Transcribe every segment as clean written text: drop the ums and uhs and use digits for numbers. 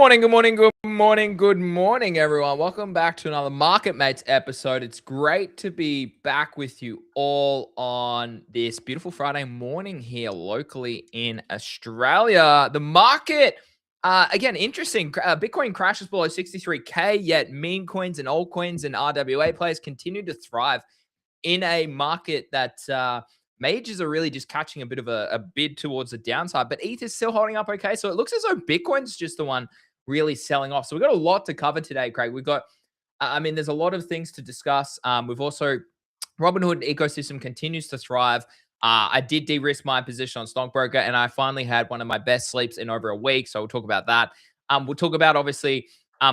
morning, good morning, good morning, good morning, everyone. Welcome back to another Market Mates episode. It's great to be back with you all on this beautiful Friday morning here locally in Australia. The market, again, interesting. Bitcoin crashes below 63K, yet meme coins and altcoins and RWA players continue to thrive in a market that majors are really just catching a bit of a bid towards the downside, but ETH is still holding up okay. So it looks as though Bitcoin's just the one really selling off. So we've got a lot to cover today, Craig. We've got, there's a lot of things to discuss. We've also, Robinhood ecosystem continues to thrive. I did de-risk my position on Stonkbroker, and I finally had one of my best sleeps in over a week. So we'll talk about that. We'll talk about, obviously,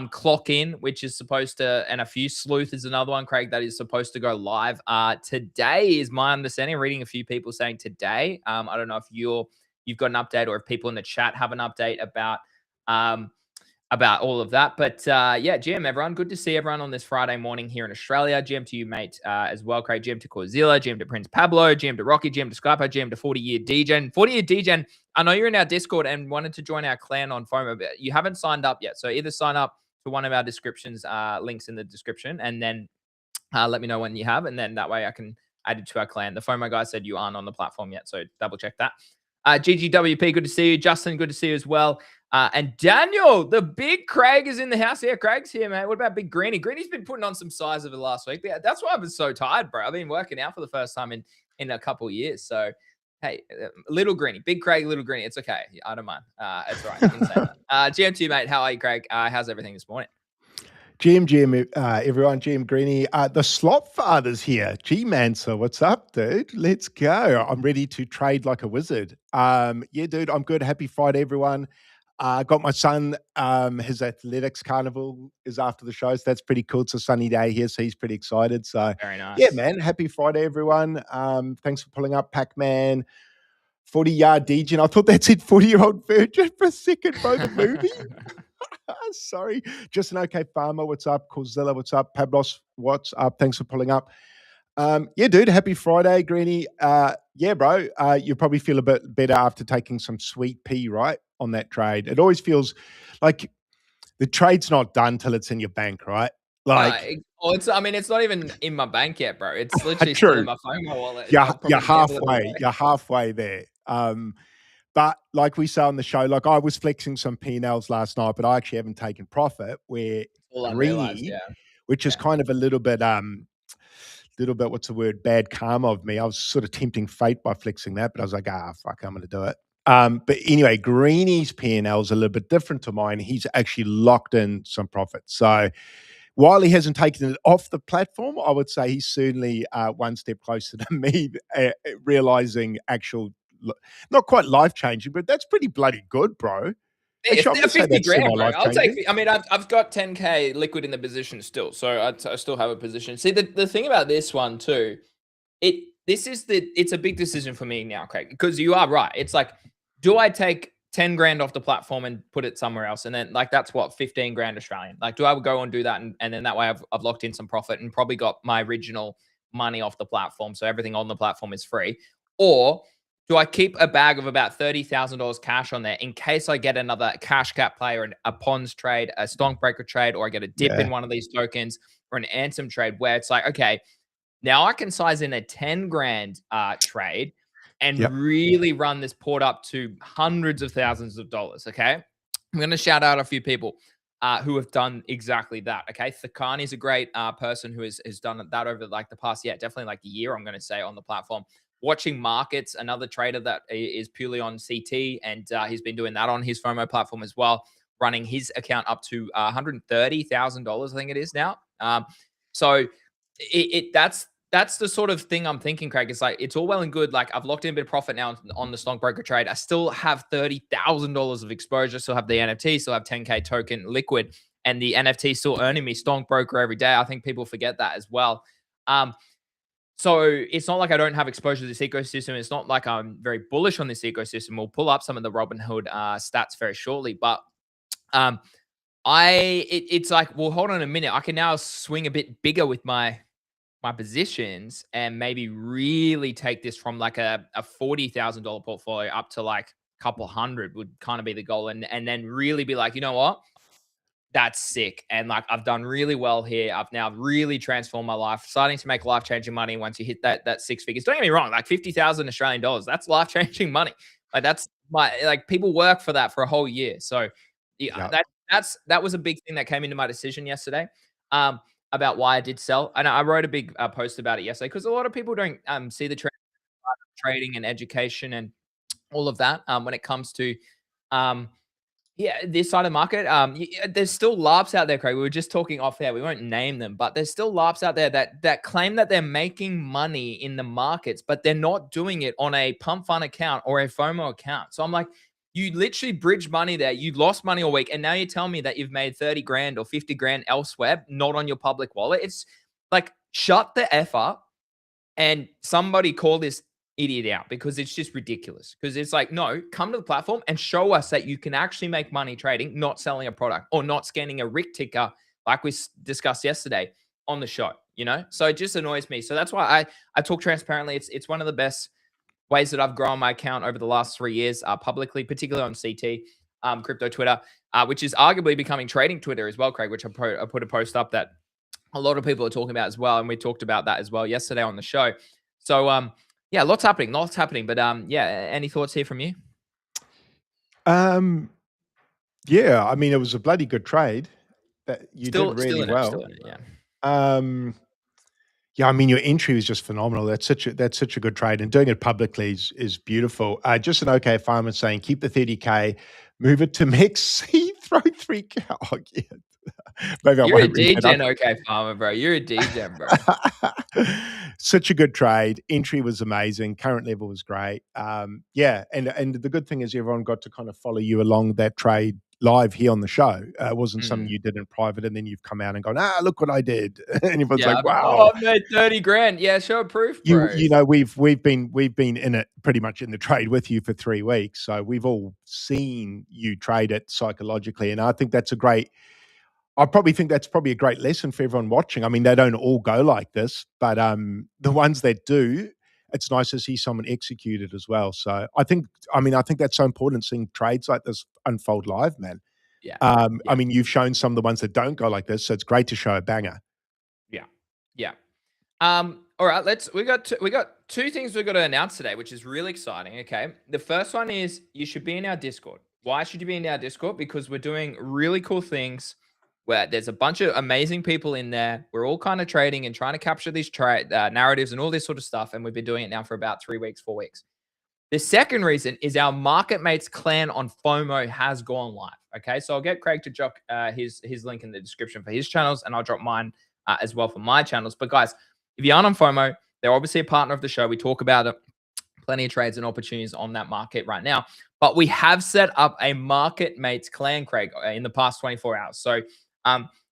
Clock In, which is supposed to, and a few Sleuth is another one, Craig, that is supposed to go live. Today is my understanding, reading a few people saying today. I don't know if you've got an update or if people in the chat have an update about all of that. But yeah, GM, everyone. Good to see everyone on this Friday morning here in Australia. GM to you, mate, as well, Craig. GM to Corzilla, GM to Prince Pablo, GM to Rocky, GM to Skypo, GM to 40-year DGen. 40-year DGen, I know you're in our Discord and wanted to join our clan on FOMO, but you haven't signed up yet. So either sign up to one of our descriptions, links in the description, and then let me know when you have, and then that way I can add it to our clan. The FOMO guy said you aren't on the platform yet, so double check that. GGWP, good to see you. Justin, good to see you as well. And Daniel, the big Craig is in the house. Yeah, Craig's here, man. What about Big Greeny? Greeny's been putting on some size over the last week. That's why I've been so tired, bro. I've been working out for the first time in a couple of years. So, hey, little Greeny, Big Craig, little Greeny. It's okay. I don't mind. It's all right. You can say that. GM2, mate. How are you, Craig? How's everything this morning? GM, everyone, GM Greeny, the Slot Father's here. G-Mancer, what's up, dude? Let's go. I'm ready to trade like a wizard. Yeah, dude, I'm good. Happy Friday, everyone. Got my son, his athletics carnival is after the show, so that's pretty cool. It's a sunny day here, so he's pretty excited. So, very nice. Yeah, man, happy Friday, everyone. Thanks for pulling up, Pac-Man. 40-yard DGen. I thought that said 40-year-old virgin for a second, bro, the movie. Sorry. Just an okay farmer. What's up? Corzilla, what's up? Pablos, what's up? Thanks for pulling up. Yeah, dude. Happy Friday, Greeny. Yeah, bro. You probably feel a bit better after taking some sweet pea, right, on that trade. It always feels like the trade's not done till it's in your bank, right? Like, it's not even in my bank yet, bro. It's literally true. still in my FOMO wallet. You're halfway. You're halfway there. But like we say on the show, like I was flexing some P&Ls last night, but I actually haven't taken profit. Where Greeny, which is kind of a little bit, what's the word, bad karma of me. I was sort of tempting fate by flexing that, but I was like, fuck, I'm going to do it. But anyway, Greeny's P&L is a little bit different to mine. He's actually locked in some profit. So while he hasn't taken it off the platform, I would say he's certainly one step closer to me realizing actual, not quite life-changing, but that's pretty bloody good, bro. It's 50 grand, bro. I'll take. I mean, I've got 10K liquid in the position still, so I still have a position. See, the thing about this one too, it's a big decision for me now, Craig, because you are right. It's like, do I take 10 grand off the platform and put it somewhere else, and then like that's what 15 grand Australian. Like, do I go and do that, and then that way I've locked in some profit and probably got my original money off the platform, so everything on the platform is free, or do I keep a bag of about $30,000 cash on there in case I get another CASHCAT play or a Pons trade, a Stonkbroker trade, or I get a dip in one of these tokens or an Ansem trade where it's like, okay, now I can size in a 10 grand trade and really run this port up to hundreds of thousands of dollars, okay? I'm going to shout out a few people who have done exactly that, okay? Thakani is a great person who has done that over like the past, definitely like a year, I'm going to say, on the platform. Watching Markets, another trader that is purely on CT, and he's been doing that on his FOMO platform as well, running his account up to $130,000, I think it is now. So that's the sort of thing I'm thinking, Craig. It's like, it's all well and good. Like, I've locked in a bit of profit now on the Stonkbroker trade. I still have $30,000 of exposure, still have the NFT, still have 10K token liquid, and the NFT still earning me Stonkbroker every day. I think people forget that as well. So it's not like I don't have exposure to this ecosystem. It's not like I'm very bullish on this ecosystem. We'll pull up some of the Robinhood stats very shortly, but it's like, well, hold on a minute. I can now swing a bit bigger with my positions and maybe really take this from like a $40,000 portfolio up to like a couple hundred would kind of be the goal, and then really be like, you know what? that's sick. And like, I've done really well here. I've now really transformed my life, starting to make life-changing money once you hit that six figures. Don't get me wrong, like 50,000 Australian dollars, that's life-changing money. Like that's like people work for that for a whole year. So yeah, that was a big thing that came into my decision yesterday. About why I did sell. And I wrote a big post about it yesterday because a lot of people don't see the trading and education and all of that when it comes to this side of the market. There's still LARPs out there, Craig. We were just talking off there. We won't name them, but there's still LARPs out there that claim that they're making money in the markets, but they're not doing it on a pump fund account or a FOMO account. So I'm like, you literally bridged money there. You lost money all week, and now you tell me that you've made 30 grand or 50 grand elsewhere, not on your public wallet. It's like, shut the F up and somebody call this idiot out, because it's just ridiculous. Because it's like, no, come to the platform and show us that you can actually make money trading, not selling a product or not scanning a RIC ticker like we discussed yesterday on the show, So it just annoys me. So that's why I talk transparently. It's one of the best ways that I've grown my account over the last 3 years publicly, particularly on CT, crypto Twitter, which is arguably becoming trading Twitter as well, Craig, which I put a post up that a lot of people are talking about as well. And we talked about that as well yesterday on the show. So, yeah, lots happening. But any thoughts here from you? Yeah, I mean, it was a bloody good trade. That you did really well. Still in it, yeah. Yeah, I mean, your entry was just phenomenal. That's such a good trade, and doing it publicly is beautiful. Just an OK farmer saying, keep the 30K, move it to MEXC, throw 3K. Oh, yeah. Maybe you're a DJ, OK farmer, bro. You're a DJ, bro. Such a good trade. Entry was amazing. Current level was great. Yeah, and the good thing is everyone got to kind of follow you along that trade live here on the show. It wasn't something you did in private, and then you've come out and gone, look what I did, and everyone's like, wow, I've made 30 grand. Yeah, show proof, bro. We've been in it pretty much in the trade with you for 3 weeks, so we've all seen you trade it psychologically, and I think that's I probably think that's probably a great lesson for everyone watching. I mean, they don't all go like this, but the ones that do, it's nice to see someone execute it as well. So I think that's so important, seeing trades like this unfold live, man. Yeah. I mean, you've shown some of the ones that don't go like this, so it's great to show a banger. Yeah. All right, we got two things we've got to announce today, which is really exciting. Okay. The first one is you should be in our Discord. Why should you be in our Discord? Because we're doing really cool things where there's a bunch of amazing people in there. We're all kind of trading and trying to capture these narratives and all this sort of stuff. And we've been doing it now for about 3 weeks, 4 weeks. The second reason is our Market Mates clan on FOMO has gone live. Okay, so I'll get Craig to drop his link in the description for his channels, and I'll drop mine as well for my channels. But guys, if you aren't on FOMO, they're obviously a partner of the show. We talk about it. Plenty of trades and opportunities on that market right now. But we have set up a Market Mates clan, Craig, in the past 24 hours. So you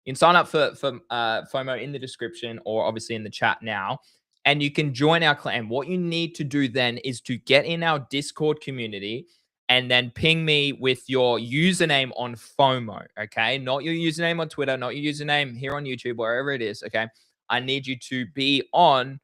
can sign up for FOMO in the description or obviously in the chat now, and you can join our clan. What you need to do then is to get in our Discord community and then ping me with your username on FOMO, okay? Not your username on Twitter, not your username here on YouTube, wherever it is, okay? I need you to be in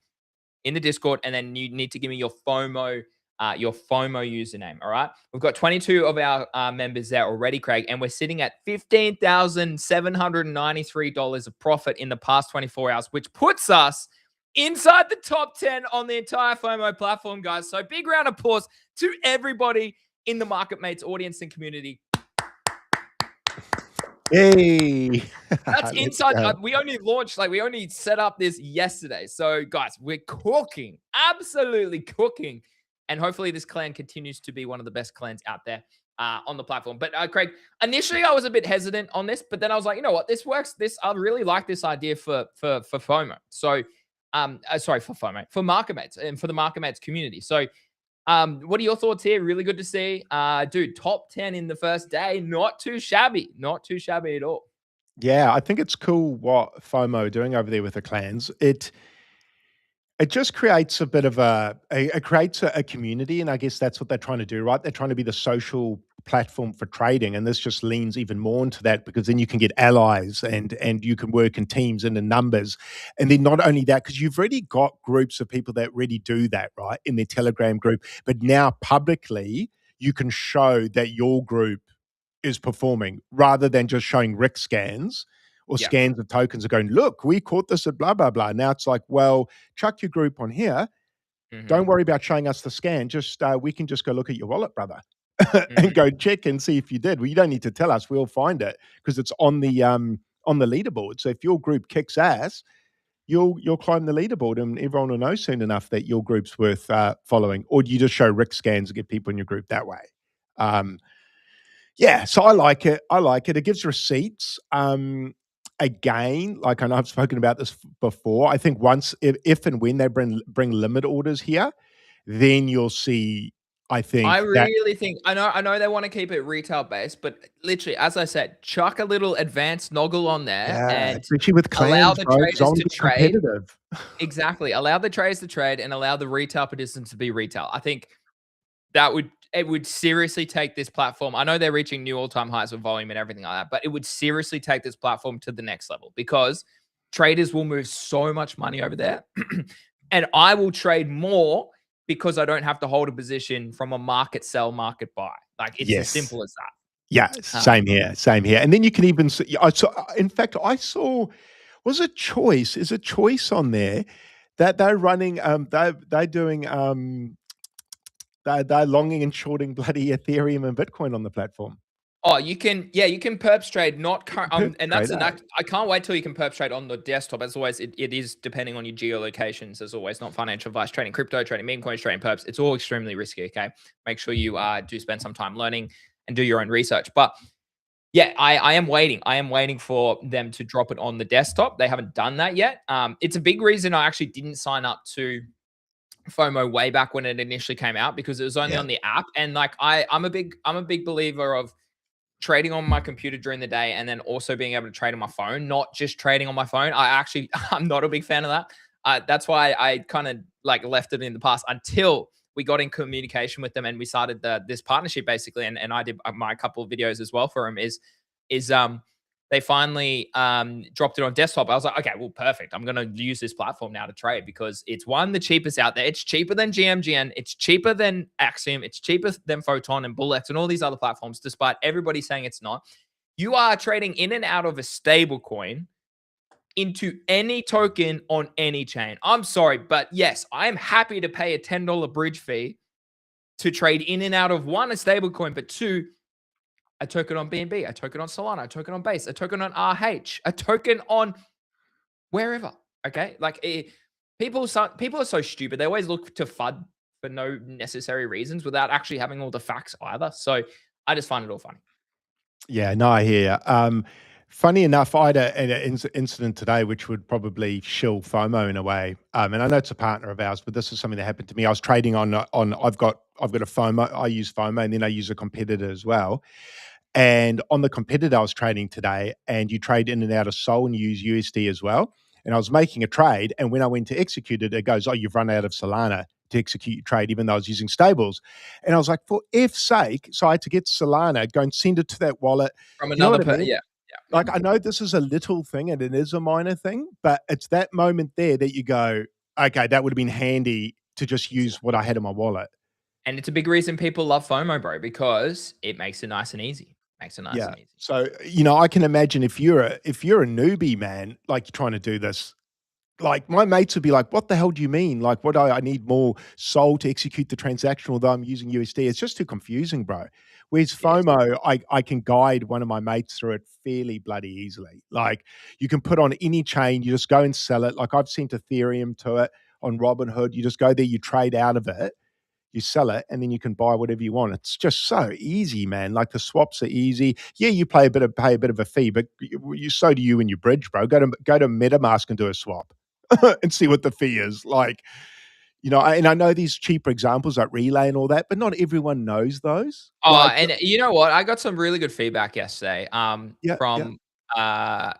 the Discord, and then you need to give me your FOMO username. All right. We've got 22 of our members there already, Craig, and we're sitting at $15,793 of profit in the past 24 hours, which puts us inside the top 10 on the entire FOMO platform, guys. So big round of applause to everybody in the Market Mates audience and community. Hey, that's inside. We only set up this yesterday. So guys, we're cooking, absolutely cooking. And hopefully this clan continues to be one of the best clans out there on the platform. But Craig, initially I was a bit hesitant on this, but then I was like, you know what, this works. I really like this idea for FOMO. So, sorry, for FOMO, for Market Mates and for the Market Mates community. So, what are your thoughts here? Really good to see. Dude, top 10 in the first day. Not too shabby. Not too shabby at all. Yeah, I think it's cool what FOMO are doing over there with the clans. It just creates a bit of a community, and I guess that's what they're trying to do, right? They're trying to be the social platform for trading, and this just leans even more into that, because then you can get allies and you can work in teams and in numbers. And then not only that, because you've already got groups of people that already do that, right, in their Telegram group, but now publicly you can show that your group is performing, rather than just showing Rick scans or scans of tokens and going, look, we caught this at blah, blah, blah. Now it's like, well, chuck your group on here. Don't worry about showing us the scan. Just we can just go look at your wallet, brother, and go check and see if you did. Well, you don't need to tell us. We'll find it because it's on the leaderboard. So if your group kicks ass, you'll climb the leaderboard, and everyone will know soon enough that your group's worth following. Or do you just show Rick scans and get people in your group that way? Yeah, so I like it. It gives receipts. Again, like I know I've spoken about this before. I think once, if and when they bring limit orders here, then you'll see. I really think I know they want to keep it retail based, but literally, as I said, chuck a little advanced noggle on there, and especially with clans, allow the traders to trade. Competitive. Exactly, allow the traders to trade and allow the retail participants to be retail. I think it would seriously take this platform. I know they're reaching new all-time highs with volume and everything like that, but it would seriously take this platform to the next level, because traders will move so much money over there, and I will trade more because I don't have to hold a position from a market sell, market buy. Like, it's as simple as that. Yeah, same here. And then you can even see, in fact, I saw, was it Choice? Is it Choice on there that they're running, they're doing, they're longing and shorting bloody Ethereum and Bitcoin on the platform. Oh, you can perps trade, and that's I can't wait till you can perps trade on the desktop. As always, it is depending on your geolocations. As always, not financial advice. Trading crypto, trading meme coins, trading perps, it's all extremely risky. Okay, make sure you do spend some time learning and do your own research. But yeah, I am waiting. I am waiting for them to drop it on the desktop. They haven't done that yet. It's a big reason I actually didn't sign up to FOMO way back when it initially came out, because it was only on the app. And like I'm a big believer of trading on my computer during the day, and then also being able to trade on my phone, not just trading on my phone. I'm not a big fan of that. That's why I kind of like left it in the past until we got in communication with them and we started this partnership basically. And I did my couple of videos as well for them they finally dropped it on desktop. I was like, okay, well, perfect. I'm going to use this platform now to trade, because it's the cheapest out there. It's cheaper than GMGN. It's cheaper than Axiom. It's cheaper than Photon and Bullex and all these other platforms, despite everybody saying it's not. You are trading in and out of a stable coin into any token on any chain. I'm sorry, but yes, I am happy to pay a $10 bridge fee to trade in and out of one, a stable coin, but two, a token on BNB, a token on Solana, a token on Base, a token on RH, a token on wherever. Okay, like people are so stupid. They always look to FUD for no necessary reasons without actually having all the facts either. So I just find it all funny. Yeah, no, I hear. Funny enough, I had an incident today which would probably shill FOMO in a way. And I know it's a partner of ours, but this is something that happened to me. I was trading on. I've got a FOMO. I use FOMO, and then I use a competitor as well. And on the competitor, I was trading today, and you trade in and out of Sol, and you use USD as well. And I was making a trade, and when I went to execute it, it goes, oh, you've run out of Solana to execute your trade, even though I was using stables. And I was like, for F's sake, so I had to get Solana, go and send it to that wallet. From another person, yeah. Like, I know this is a little thing, and it is a minor thing, but it's that moment there that you go, okay, that would have been handy to just use what I had in my wallet. And it's a big reason people love FOMO, bro, because it makes it nice and easy. And easy. So, I can imagine if you're a newbie, man, like you're trying to do this, like my mates would be like, what the hell do you mean? Like, what I need more Sol to execute the transaction, although I'm using USD. It's just too confusing, bro. Whereas FOMO, I can guide one of my mates through it fairly bloody easily. Like, you can put on any chain, you just go and sell it. Like, I've sent Ethereum to it on Robinhood. You just go there, you trade out of it, you sell it, and then you can buy whatever you want. It's just so easy, man. Like, the swaps are easy. Yeah, you pay a bit of a fee, but so do you in your bridge, bro. Go to MetaMask and do a swap and see what the fee is. Like, and I know these cheaper examples like Relay and all that, but not everyone knows those. And you know what? I got some really good feedback yesterday. From I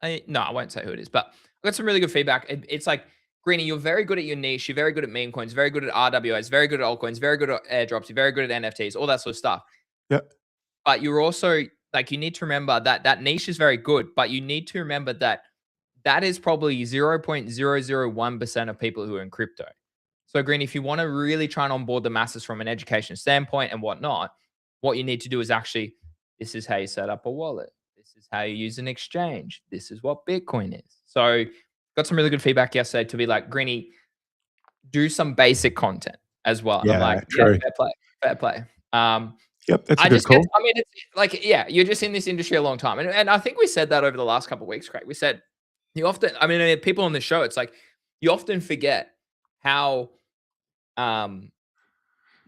won't say who it is, but I got some really good feedback. It's like, Greeny, you're very good at your niche. You're very good at meme coins, very good at RWAs, very good at altcoins, very good at airdrops. You're very good at NFTs, all that sort of stuff. Yeah. But you're also like, you need to remember that niche is very good, but you need to remember that is probably 0.001% of people who are in crypto. So, Green, if you want to really try and onboard the masses from an education standpoint and whatnot, what you need to do is actually, this is how you set up a wallet. This is how you use an exchange. This is what Bitcoin is. So got some really good feedback yesterday to be like, Greeny, do some basic content as well. And I'm like, true. Yeah, fair play. Yep, that's a good call. I mean, it's like, yeah, you're just in this industry a long time. And I think we said that over the last couple of weeks, Craig. We said you often, I mean, people on the show, it's like you often forget how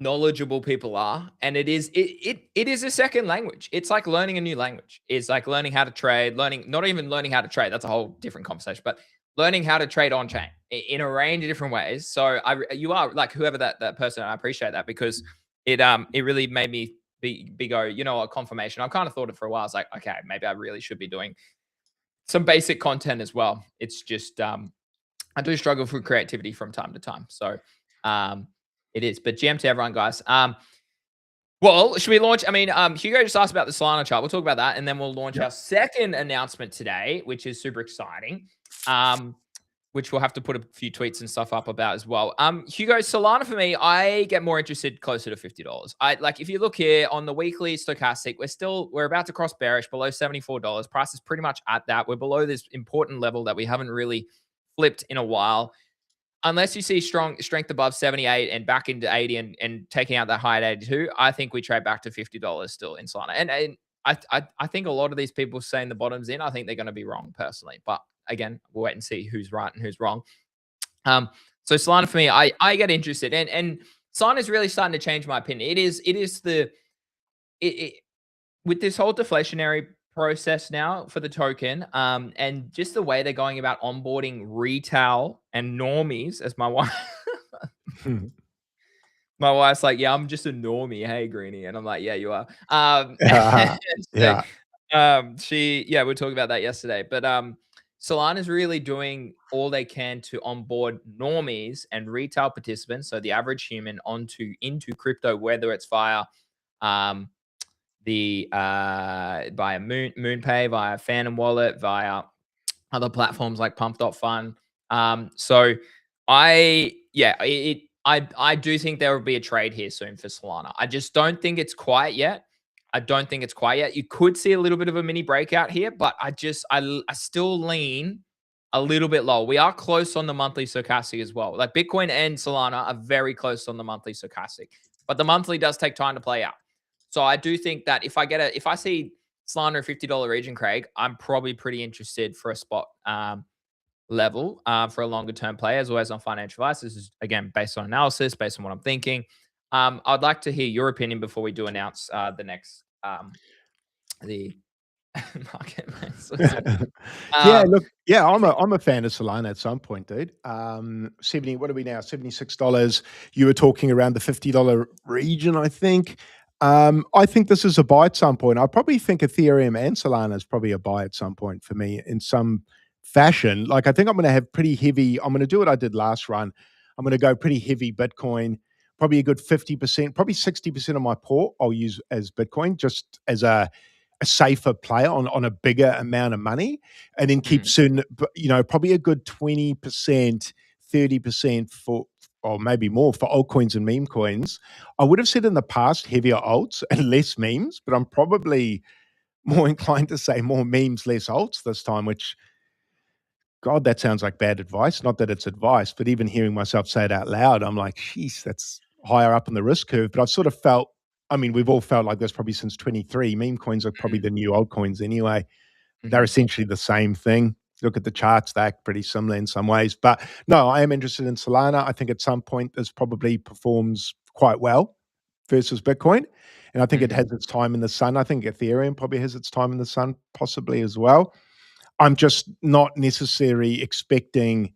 knowledgeable people are, and it is a second language. It's like learning a new language. It's like learning how to trade, not even learning how to trade. That's a whole different conversation, but learning how to trade on chain in a range of different ways. So you are like whoever that person. I appreciate that because it really made me go, a confirmation. I've kind of thought it for a while. I was like, okay, maybe I really should be doing some basic content as well. It's just I do struggle for creativity from time to time. So it is. But GM to everyone, guys. Well, should we launch? I mean, Hugo just asked about the Solana chart. We'll talk about that, and then we'll launch our second announcement today, which is super exciting. Which we'll have to put a few tweets and stuff up about as well. Hugo, Solana for me, I get more interested closer to $50. Like if you look here on the weekly stochastic, we're about to cross bearish below $74. Price is pretty much at that. We're below this important level that we haven't really flipped in a while. Unless you see strength above 78 and back into 80 and taking out that high at 82, I think we trade back to $50 still in Solana. And I think a lot of these people saying the bottom's in, I think they're going to be wrong personally. But again, we'll wait and see who's right and who's wrong. So Solana for me, I get interested, and Solana is really starting to change my opinion. It is with this whole deflationary process now for the token, and just the way they're going about onboarding retail and normies, as my wife my wife's like, yeah, I'm just a normie. Hey, Greeny. And I'm like, yeah, you are. We're talking about that yesterday. But Solana is really doing all they can to onboard normies and retail participants, so the average human, into crypto, whether it's via via MoonPay, via Phantom Wallet, via other platforms like Pump.fun. So I do think there will be a trade here soon for Solana. I just don't think it's quiet yet. You could see a little bit of a mini breakout here, but I still lean a little bit low. We are close on the monthly stochastic as well. Like Bitcoin and Solana are very close on the monthly stochastic, but the monthly does take time to play out. So I do think that if I see Solana at $50 region, Craig, I'm probably pretty interested for a spot level for a longer term play, as always on financial advice. This is again based on analysis, based on what I'm thinking. I'd like to hear your opinion before we do announce the next the marketplace. I'm a fan of Solana at some point, dude. 70, what are we now? $76. You were talking around the $50 region, I think. I think this is a buy at some point. I probably think Ethereum and Solana is probably a buy at some point for me in some fashion. Like I think I'm going to have pretty heavy. I'm going to do what I did last run. I'm going to go pretty heavy Bitcoin, probably a good 50%, probably 60% of my port I'll use as Bitcoin, just as a safer play on a bigger amount of money, and then keep probably a good 20%, 30% for, or maybe more, for altcoins and meme coins. I would have said in the past heavier alts and less memes, but I'm probably more inclined to say more memes, less alts this time, which, God, that sounds like bad advice. Not that it's advice, but even hearing myself say it out loud, I'm like, geez, that's higher up on the risk curve. But I've sort of felt, I mean, we've all felt like this probably since 23. Meme coins are probably the new altcoins anyway. They're essentially the same thing. Look at the charts, they act pretty similar in some ways. But no, I am interested in Solana. I think at some point this probably performs quite well versus Bitcoin. And I think it has its time in the sun. I think Ethereum probably has its time in the sun possibly as well. I'm just not necessarily expecting,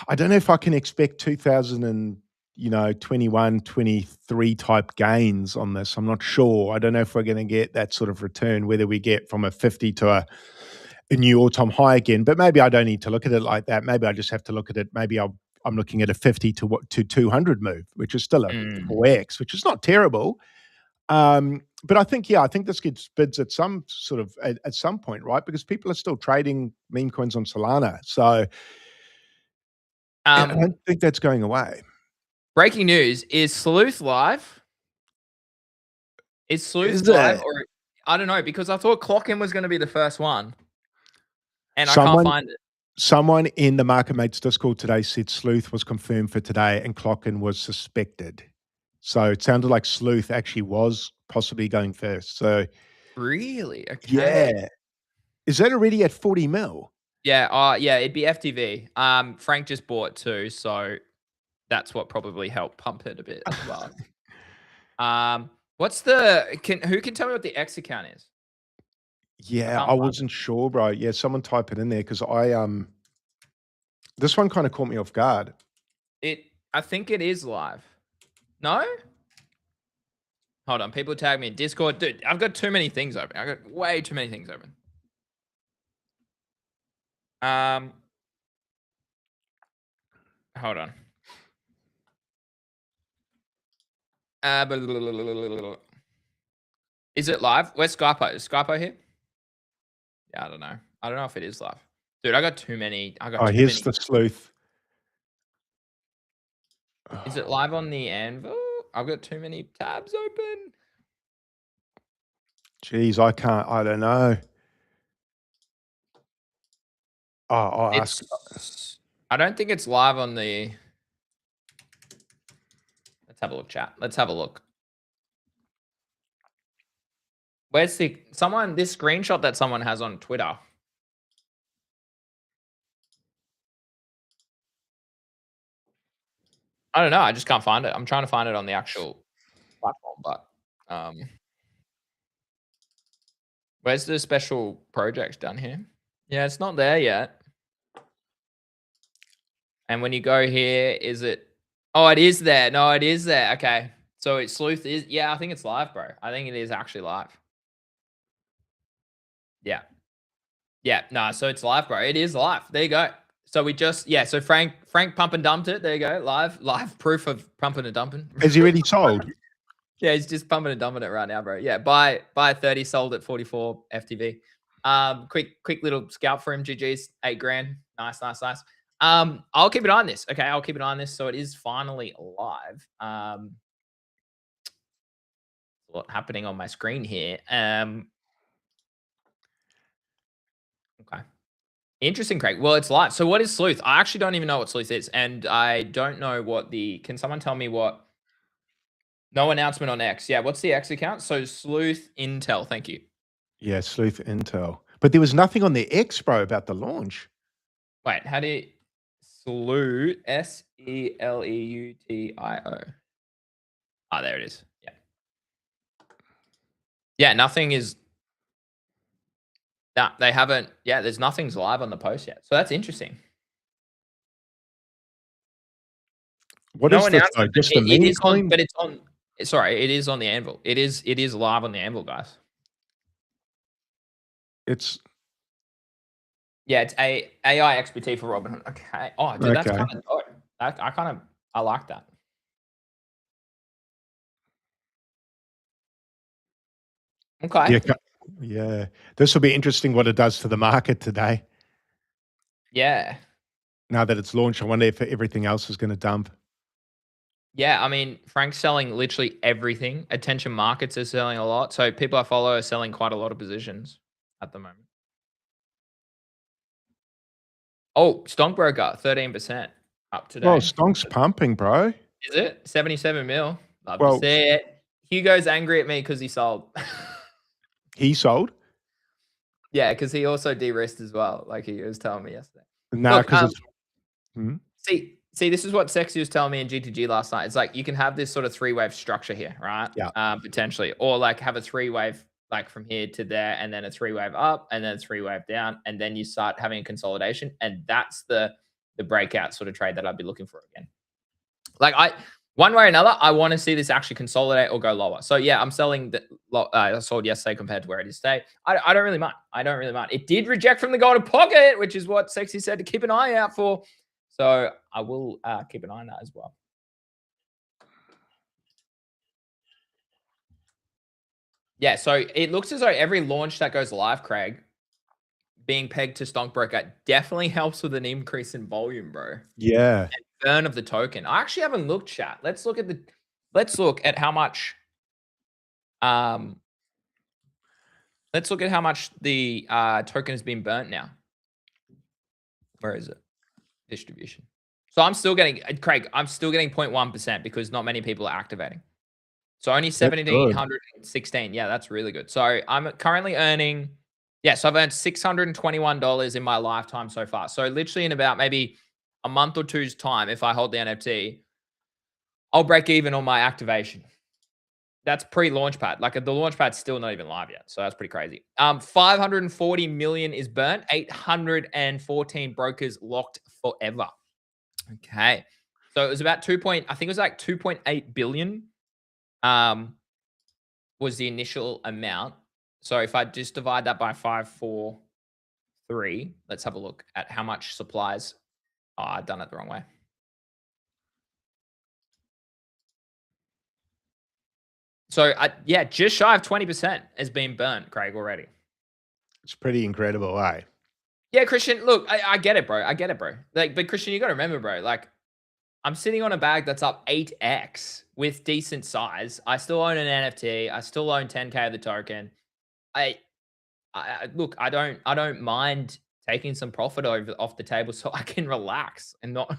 I don't know if I can expect 2021, 23 type gains on this. I'm not sure. I don't know if we're going to get that sort of return, whether we get from a 50 to a new all-time high again. But maybe I don't need to look at it like that. Maybe I just have to look at it. Maybe I'm looking at a 50 to 200 move, which is still a 4x, which is not terrible. But I think this gets bids at some sort of at some point, right? Because people are still trading meme coins on Solana, so I don't think that's going away. Breaking news: is Sleuth live? Is Sleuth live or I don't know, because I thought Clock-In was going to be the first one. And I can't find it. Someone in the Market Mates Discord today said Sleuth was confirmed for today and Clock-In was suspected. So it sounded like Sleuth actually was possibly going first. So really? Okay. Yeah. Is that already at 40 mil? Yeah, yeah, it'd be FTV. Frank just bought too, so that's what probably helped pump it a bit as well. What's the who can tell me what the X account is? Yeah, I wasn't sure, bro. Yeah, someone type it in there because I this one kind of caught me off guard. I think it is live. No? Hold on, people tag me in Discord. Dude, I've got too many things open. I've got way too many things open. Hold on. Is it live? Where's Skypo? Is Skypo here? Yeah, I don't know. I don't know if it is live. Dude, I got too many. Here's the Sleuth. Is it live on the Anvil? I've got too many tabs open. Jeez, I don't know. I'll ask. I don't think it's live on the. Let's have a look, chat. Let's have a look. Where's this screenshot that someone has on Twitter? I don't know. I just can't find it. I'm trying to find it on the actual platform, but where's the special projects done here? Yeah, it's not there yet. And when you go here, is it? Oh, it is there. No, it is there. Okay. So it's Sleuth is, yeah, I think it's live, bro. I think it is actually live. Yeah. Yeah, no, so it's live, bro. It is live. There you go. So we just, yeah, so Frank pump and dumped it. There you go. Live proof of pumping and dumping. Is he already sold? Yeah, he's just pumping and dumping it right now, bro. Yeah, buy 30, sold at 44 FTV. Quick little scalp for him. GG's, 8 grand. Nice. I'll keep an eye on this. Okay, I'll keep an eye on this. So it is finally live. A lot happening on my screen here. Okay. Interesting, Craig. Well, it's live. So what is Sleuth? I actually don't even know what Sleuth is. And I don't know what can someone tell me what? No announcement on X. Yeah, what's the X account? So Sleuth Intel. Thank you. Yeah, Sleuth Intel. But there was nothing on the X, bro, about the launch. Wait, how do you Sleuth SELEUTIO? Ah, there it is. Yeah. Yeah, nothing is. Nah, they haven't. Yeah, there's nothing's live on the post yet. So that's interesting. What is this? Just the meme coin? But it's on. Sorry, it is on the Anvil. It is live on the Anvil, guys. It's. Yeah, it's AI XBT for Robinhood. Okay. Oh, dude, that's kind of dope. I like that. Okay. Yeah. This will be interesting what it does to the market today. Yeah. Now that it's launched, I wonder if everything else is going to dump. Yeah, I mean, Frank's selling literally everything. Attention Markets are selling a lot. So people I follow are selling quite a lot of positions at the moment. Oh, Stonkbroker, 13% up today. Well, Stonk's pumping, bro. Is it? 77 mil. Love to see it. Hugo's angry at me because he sold. He sold? Yeah, because he also de-risked as well, like he was telling me yesterday. No, because See, this is what Sexy was telling me in GTG last night. It's like you can have this sort of 3-wave structure here, right? Yeah. Potentially. Or like have a 3-wave like from here to there, and then a 3-wave up, and then a 3-wave down, and then you start having a consolidation. And that's the breakout sort of trade that I'd be looking for again. Like one way or another, I want to see this actually consolidate or go lower. So yeah, I'm selling I sold yesterday compared to where it is today. I don't really mind. It did reject from the golden pocket, which is what Sexy said to keep an eye out for. So I will keep an eye on that as well. Yeah, so it looks as though every launch that goes live, Craig, being pegged to Stonkbroker definitely helps with an increase in volume, bro. Yeah. And burn of the token. I actually haven't looked, chat. Let's look at how much Let's look at how much the token has been burnt now. Where is it? Distribution. So I'm still getting, Craig, I'm still getting 0.1% because not many people are activating. So only 1,716. Yeah, that's really good. So I'm currently earning, so I've earned $621 in my lifetime so far. So literally in about maybe a month or two's time, if I hold the NFT, I'll break even on my activation. That's pre-launchpad. Like the launchpad's still not even live yet. So that's pretty crazy. 540 million is burnt. 814 brokers locked forever. Okay. So it was about I think it was like 2.8 billion was the initial amount. So if I just divide that by 543, let's have a look at how much supplies. Oh, I've done it the wrong way. So just shy of 20% has been burnt, Craig, already. It's pretty incredible, eh? Yeah, Christian, look, I get it, bro. I get it, bro. Like, but Christian, you got to remember, bro, like I'm sitting on a bag that's up 8x with decent size. I still own an NFT. I still own 10K of the token. Look, I don't mind taking some profit off the table so I can relax and not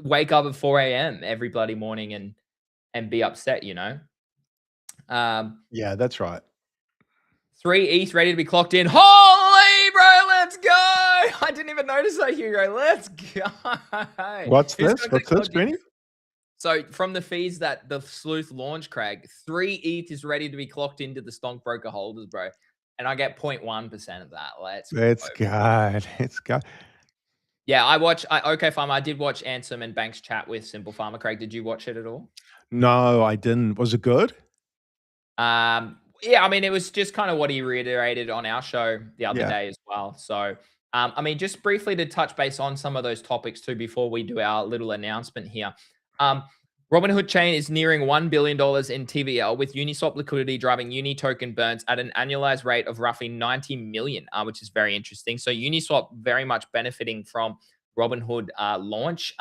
wake up at 4 a.m. every bloody morning and be upset, you know? Yeah, that's right. 3 ETH ready to be clocked in. Holy, bro, let's go. I didn't even notice that, Hugo. Let's go. What's this? What's this, Benny? So from the fees that the sleuth launched, Craig, 3 ETH is ready to be clocked into the Stonkbroker holders, bro. And I get 0.1% of that. Let's go. Let's go. Yeah, okay, Farmer. I did watch Ansem and Banks chat with Simple Farmer. Craig, did you watch it at all? No, I didn't. Was it good? Yeah, I mean, it was just kind of what he reiterated on our show the other day as well. So, I mean, just briefly to touch base on some of those topics too before we do our little announcement here. Robinhood Chain is nearing $1 billion in TVL, with Uniswap liquidity driving Uni token burns at an annualized rate of roughly 90 million, which is very interesting. So Uniswap very much benefiting from Robinhood launch.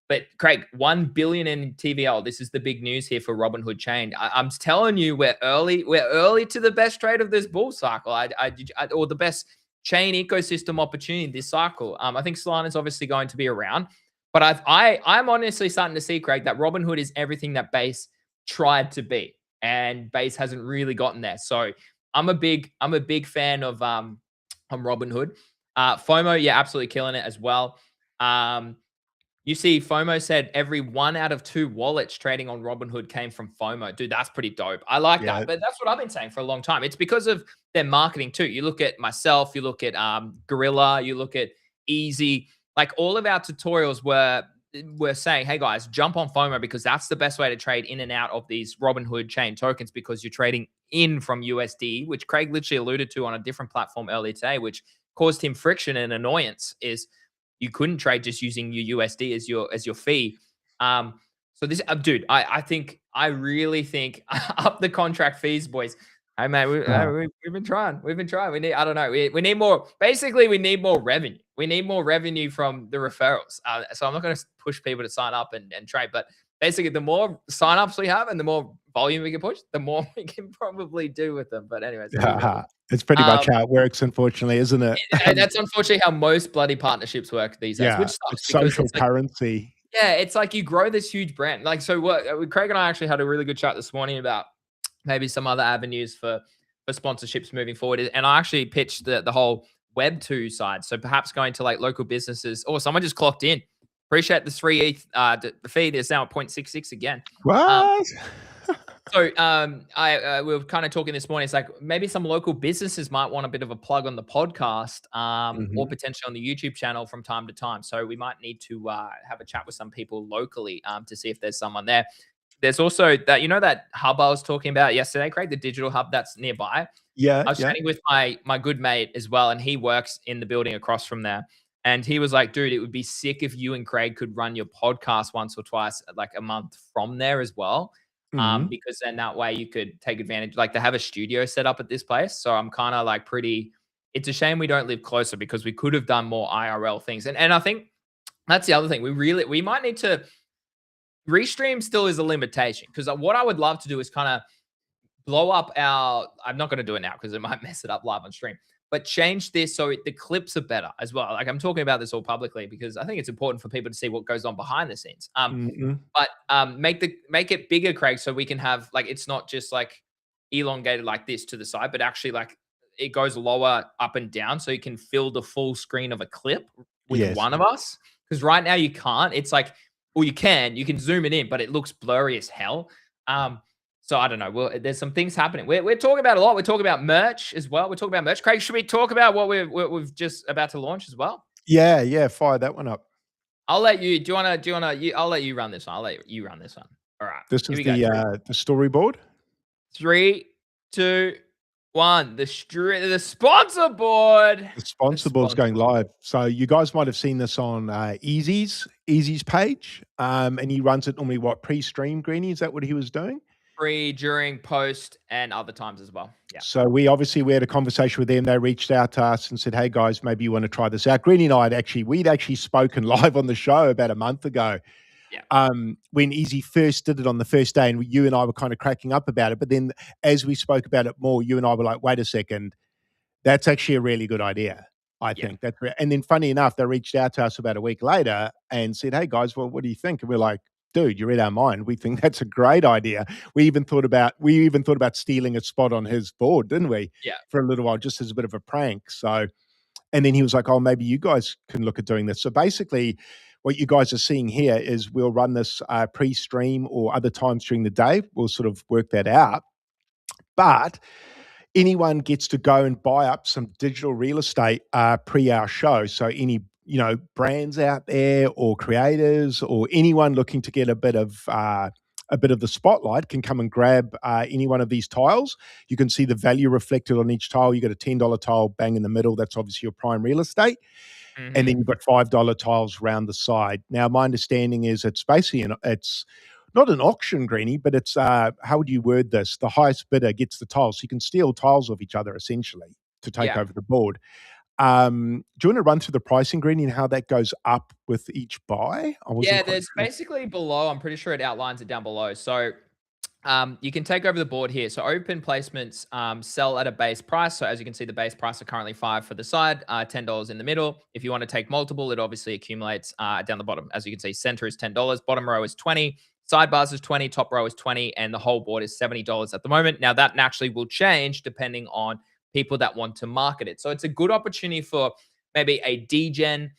But Craig, 1 billion in TVL. This is the big news here for Robinhood Chain. I'm telling you, we're early to the best trade of this bull cycle. Or the best chain ecosystem opportunity this cycle. I think Solana's obviously going to be around. But I'm honestly starting to see, Craig, that Robinhood is everything that Base tried to be, and Base hasn't really gotten there. So I'm a big fan of Robinhood. FOMO, yeah, absolutely killing it as well. You see, FOMO said every 1 out of 2 wallets trading on Robinhood came from FOMO. Dude, that's pretty dope. I like that. But that's what I've been saying for a long time. It's because of their marketing too. You look at myself, you look at Gorilla, you look at Easy. Like all of our tutorials were saying, hey guys, jump on FOMO because that's the best way to trade in and out of these Robinhood Chain tokens, because you're trading in from USD, which Craig literally alluded to on a different platform earlier today, which caused him friction and annoyance, is you couldn't trade just using your USD as your fee. So this, dude, I really think up the contract fees, boys. Hey man, we've been trying. We need, I don't know. We need more. Basically, we need more revenue. We need more revenue from the referrals. So I'm not going to push people to sign up and trade, but basically, the more signups we have and the more volume we can push, the more we can probably do with them. But anyways, it's pretty much how it works, unfortunately, isn't it? That's unfortunately how most bloody partnerships work these days. Which sucks, it's social currency. Yeah, it's like you grow this huge brand. Like, so what? Craig and I actually had a really good chat this morning about maybe some other avenues for sponsorships moving forward. And I actually pitched the whole Web2 side. So perhaps going to like local businesses. Oh, someone just clocked in. Appreciate the 3 ETH. The feed is now at 0.66 again. What? So we were kind of talking this morning. It's like maybe some local businesses might want a bit of a plug on the podcast or potentially on the YouTube channel from time to time. So we might need to have a chat with some people locally to see if there's someone there. There's also that, you know, that hub I was talking about yesterday, Craig, the digital hub that's nearby. Yeah. I was chatting with my good mate as well, and he works in the building across from there. And he was like, dude, it would be sick if you and Craig could run your podcast once or twice, like a month from there as well. Because then that way you could take advantage, like they have a studio set up at this place. So I'm kind of like it's a shame we don't live closer because we could have done more IRL things. And I think that's the other thing. We might need to, Restream still is a limitation, because what I would love to do is kind of blow up our, I'm not going to do it now because it might mess it up live on stream, but change this so the clips are better as well. Like I'm talking about this all publicly because I think it's important for people to see what goes on behind the scenes. But make it bigger, Craig, so we can have like, it's not just like elongated like this to the side, but actually like it goes lower up and down so you can fill the full screen of a clip with one of us. Because right now you can't. It's like, well, you can zoom it in, but it looks blurry as hell. So I don't know. Well, there's some things happening. We're talking about a lot. We're talking about merch as well. We're talking about merch. Craig, should we talk about what we've just about to launch as well? Yeah. Fire that one up. I'll let you. Do you wanna? I'll let you run this one. I'll let you run this one. All right. This is the storyboard. 3, 2, 1. The sponsor board. The sponsor board's going live. So you guys might have seen this on Easy's page. And he runs it normally pre-stream, Greenie? Is that what he was doing? Pre, during, post, and other times as well. Yeah. So we had a conversation with them. They reached out to us and said, "Hey guys, maybe you want to try this out." Greenie and I we'd actually spoken live on the show about a month ago. Yeah. When Easy first did it on the first day, and you and I were kind of cracking up about it. But then as we spoke about it more, you and I were like, "Wait a second, that's actually a really good idea." I think that's, and then funny enough, they reached out to us about a week later and said, "Hey guys, well, what do you think?" And we're like, "Dude, you read our mind. We think that's a great idea." We even thought about stealing a spot on his board, didn't we? Yeah. For a little while, just as a bit of a prank. So, and then he was like, "Oh, maybe you guys can look at doing this." So basically, what you guys are seeing here is we'll run this pre-stream or other times during the day. We'll sort of work that out, but anyone gets to go and buy up some digital real estate pre our show. So any brands out there or creators or anyone looking to get a bit of the spotlight can come and grab any one of these tiles. You can see the value reflected on each tile. You got a $10 tile bang in the middle. That's obviously your prime real estate. And then you've got $5 tiles around the side. Now, my understanding is it's basically it's not an auction, Greenie, but it's how would you word this? The highest bidder gets the tiles. So you can steal tiles off each other essentially to take over the board. Do you want to run through the pricing, Greenie, and how that goes up with each buy? There's basically below. I'm pretty sure it outlines it down below. So you can take over the board here. So open placements sell at a base price. So as you can see, the base price are currently $5 for the side, $10 in the middle. If you want to take multiple, it obviously accumulates down the bottom. As you can see, center is $10, bottom row is 20, sidebars is 20, top row is 20, and the whole board is $70 at the moment. Now that naturally will change depending on people that want to market it. So it's a good opportunity for maybe a degen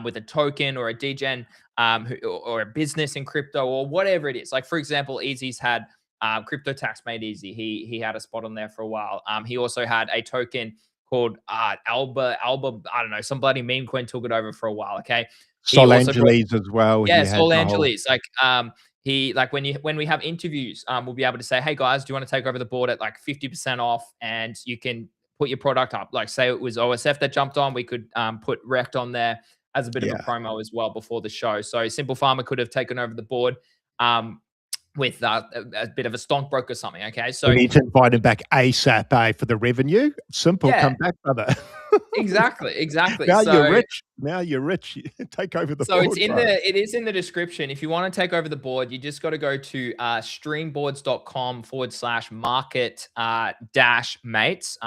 with a token or a degen or a business in crypto or whatever it is. Like for example, Easy's had Crypto Tax Made Easy. He had a spot on there for a while. He also had a token called Alba. I don't know. Some bloody meme coin took it over for a while. Okay. Sol Angeles as well. Yeah, Sol Angeles. Like when we have interviews, we'll be able to say, "Hey guys, do you want to take over the board at like 50% off?" And you can put your product up. Like say it was OSF that jumped on, we could put Rect on there as a bit of a promo as well before the show. So Simple Farmer could have taken over the board. With a bit of a Stonkbroker or something, okay? So we need to invite him back ASAP, for the revenue. Simple, come back, brother. Exactly. Now you're rich. Now you're rich. Take over the board. So it is in the description. If you want to take over the board, you just got to go to streamboards.com/market dash mates.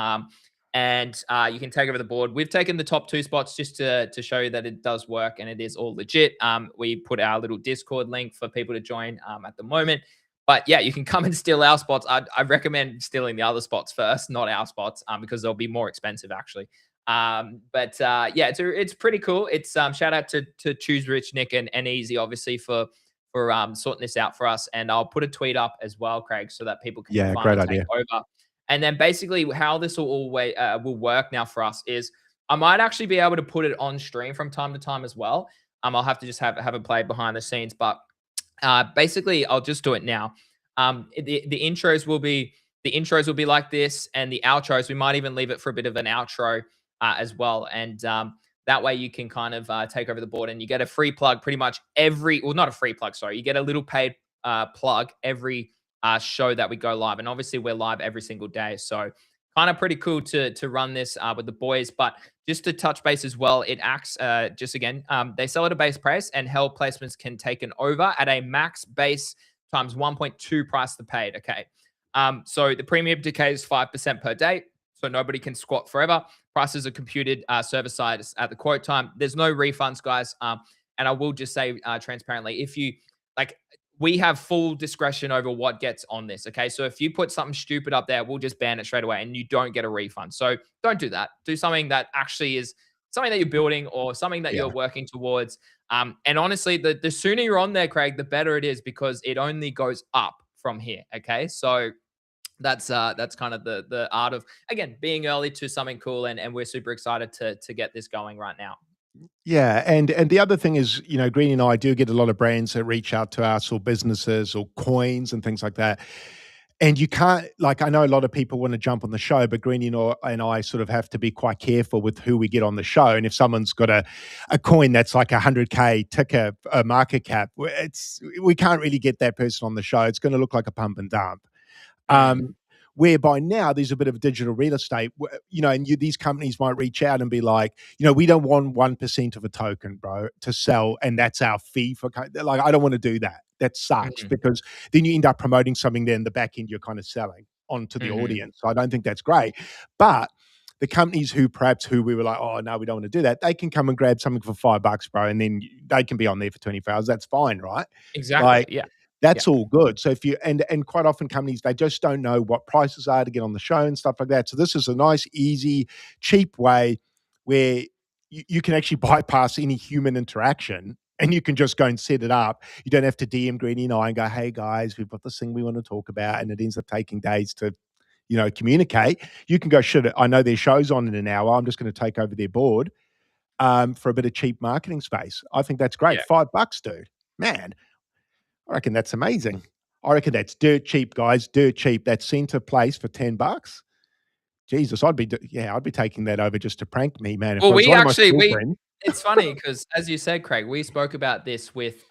And you can take over the board. We've taken the top 2 spots just to show you that it does work and it is all legit. We put our little Discord link for people to join at the moment. But yeah, you can come and steal our spots. I recommend stealing the other spots first, not our spots, because they'll be more expensive actually. But it's pretty cool. It's shout out to Choose Rich, Nick, and Easy, obviously for sorting this out for us. And I'll put a tweet up as well, Craig, so that people can finally take over. And then basically how this will work now for us is I might actually be able to put it on stream from time to time as well. I'll have to just have it played behind the scenes, but basically I'll just do it now. The intros will be like this, and the outros, we might even leave it for a bit of an outro as well. And that way you can kind of take over the board and you get a free plug pretty much not a free plug, sorry. You get a little paid plug every show that we go live. And obviously we're live every single day. So kind of pretty cool to run this with the boys. But just to touch base as well, it acts just again, they sell at a base price and held placements can take an over at a max base times 1.2 price to paid. Okay. So the premium decay is 5% per day. So nobody can squat forever. Prices are computed server side at the quote time. There's no refunds, guys. And I will just say transparently, if you like, we have full discretion over what gets on this. Okay. So if you put something stupid up there, we'll just ban it straight away and you don't get a refund. So don't do that. Do something that actually is something that you're building or something that you're working towards. And honestly, the sooner you're on there, Craig, the better it is because it only goes up from here. Okay. So that's kind of the art of, again, being early to something cool. And we're super excited to get this going right now. Yeah, and the other thing is, you know, Greeny and I do get a lot of brands that reach out to us or businesses or coins and things like that. And you can't, like, I know a lot of people want to jump on the show, but Greeny and I sort of have to be quite careful with who we get on the show. And if someone's got a coin that's like 100K ticker market cap, we can't really get that person on the show. It's going to look like a pump and dump. Whereby now there's a bit of digital real estate, you know, and these companies might reach out and be like, you know, we don't want 1% of a token, bro, to sell, and that's our fee for, like, I don't want to do that. That sucks because then you end up promoting something there in the back end you're kind of selling onto the audience. So I don't think that's great. But the companies who we were like, oh no, we don't want to do that, they can come and grab something for $5, bro, and then they can be on there for 24 hours. That's fine, right? Exactly. Like, yeah. That's all good. So if you and quite often companies, they just don't know what prices are to get on the show and stuff like that. So this is a nice, easy, cheap way where you can actually bypass any human interaction and you can just go and set it up. You don't have to DM Greeny and I and go, hey guys, we've got this thing we want to talk about, and it ends up taking days to, you know, communicate. You can go, shit, I know their show's on in an hour. I'm just going to take over their board for a bit of cheap marketing space. I think that's great. $5, dude. Man. I reckon that's amazing. I reckon that's dirt cheap, guys. Dirt cheap. That center place for $10. Jesus, I'd be taking that over just to prank me, man. If well, it's funny because as you said, Craig, we spoke about this with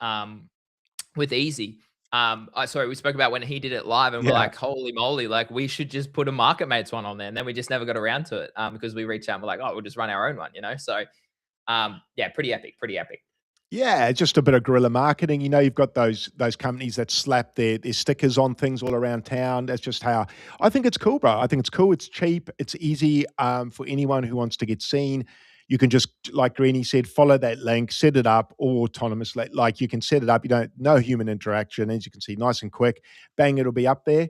Easy. We spoke about when he did it live, and we're like, holy moly, like we should just put a Market Mates one on there, and then we just never got around to it because we reached out and we're like, oh, we'll just run our own one, you know? So pretty epic. Yeah, just a bit of guerrilla marketing. You know, you've got those companies that slap their stickers on things all around town. That's just how I think it's cool, bro. I think it's cool. It's cheap. It's easy for anyone who wants to get seen. You can just, like Greeny said, follow that link, set it up all autonomously. Like you can set it up. No human interaction. As you can see, nice and quick. Bang, it'll be up there.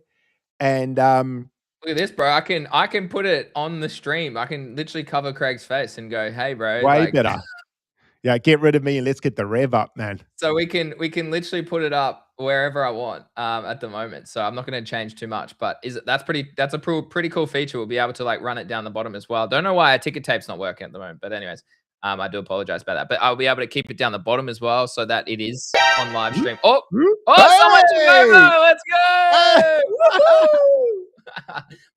And look at this, bro. I can put it on the stream. I can literally cover Craig's face and go, hey, bro. Way better. Yeah, get rid of me and let's get the rev up, man. So we can literally put it up wherever I want at the moment. So I'm not going to change too much, but that's a pretty cool feature. We'll be able to like run it down the bottom as well. Don't know why our ticket tape's not working at the moment, but anyways, I do apologize about that. But I'll be able to keep it down the bottom as well so that it is on live stream. Oh, someone took over. Let's go. Woohoo!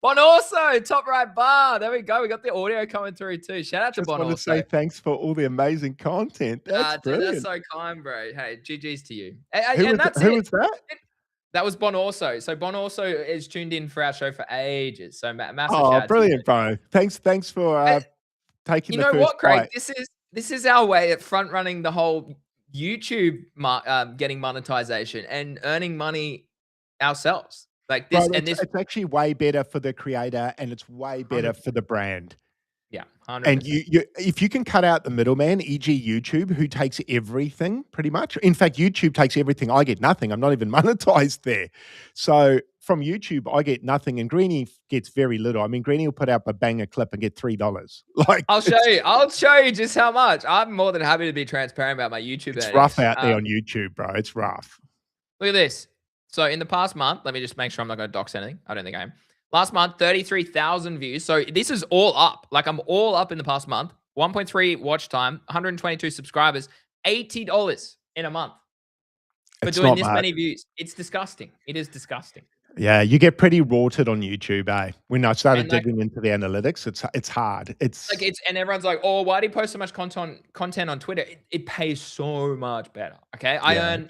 Bon also, top right bar. There we go. We got the audio coming through too. Shout out to Bon also. Just want to say thanks for all the amazing content. That's brilliant. That's so kind, bro. Hey, GG's to you. Who was that? That was Bon also. So Bon also is tuned in for our show for ages. So massive shout out brilliant, bro. Thanks for taking the first what, Craig? bite. This is our way at front running the whole YouTube getting monetization and earning money ourselves. Like this, bro, it's actually way better for the creator and it's way better 100%. For the brand. Yeah, 100%. And you if you can cut out the middleman, e.g. YouTube, who takes everything pretty much. In fact, YouTube takes everything. I get nothing. I'm not even monetized there. So from YouTube, I get nothing, and Greeny gets very little. I mean, Greeny will put out a banger clip and get $3. Like, I'll show you just how much. I'm more than happy to be transparent about my YouTube. It's rough out there on YouTube, bro. It's rough. Look at this. So in the past month, let me just make sure I'm not going to dox anything. I don't think I am. Last month, 33,000 views. So this is all up. Like I'm all up in the past month. 1.3 watch time, 122 subscribers, $80 in a month for doing this many views. It's disgusting. It is disgusting. Yeah, you get pretty rorted on YouTube, eh? When I started digging into the analytics, it's hard. And everyone's like, oh, why do you post so much content on Twitter? It pays so much better. Okay, I earn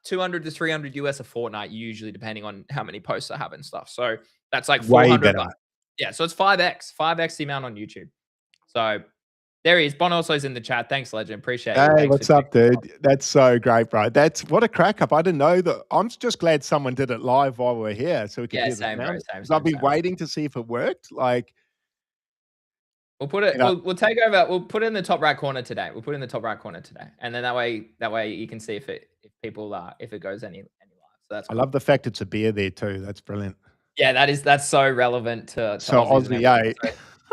200 to 300 US a fortnight usually, depending on how many posts I have and stuff. So that's like 400 bucks. Yeah, so it's 5x the amount on YouTube. So There he is. Bon also is in the chat. Thanks, Legend. Appreciate it. Hey, Thanks what's up, dude? That's so great, bro. That's what a crack up. I didn't know that. I'm just glad someone did it live while we're here so we could hear the sound. Bro, Because I've been waiting to see if it worked. Like, we'll put it. We'll take over. We'll put it in the top right corner today. We'll put it in the top right corner today, and then that way you can see if people if it goes any live. So that's. Cool. I love the fact it's a beer there too. That's brilliant. Yeah, that's so relevant to so Aussie, so,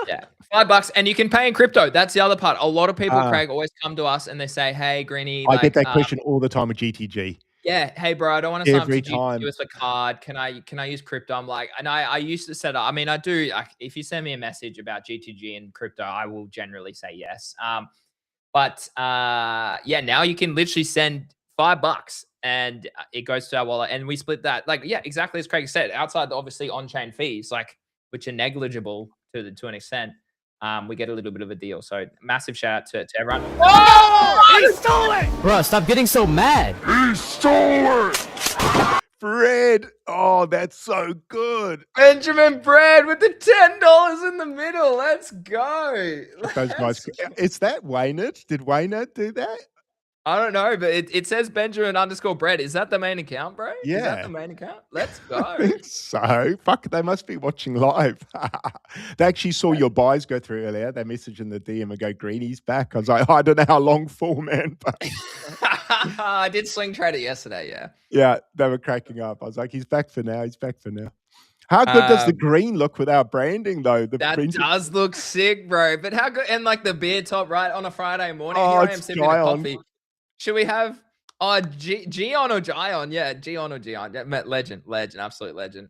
yeah, $5, and you can pay in crypto. That's the other part. A lot of people, Craig, always come to us and they say, "Hey, Greeny, I get that question all the time with GTG. Yeah, hey, bro, I don't want to sign up to GTG with a card. Can I use crypto?" I'm like, and I used to set up. I mean, I do. If you send me a message about GTG and crypto, I will generally say yes. But yeah, now you can literally send $5 and it goes to our wallet, and we split that. Like, yeah, exactly as Craig said. Outside, obviously, on-chain fees, like which are negligible to an extent, we get a little bit of a deal. So massive shout out to everyone. Oh, he stole it! Bro, stop getting so mad. He stole it! Fred. Oh, that's so good. Benjamin Bread with the $10 in the middle. Let's go. Those guys. Is that Waynard? Did Waynard do that? I don't know, but it says Benjamin_Bread. Is that the main account, bro? Yeah. Is that the main account? Let's go. I think so. Fuck, they must be watching live. They actually saw your buys go through earlier. They messaged in the DM and go, Greeny's back. I was like, I don't know how long for, man. But I did swing trade it yesterday, yeah. Yeah, they were cracking up. I was like, he's back for now. He's back for now. How good does the green look without branding, though? That does look sick, bro. But how good? And like the beer top, right, on a Friday morning. Oh, Here I am sipping a coffee. Should we have Gion or Gion? Yeah, Gion or Gion. Yeah, legend, absolute legend.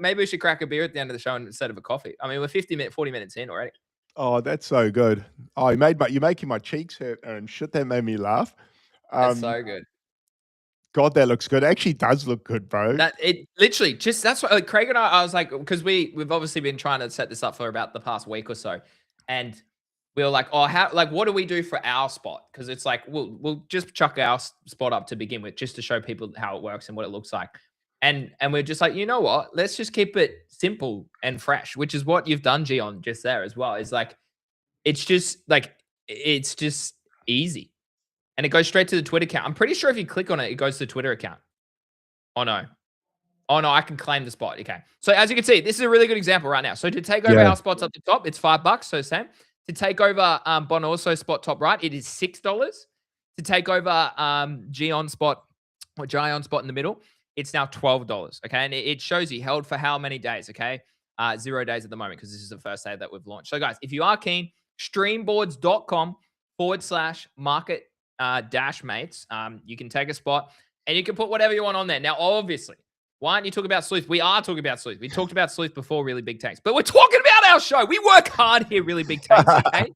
Maybe we should crack a beer at the end of the show instead of a coffee. I mean, we're 40 minutes in already. Oh, that's so good. Oh, you're making my cheeks hurt and shit. That made me laugh. That's so good. God, that looks good. It actually does look good, bro. That it literally just that's what like Craig and I was like, because we've obviously been trying to set this up for about the past week or so, and we were like, oh, what do we do for our spot? Because it's like we'll just chuck our spot up to begin with, just to show people how it works and what it looks like. And we're just like, you know what? Let's just keep it simple and fresh, which is what you've done, Gion, just there as well. It's like it's just easy, and it goes straight to the Twitter account. I'm pretty sure if you click on it, it goes to the Twitter account. Oh no, I can claim the spot. Okay, so as you can see, this is a really good example right now. So to take over our spots up the top, it's $5. So same. To take over Bon also spot top right, it is $6. To take over Gion spot or Gion spot in the middle, it's now $12. Okay, and it shows you held for how many days. Okay, 0 days at the moment because this is the first day that we've launched. So guys, if you are keen, streamboards.com/market dash mates. You can take a spot and you can put whatever you want on there. Now, obviously, why aren't you talking about Sleuth? We are talking about Sleuth. We talked about Sleuth before, Really Big Tanks, but we're talking about our show. We work hard here, Really Big Tanks. Okay.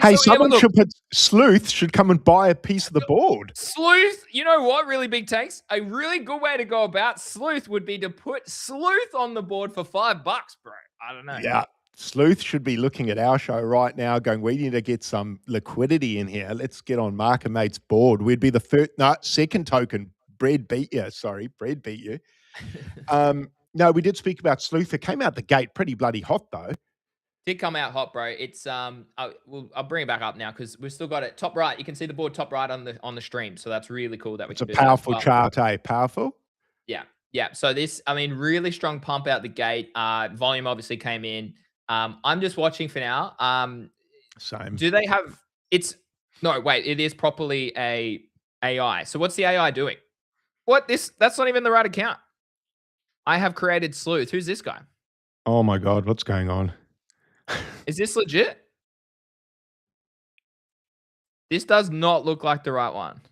Hey, someone should put Sleuth should come and buy a piece of the board. Sleuth, you know what? Really Big Tanks. A really good way to go about Sleuth would be to put Sleuth on the board for $5, bro. I don't know. Yeah. Sleuth should be looking at our show right now going, we need to get some liquidity in here. Let's get on Market Mate's board. We'd be the second token. Bread beat you. Sorry, Bread beat you. No, we did speak about Sleuth. It came out the gate pretty bloody hot, though. Did come out hot, bro. It's I'll bring it back up now because we've still got it top right. You can see the board top right on the stream, so that's really cool that we can do that. It's a powerful chart, eh? Powerful. Yeah. So this, I mean, really strong pump out the gate. Volume obviously came in. I'm just watching for now. Same. Do they have? No, wait. It is properly a AI. So what's the AI doing? That's not even the right account. I have created Sleuth. Who's this guy? Oh my God, what's going on? Is this legit? This does not look like the right one.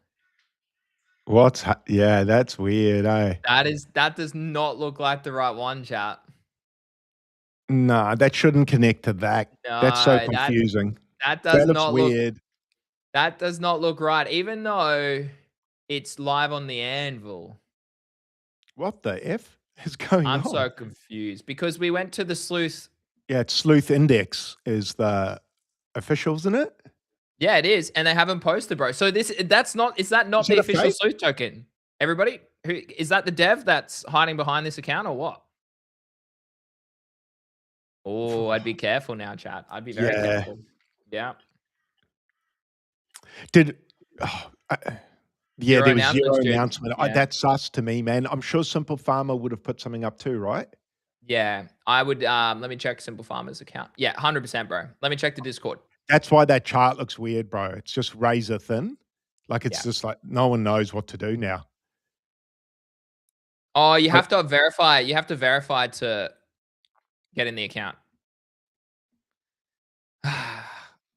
Yeah, that's weird, eh? That does not look like the right one, chat. No, that shouldn't connect to that. No, that's so confusing. That does not look weird. That does not look right, even though it's live on the anvil. What the F is going on? I'm so confused because we went to the Sleuth. Yeah, it's Sleuth Index is the official, isn't it? Yeah, it is, and they haven't posted, bro. So is that not the official Sleuth token? Everybody, is that the dev that's hiding behind this account or what? Oh, I'd be careful now, chat. I'd be very careful. Yeah. Did yeah, there was zero dude. announcement. Yeah. That's sus to me, man. I'm sure Simple Farmer would have put something up too, right? Yeah, I would. Let me check Simple Farmer's account. Yeah, 100%, bro. Let me check the Discord. That's why that chart looks weird, bro. It's just razor thin. Like it's just like no one knows what to do now. Oh, you have to verify. You have to verify to get in the account.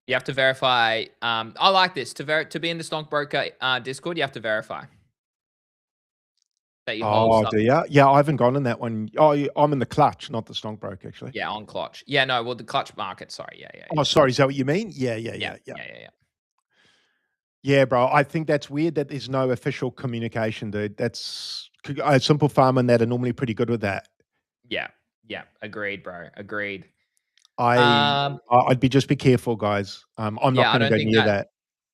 You have to verify. I like this to be in the Stonkbroker Discord. You have to verify that you hold. Oh, do you? Yeah, I haven't gone in that one. Oh, I'm in the clutch, not the Stonkbroker, actually. Yeah, on clutch. Yeah, no, well, the clutch market. Sorry, yeah. Oh, sorry. Is that what you mean? Yeah. Yeah, bro. I think that's weird that there's no official communication, dude. That's Simple Farmer and that are normally pretty good with that. Yeah. Agreed, bro. Agreed. I'd be careful, guys. I'm not going to go near that.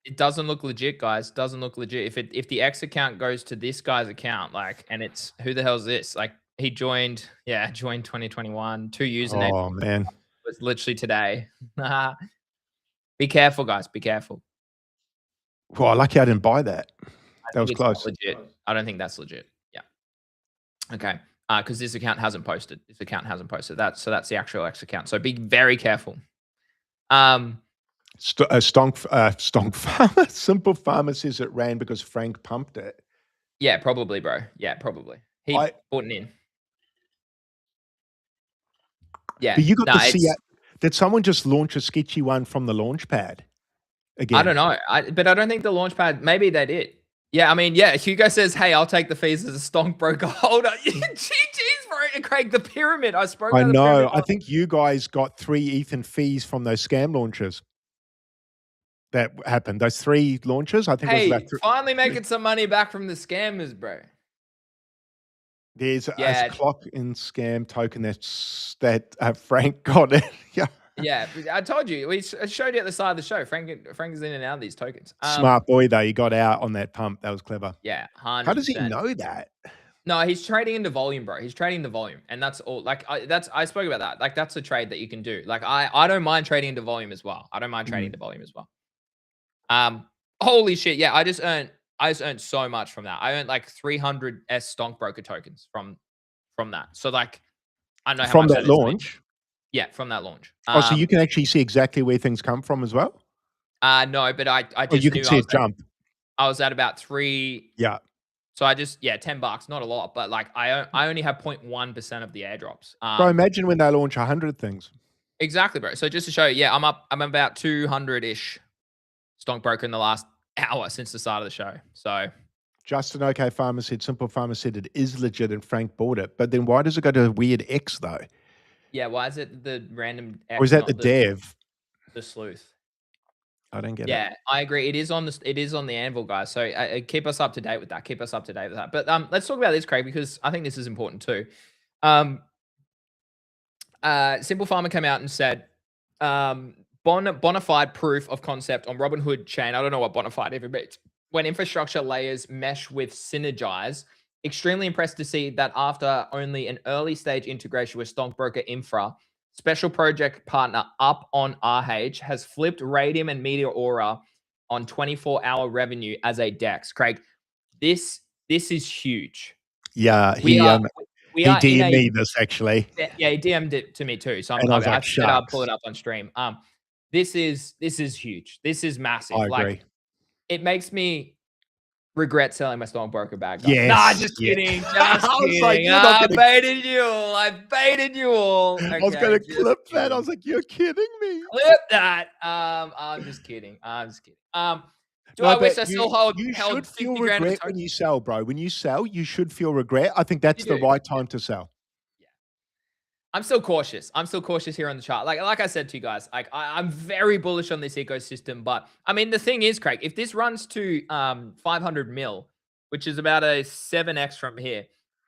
It doesn't look legit, guys. Doesn't look legit. If the X account goes to this guy's account, like, and it's who the hell is this? Like, he joined 2021. 2 usernames. Oh man, it was literally today. Be careful, guys. Be careful. Well, lucky I didn't buy that. That was close. Legit. I don't think that's legit. Yeah. Okay. Because this account hasn't posted. This account hasn't posted that. So that's the actual X account. So be very careful. Stonk Farmer, Simple Farmer says it ran because Frank pumped it. Yeah, probably, bro. Yeah, probably. He bought it in. Yeah. But you got to see it. Did someone just launch a sketchy one from the launch pad? Again? I don't know. But I don't think the launch pad, maybe they did. Yeah, I mean, yeah, Hugo says, hey, I'll take the fees as a Stonkbroker holder. GG's, bro. Craig, the pyramid. I spoke about the pyramid. I think you guys got 3 ETH in fees from those scam launches. That happened. Those 3 launches, I think. Hey, it was about finally making some money back from the scammers, bro. There's a clock in scam token that Frank got it. Yeah, I told you. I showed you at the side of the show. Frank is in and out of these tokens. Smart boy, though. He got out on that pump. That was clever. Yeah, 100%. How does he know that? No, he's trading into volume, bro. He's trading the volume, and that's all. Like, I spoke about that. Like, that's a trade that you can do. Like, I don't mind trading into volume as well. I don't mind trading into volume as well. Holy shit! Yeah, I just earned so much from that. I earned like 300 Stonkbroker tokens from that. So like, I know how from much that launch. Yeah, from that launch. So you can actually see exactly where things come from as well? No, but I just you can see it jump. I was at about 3. Yeah. So I just, $10, not a lot, but like I only have 0.1% of the airdrops. Bro, imagine when they launch 100 things. Exactly, bro. So just to show you, I'm about 200-ish Stonkbroker in the last hour since the start of the show. So Justin OK Farmer said, Simple Farmer said it is legit and Frank bought it. But then why does it go to a weird X though? Yeah, why is it the random X? Or is that the dev? The sleuth. I don't get it. Yeah, I agree. It is on the anvil, guys. So keep us up to date with that. Keep us up to date with that. But let's talk about this, Craig, because I think this is important too. Simple Farmer came out and said, bona fide proof of concept on Robinhood Chain. I don't know what bona fide ever means. When infrastructure layers mesh with synergize. Extremely impressed to see that after only an early stage integration with Stonkbroker Infra, special project partner Up on RH has flipped Radium and Meteora on 24-hour revenue as a DEX. Craig, this is huge. Yeah, he DM'd me this actually. Yeah, he DM'd it to me too. So I'll pull it up on stream. This is huge. This is massive. I agree. Like, it makes me regret selling my Stonkbroker bag. Yes. Nah, just kidding. Just kidding. Like, I baited you all. I baited you all. Okay, I was going to clip that. I was like, you're kidding me. Clip that. I'm just kidding. I wish I still held 50 grand regret when you sell, bro. When you sell, you should feel regret. I think that's the right time to sell. I'm still cautious. I'm still cautious here on the chart. Like I said to you guys, like I'm very bullish on this ecosystem. But I mean, the thing is, Craig, if this runs to 500 mil, which is about a 7x from here,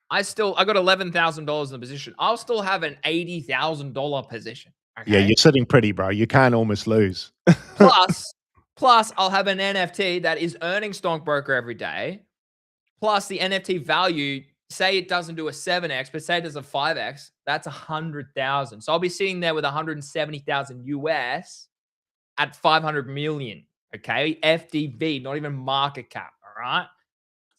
I got $11,000 in the position. I'll still have an $80,000 position. Okay? Yeah, you're sitting pretty, bro. You can't almost lose. Plus, I'll have an NFT that is earning Stonkbroker every day. Plus, the NFT value. Say it doesn't do a 7x, but say it does a 5x, that's 100,000. So I'll be sitting there with 170,000 US at 500 million. Okay, FDV, not even market cap. All right,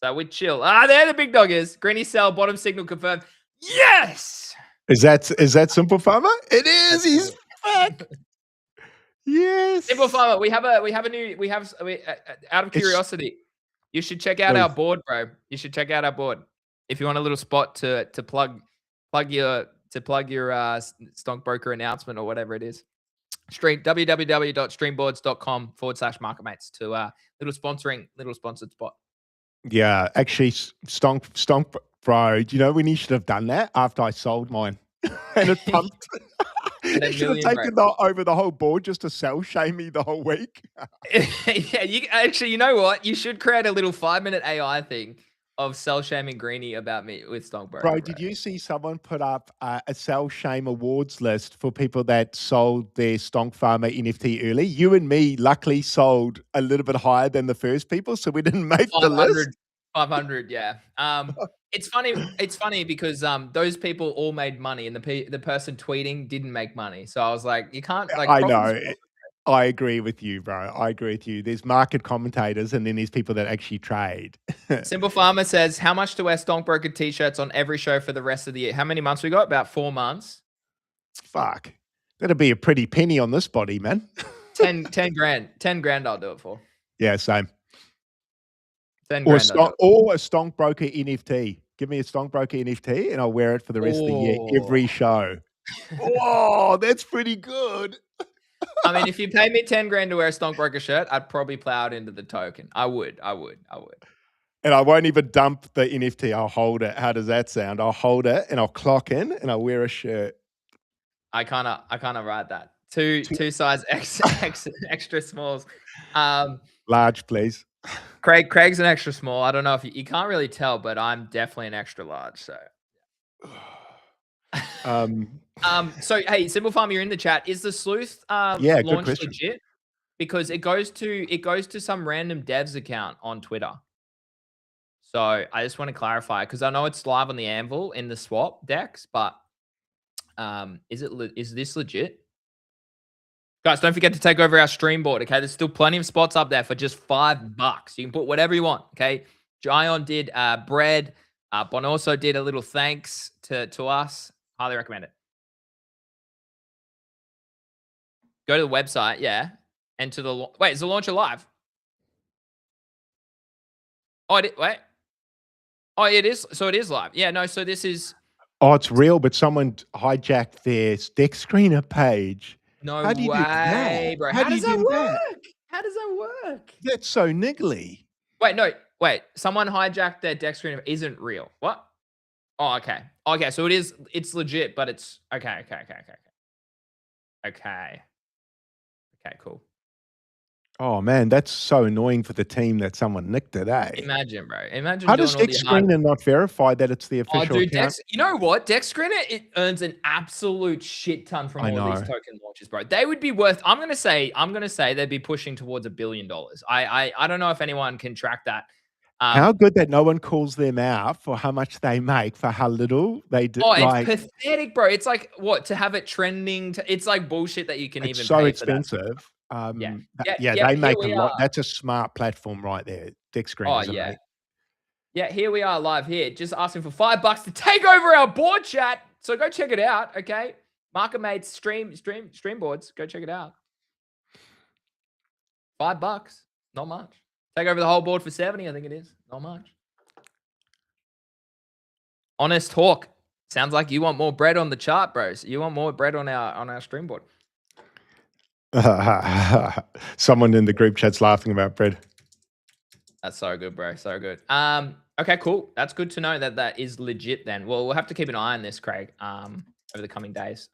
so we chill. There the big dog is. Greeny sell, bottom signal confirmed. Yes. Is that Simple Farmer? It is. He's back. Yes. Simple Farmer. We have a new. Out of curiosity, you should check out our board, bro. You should check out our board if you want a little spot to plug your Stonkbroker announcement or whatever it is. www.streamboards.com/marketmates to little sponsored spot. Yeah, actually, Stonk, bro. Do you know when you should have done that after I sold mine and it pumped? You should have taken over the whole board just to sell shame me the whole week. Yeah, you know what? You should create a little 5-minute AI thing of sell shaming Greeny about me with Stonkbroker. Bro, did you see someone put up a sell shame awards list for people that sold their Stonk Farmer NFT early? You and me luckily sold a little bit higher than the first people, so we didn't make the list. 500, yeah. It's funny because those people all made money, and the person tweeting didn't make money. So I was like, you can't. Like, I know. I agree with you, bro. I agree with you. There's market commentators, and then there's people that actually trade. Simple Farmer says, how much to wear Stonkbroker t-shirts on every show for the rest of the year? How many months we got? About 4 months. Fuck. That'll be a pretty penny on this body, man. 10 grand. 10 grand I'll do it for. Yeah, same. 10 or, grand. Or a Stonkbroker NFT. Give me a Stonkbroker NFT and I'll wear it for the rest of the year, every show. Oh, that's pretty good. I mean, if you pay me 10 grand to wear a Stonkbroker shirt, I'd probably plow it into the token. I would. And I won't even dump the NFT. I'll hold it. How does that sound? I'll hold it and I'll clock in and I'll wear a shirt. I kind of ride that. Two size extra smalls. Large, please. Craig's an extra small. I don't know if you can't really tell, but I'm definitely an extra large. So. So hey, Simple Farm, you're in the chat. Is the sleuth launch legit? Because it goes to some random dev's account on Twitter. So I just want to clarify because I know it's live on the Anvil in the swap decks, but is this legit? Guys, don't forget to take over our stream board. Okay, there's still plenty of spots up there for just $5. You can put whatever you want. Okay, Jion did bread. Bon also did a little thanks to us. Highly recommend it. Go to the website, yeah, and to the wait. Is the launcher live? Oh, wait. Oh, it is. So it is live. Yeah, no. So this is. Oh, it's real, but someone hijacked their deck screener page. No way, bro. How does that work? How does that work? That's so niggly. Wait. Someone hijacked their deck screener. Isn't real. What? Oh, okay. Okay, so it is. It's legit, but it's okay. Okay, cool. Oh man, that's so annoying for the team that someone nicked it, eh? Imagine, bro. Imagine. How does Deck Screener not verify that it's the official account? You know what? Deck Screener, it earns an absolute shit ton from all of these token launches, bro. They would be worth. I'm gonna say they'd be pushing towards $1 billion. I don't know if anyone can track that. How good that no one calls them out for how much they make for how little they do. Oh, it's pathetic, bro. It's like what to have it trending. It's like bullshit that you can even. So pay expensive. For that. They make a lot. That's a smart platform right there. Deck Screeners. Oh, yeah. Yeah, here we are live here. Just asking for $5 to take over our board chat. So go check it out, okay? MarketMates stream boards. Go check it out. $5, not much. Take over the whole board for 70, I think it is. Not much. Honest talk. Sounds like you want more bread on the chart, bros. You want more bread on our stream board. Someone in the group chat's laughing about bread. That's so good, bro. So good. Okay, cool. That's good to know that is legit then. Well, we'll have to keep an eye on this, Craig, over the coming days.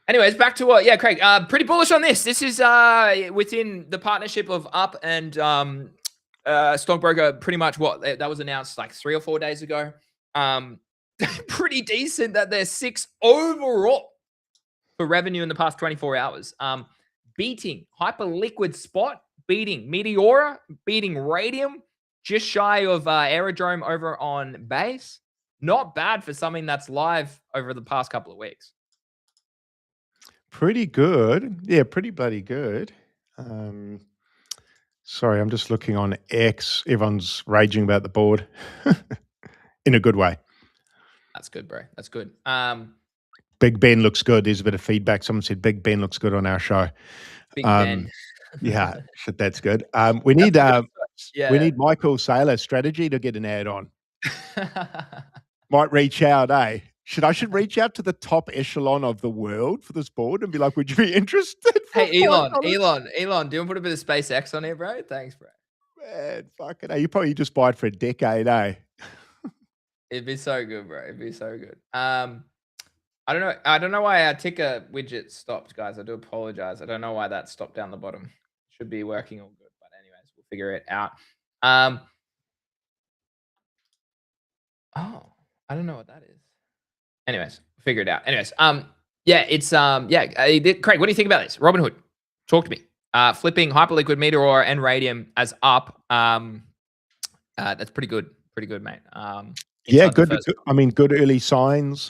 Anyways, back to what? Yeah, Craig, pretty bullish on this. This is within the partnership of Up and Stonkbroker, pretty much what that was announced like 3 or 4 days ago. Pretty decent that they're 6 overall for revenue in the past 24 hours. Beating Hyperliquid Spot, beating Meteora, beating Radium, just shy of Aerodrome over on Base. Not bad for something that's live over the past couple of weeks. Pretty good. Yeah, pretty bloody good. Sorry, I'm just looking on X. Everyone's raging about the board in a good way. That's good, bro. That's good. Big Ben looks good. There's a bit of feedback. Someone said Big Ben looks good on our show. Big Ben. Yeah, shit, that's good. We need Michael Saylor strategy to get an ad on. Might reach out, eh? Should reach out to the top echelon of the world for this board and be like, would you be interested? Hey, Elon, do you want to put a bit of SpaceX on here, bro? Thanks, bro. Man, fucking you probably just buy it for a decade, eh? It'd be so good, bro. It'd be so good. I don't know why our ticker widget stopped, guys. I do apologize. I don't know why that stopped down the bottom. Should be working all good, but anyways, we'll figure it out. Oh, I don't know what that is. Anyways, figure it out. Anyways, yeah, it's Craig, what do you think about this? Robinhood, talk to me. Flipping Hyperliquid Meteor and Radium as up. That's pretty good. Pretty good, mate. Yeah, good. I mean, good early signs.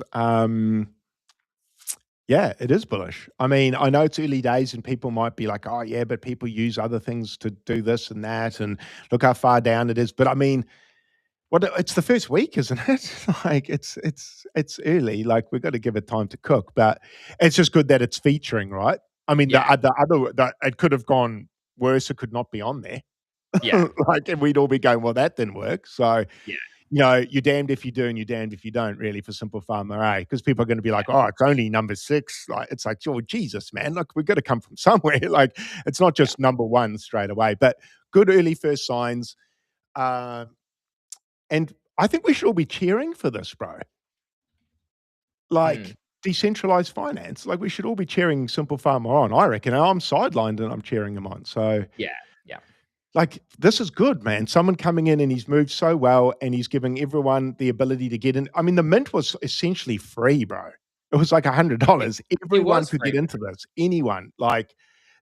Yeah, it is bullish. I mean, I know it's early days and people might be like, oh yeah, but people use other things to do this and that, and look how far down it is. But I mean, it's the first week, isn't it? Like it's early. Like we've got to give it time to cook. But it's just good that it's featuring, right? I mean, the other it could have gone worse. It could not be on there. Yeah, like, and we'd all be going, well, that didn't work. So yeah. You know, you're damned if you do and you're damned if you don't, really, for Simple Farmer, eh? Because people are going to be like, oh, it's only number 6. Like, it's like, oh, Jesus, man, look, we've got to come from somewhere. Like, it's not just number 1 straight away. But good early first signs. And I think we should all be cheering for this, bro. Like, decentralized finance. Like, we should all be cheering Simple Farmer on, I reckon. And I'm sidelined and I'm cheering him on. So, yeah. Like, this is good, man. Someone coming in and he's moved so well and he's giving everyone the ability to get in. I mean, the mint was essentially free, bro. It was like $100. Everyone could get into this. Anyone. Like,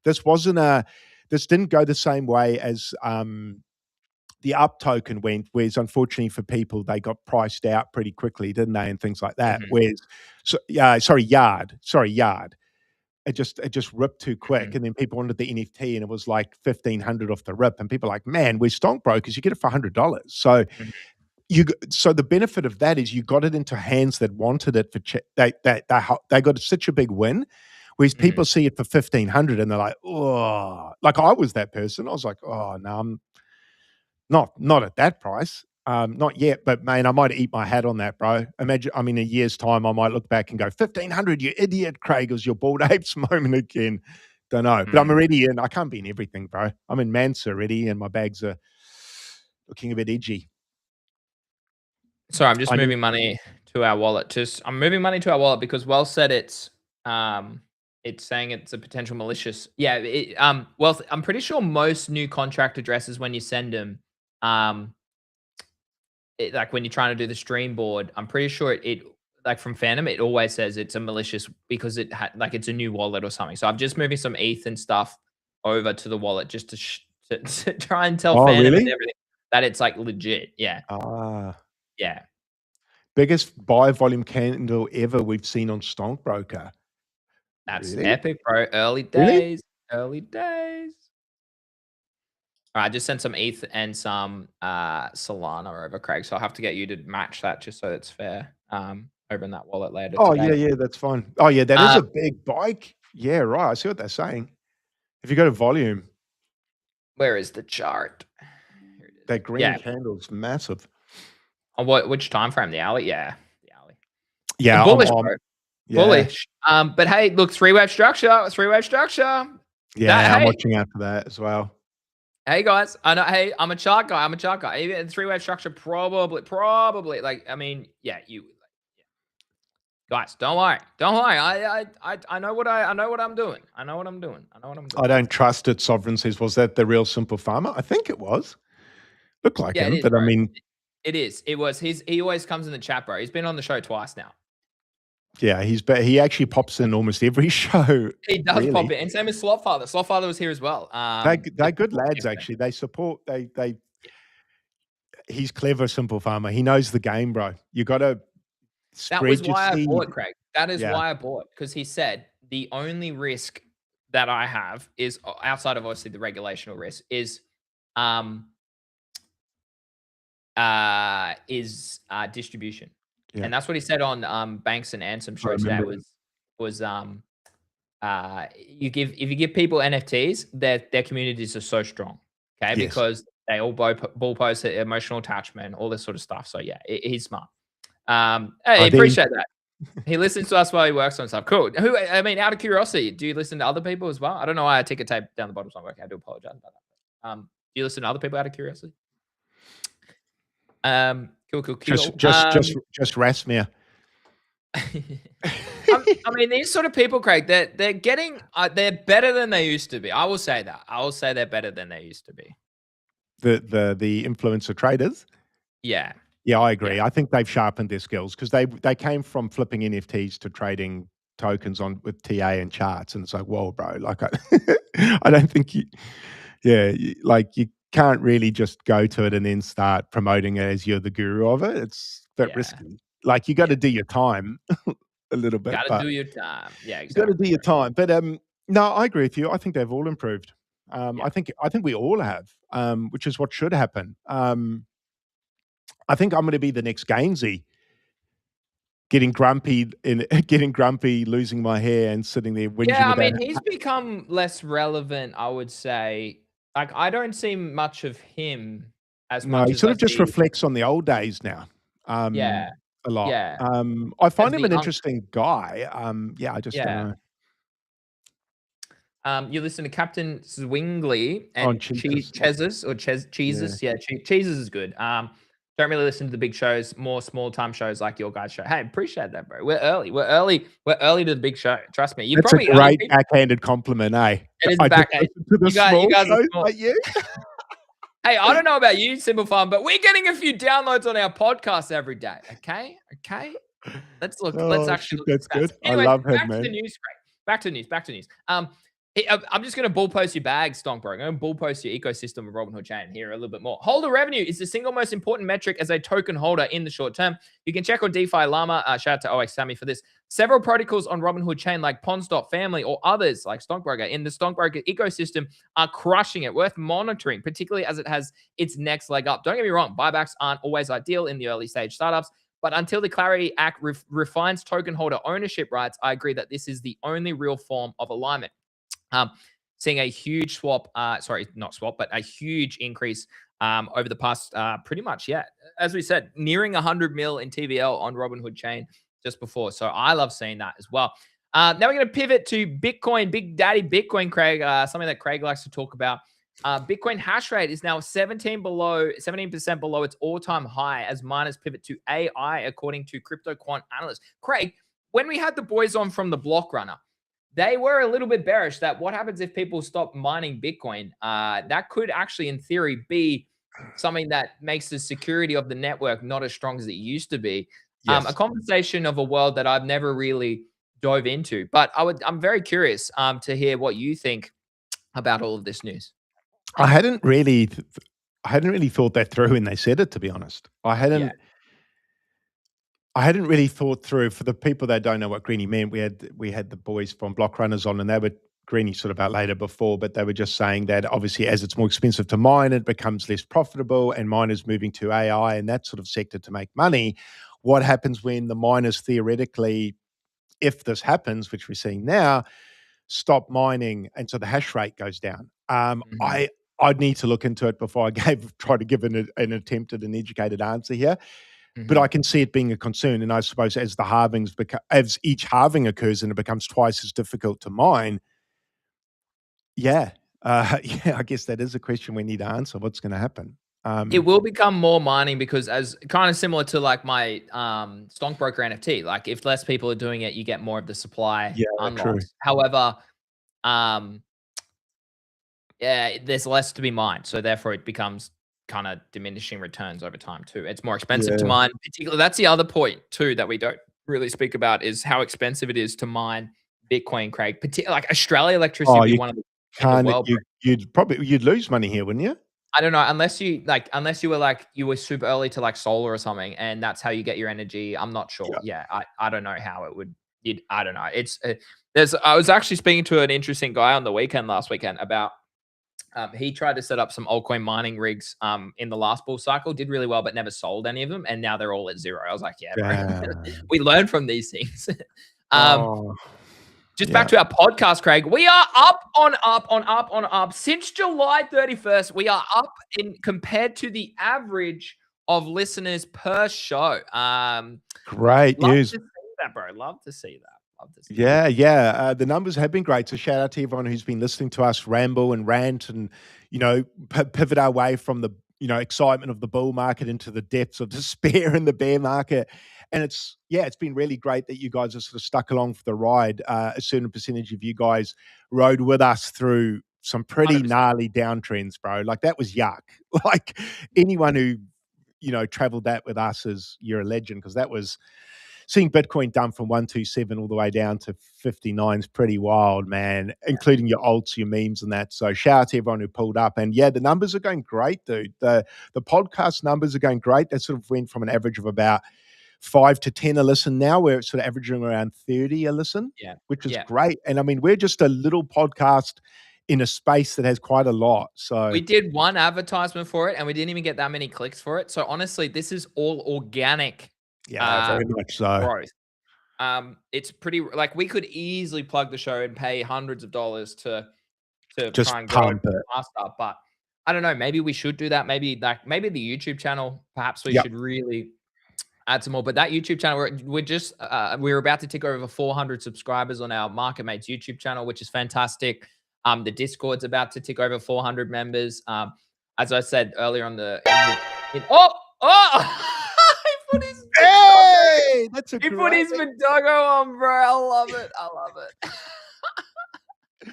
this didn't go the same way as the up token went, whereas unfortunately for people, they got priced out pretty quickly, didn't they? And things like that. Whereas, Yard. It just ripped too quick, and then people wanted the NFT, and it was like $1,500 off the rip, and people are like, man, we're stonkbrokers, you get it for $100. So so the benefit of that is you got it into hands that wanted it for they got such a big win, whereas people see it for $1,500 and they're like, oh, like I was that person. I was like, oh no, I'm not at that price. Not yet, but man, I might eat my hat on that, bro. Imagine, I mean, a year's time, I might look back and go, 1,500, you idiot, Craig. It was your bald apes moment again. Don't know, but I'm already in. I can't be in everything, bro. I'm in Mansa already, and my bags are looking a bit edgy. Sorry, I'm just moving money to our wallet. I'm moving money to our wallet because Well said it's saying it's a potential malicious. Yeah, well, I'm pretty sure most new contract addresses when you send them, like when you're trying to do the stream board, I'm pretty sure it like from Phantom, it always says it's a malicious because it had like it's a new wallet or something. So I'm just moving some ETH and stuff over to the wallet just to try and tell Phantom and everything that it's like legit. Yeah. Yeah. Biggest buy volume candle ever we've seen on Stonkbroker. That's epic, bro. Early days. Early days. All right, I just sent some ETH and some Solana over, Craig. So I'll have to get you to match that just so it's fair. Over in that wallet later. Oh, today. yeah, that's fine. Oh, yeah, that is a big bike. Yeah, right. I see what they're saying. If you go to volume. Where is the chart? Here it is. That green candle's massive. On which time frame? The hourly? Yeah. The hourly. Yeah. Bullish, bro. Yeah. Bullish. But hey, look, 3-wave structure. Yeah, I'm watching out for that as well. Hey guys, I know. Hey, I'm a chart guy. Even 3-wave structure, probably. Like, I mean, guys, don't worry. I know what I'm doing. I don't trust it. Sovereign says, was that the real Simple Farmer? I think it was. Looked like him, but bro. I mean, it is. It was. He always comes in the chat, bro. He's been on the show twice now. Yeah, he actually pops in almost every show. He does pop in, and same as Slotfather. Slotfather was here as well. They're good lads, actually. They support. He's clever, Simple Farmer. He knows the game, bro. You got to. That was why I bought, Craig. That is why I bought, because he said the only risk that I have is outside of obviously the regulational risk is distribution. Yeah. And that's what he said on Banks and Ansem show today was if you give people NFTs, their communities are so strong. Okay, Yes. because they all bull post emotional attachment, all this sort of stuff. So yeah, he's smart. Hey, appreciate that. He listens to us while he works on stuff. Cool. I mean, out of curiosity, do you listen to other people as well? I don't know why I ticker tape down the bottom. Okay, I do apologize about that. Do you listen to other people out of curiosity? Cool. Just Rasmir. I mean, these sort of people, Craig, they're getting they're better than they used to be. I will say that. I will say they're better than they used to be. The influencer traders. Yeah. Yeah, I agree. Yeah. I think they've sharpened their skills because they came from flipping NFTs to trading tokens on with TA and charts, and it's like, whoa, bro! Like, I don't think you can't really just go to it and then start promoting it as you're the guru of it. It's a bit risky. Like, you got to do your time a little bit. Got to do your time. Yeah, exactly. You got to do your time. But no, I agree with you. I think they've all improved. I think we all have, which is what should happen. I think I'm going to be the next Gainsey, getting grumpy, losing my hair, and sitting there whinging. Yeah, I mean, he's become less relevant, I would say. Like, I don't see much of him as much. No, he sort of just reflects on the old days now. Yeah, a lot. Yeah, I find him an interesting guy. Yeah, I just don't know. You listen to Captain Zwingli and Cheeses or Cheeses. Yeah, Cheeses is good. Don't really listen to the big shows, more small time shows like your guys' show. Hey, appreciate that, bro. We're early to the big show. Trust me. That's probably a great backhanded compliment, eh? It is backhand. To the small shows like you. Hey, I don't know about you, Simple Farm, but we're getting a few downloads on our podcast every day. Okay. Let's look. Let's actually. That's good. Anyway, I love him, man. Man. Back to the news. I'm just going to bull post your bag, Stonkbroker. I'm going to bull post your ecosystem of Robinhood Chain here a little bit more. Holder revenue is the single most important metric as a token holder in the short term. You can check on DeFi Llama. Shout out to OX Sammy for this. Several protocols on Robinhood Chain like Pondstop Family or others like Stonkbroker in the Stonkbroker ecosystem are crushing it. Worth monitoring, particularly as it has its next leg up. Don't get me wrong, buybacks aren't always ideal in the early stage startups, but until the Clarity Act refines token holder ownership rights, I agree that this is the only real form of alignment. Seeing a huge a huge increase over the past pretty much, as we said, nearing 100 mil in TVL on Robinhood Chain just before. So I love seeing that as well. Now we're going to pivot to Bitcoin, Big Daddy Bitcoin, Craig, something that Craig likes to talk about. Bitcoin hash rate is now 17% below its all-time high as miners pivot to AI, according to crypto quant analysts. Craig, when we had the boys on from the Block Runner, they were a little bit bearish that what happens if people stop mining Bitcoin? That could actually, in theory, be something that makes the security of the network not as strong as it used to be. Yes. A conversation of a world that I've never really dove into. But I'm very curious to hear what you think about all of this news. I hadn't really thought that through when they said it, to be honest. I hadn't really thought through. For the people that don't know what Greeny meant, we had the boys from Block Runners on, and they were Greeny sort of out later before, but they were just saying that obviously as it's more expensive to mine, it becomes less profitable, and miners moving to AI and that sort of sector to make money. What happens when the miners theoretically, if this happens, which we're seeing now, stop mining, and so the hash rate goes down? I'd need to look into it before I try to give an attempt at an educated answer here. But I can see it being a concern, and I suppose as each halving occurs and it becomes twice as difficult to mine, I guess that is a question we need to answer. What's going to happen? It will become more mining because, as kind of similar to like my Stonkbroker NFT, like if less people are doing it, you get more of the supply unlocked. True. However, there's less to be mined, so therefore it becomes kind of diminishing returns over time too. It's more expensive to mine. Particularly, that's the other point too that we don't really speak about is how expensive it is to mine Bitcoin, Craig. Like Australia electricity would be one of the in the world. You'd lose money here, wouldn't you? I don't know, unless you were super early to like solar or something, and that's how you get your energy. I'm not sure. I don't know how it would. I don't know. It's I was actually speaking to an interesting guy on the weekend last weekend about he tried to set up some altcoin mining rigs in the last bull cycle, did really well, but never sold any of them, and now they're all at zero. I was like, yeah, bro, we learn from these things. Just back to our podcast, Craig. We are up since July 31st. We are up compared to the average of listeners per show. Great news. Love to see that, bro. Love to see that. Yeah. The numbers have been great. So shout out to everyone who's been listening to us ramble and rant and, pivot our way from the, excitement of the bull market into the depths of despair in the bear market. And it's been really great that you guys have sort of stuck along for the ride. A certain percentage of you guys rode with us through some pretty 100%. Gnarly downtrends, bro. Like that was yuck. Like anyone who, traveled that with us you're a legend, because that was seeing Bitcoin dump from 127 all the way down to 59 is pretty wild, man, including your alts, your memes and that. So shout out to everyone who pulled up. And yeah, the numbers are going great, dude. The podcast numbers are going great. That sort of went from an average of about 5 to 10 a listen now, where it's sort of averaging around 30 a listen, which is great. And I mean, we're just a little podcast in a space that has quite a lot. So we did one advertisement for it and we didn't even get that many clicks for it. So honestly, this is all organic. Yeah, very much so. Growth. It's pretty like we could easily plug the show and pay hundreds of dollars to just try and pump it faster, but I don't know. Maybe we should do that. Maybe the YouTube channel. Perhaps we should really add some more. But that YouTube channel, we're about to tick over 400 subscribers on our Market Mates YouTube channel, which is fantastic. The Discord's about to tick over 400 members. As I said earlier on Hey, that's a he put his Memecoins on, bro. I love it.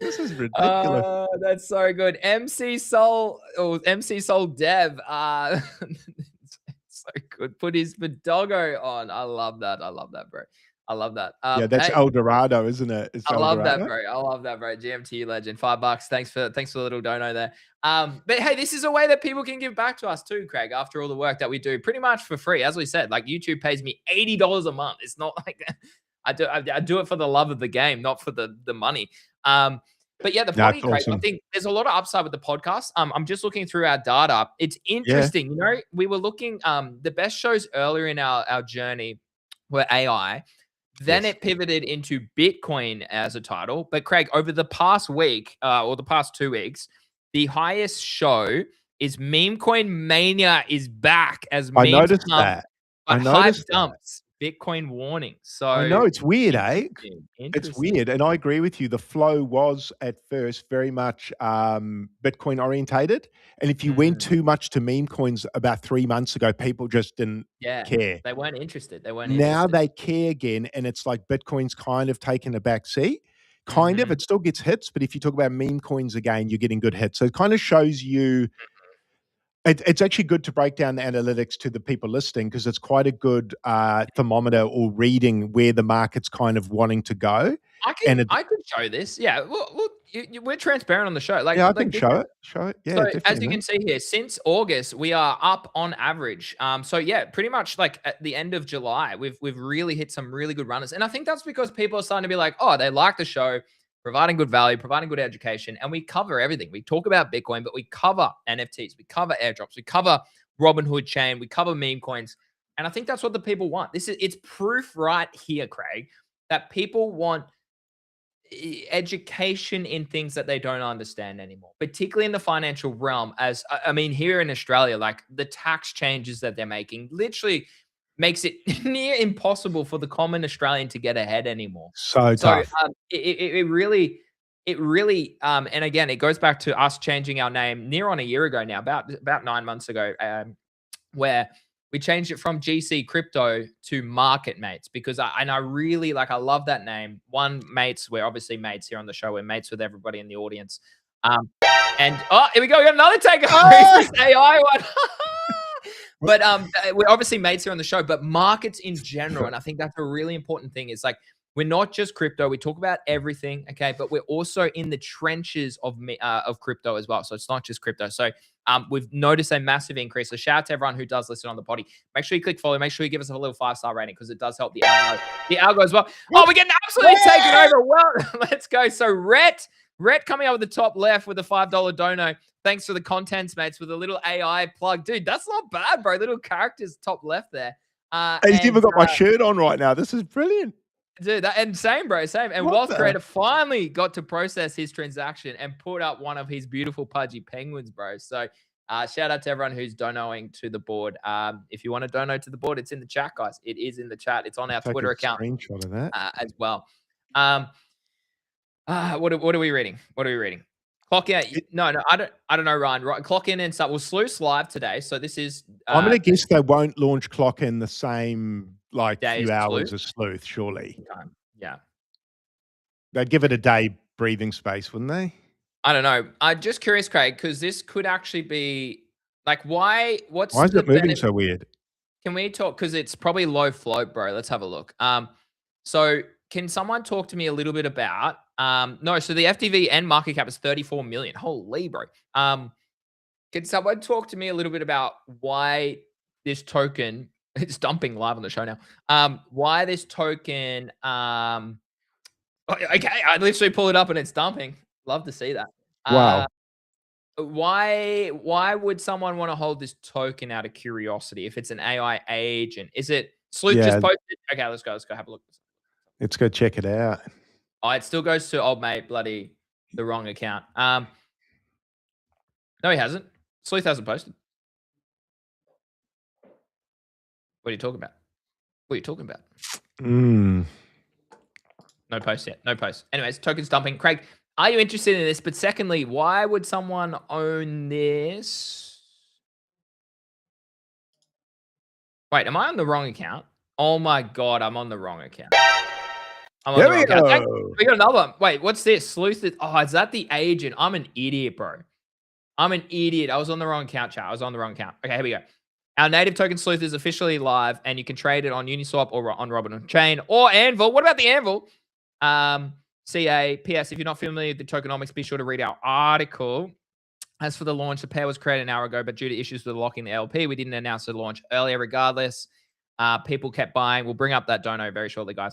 This is ridiculous. That's so good. MC Soul Dev. So good. Put his Memecoins on. I love that, bro. I love that. That's El Dorado, isn't it? I love that, bro. GMT legend. $5. Thanks for the little dono there. But hey, this is a way that people can give back to us too, Craig, after all the work that we do pretty much for free. As we said, like YouTube pays me $80 a month. It's not like I do it for the love of the game, not for the money. But yeah, the funny, Craig, awesome. I think there's a lot of upside with the podcast. I'm just looking through our data. It's interesting. We were looking, the best shows earlier in our journey were AI. Then it pivoted into Bitcoin as a title. But Craig, over the past week or the past 2 weeks, the highest show is Memecoin Mania is back as memes. I noticed that. Hype dumps. Bitcoin warning. So I know it's weird, eh? It's weird. And I agree with you. The flow was at first very much Bitcoin orientated. And if you went too much to meme coins about 3 months ago, people just didn't care. They weren't interested. Now they care again. And it's like Bitcoin's kind of taken a back seat. Kind of. It still gets hits. But if you talk about meme coins again, you're getting good hits. So it kind of shows you. It's actually good to break down the analytics to the people listening, because it's quite a good thermometer or reading where the market's kind of wanting to go. I could show this. Yeah, we're transparent on the show. I can show it. Yeah. So as you can see here, since August, we are up on average. So yeah, pretty much like at the end of July, we've really hit some really good runners, and I think that's because people are starting to be like, oh, they like the show. Providing good value, providing good education, and we cover everything. We talk about Bitcoin, but we cover NFTs, we cover airdrops, we cover Robinhood Chain, we cover meme coins, and I think that's what the people want. It's proof right here, Craig, that people want education in things that they don't understand anymore, particularly in the financial realm. As I mean, here in Australia, like the tax changes that they're making, literally makes it near impossible for the common Australian to get ahead anymore. So tough. It really, and again, it goes back to us changing our name near on a year ago now, about 9 months ago, where we changed it from GC Crypto to Market Mates, because I really I love that name. One, mates, we're obviously mates here on the show. We're mates with everybody in the audience. And here we go. We got another takeover. This AI one. But we're obviously mates here on the show, but markets in general, and I think that's a really important thing, is like we're not just crypto. We talk about everything, okay? But we're also in the trenches of crypto as well. So it's not just crypto. So we've noticed a massive increase. So shout out to everyone who does listen on the potty. Make sure you click follow. Make sure you give us a little 5-star rating because it does help the algo as well. Oh, we're getting absolutely taken over. Well, let's go. So Rhett coming up with the top left with a $5 dono. Thanks for the contents, mates, with a little AI plug. Dude, that's not bad, bro. Little characters top left there. He's even got my shirt on right now. This is brilliant. Dude, and same, bro, same. And Wealth Creator finally got to process his transaction and put up one of his beautiful pudgy penguins, bro. So shout out to everyone who's donoing to the board. If you want to dono to the board, it's in the chat, guys. It is in the chat. It's on our Twitter account. Screenshot of that as well. What are we reading? What are we reading? Clock in. No, I don't know, Ryan. Right, clock in and start. Well, Sleuth's live today, so this is. I'm gonna guess they won't launch clock in the same few hours Sleuth? as Sleuth, surely. Yeah. They'd give it a day breathing space, wouldn't they? I don't know. I'm just curious, Craig, because this could actually be why? Why is it moving so weird? Can we talk? Because it's probably low float, bro. Let's have a look. So can someone talk to me a little bit about? No, so the FTV and market cap is 34 million. Holy, bro. Can someone talk to me a little bit about why this token? It's dumping live on the show now. Why this token? Okay, I literally pull it up and it's dumping. Love to see that. Wow. Why would someone want to hold this token out of curiosity if it's an AI agent? Is it Sleuth just posted? Okay, let's go have a look. Let's go check it out. Oh, it still goes to old mate, bloody the wrong account. No, he hasn't. Sleuth hasn't posted. What are you talking about? What are you talking about? No post yet. No post. Anyways, tokens dumping. Craig, are you interested in this? But secondly, why would someone own this? Wait, am I on the wrong account? Oh my God, I'm on the wrong account. I'm on the wrong account. Hey, we got another one. Wait, what's this? Sleuth. Oh, is that the agent? I'm an idiot, bro. I'm an idiot. I was on the wrong account, chat. I was on the wrong account. Okay, here we go. Our native token Sleuth is officially live, and you can trade it on Uniswap or on Robinhood Chain or Anvil. What about the Anvil? CA, PS, if you're not familiar with the tokenomics, be sure to read our article. As for the launch, the pair was created an hour ago, but due to issues with locking the LP, we didn't announce the launch earlier regardless. People kept buying. We'll bring up that dono very shortly, guys.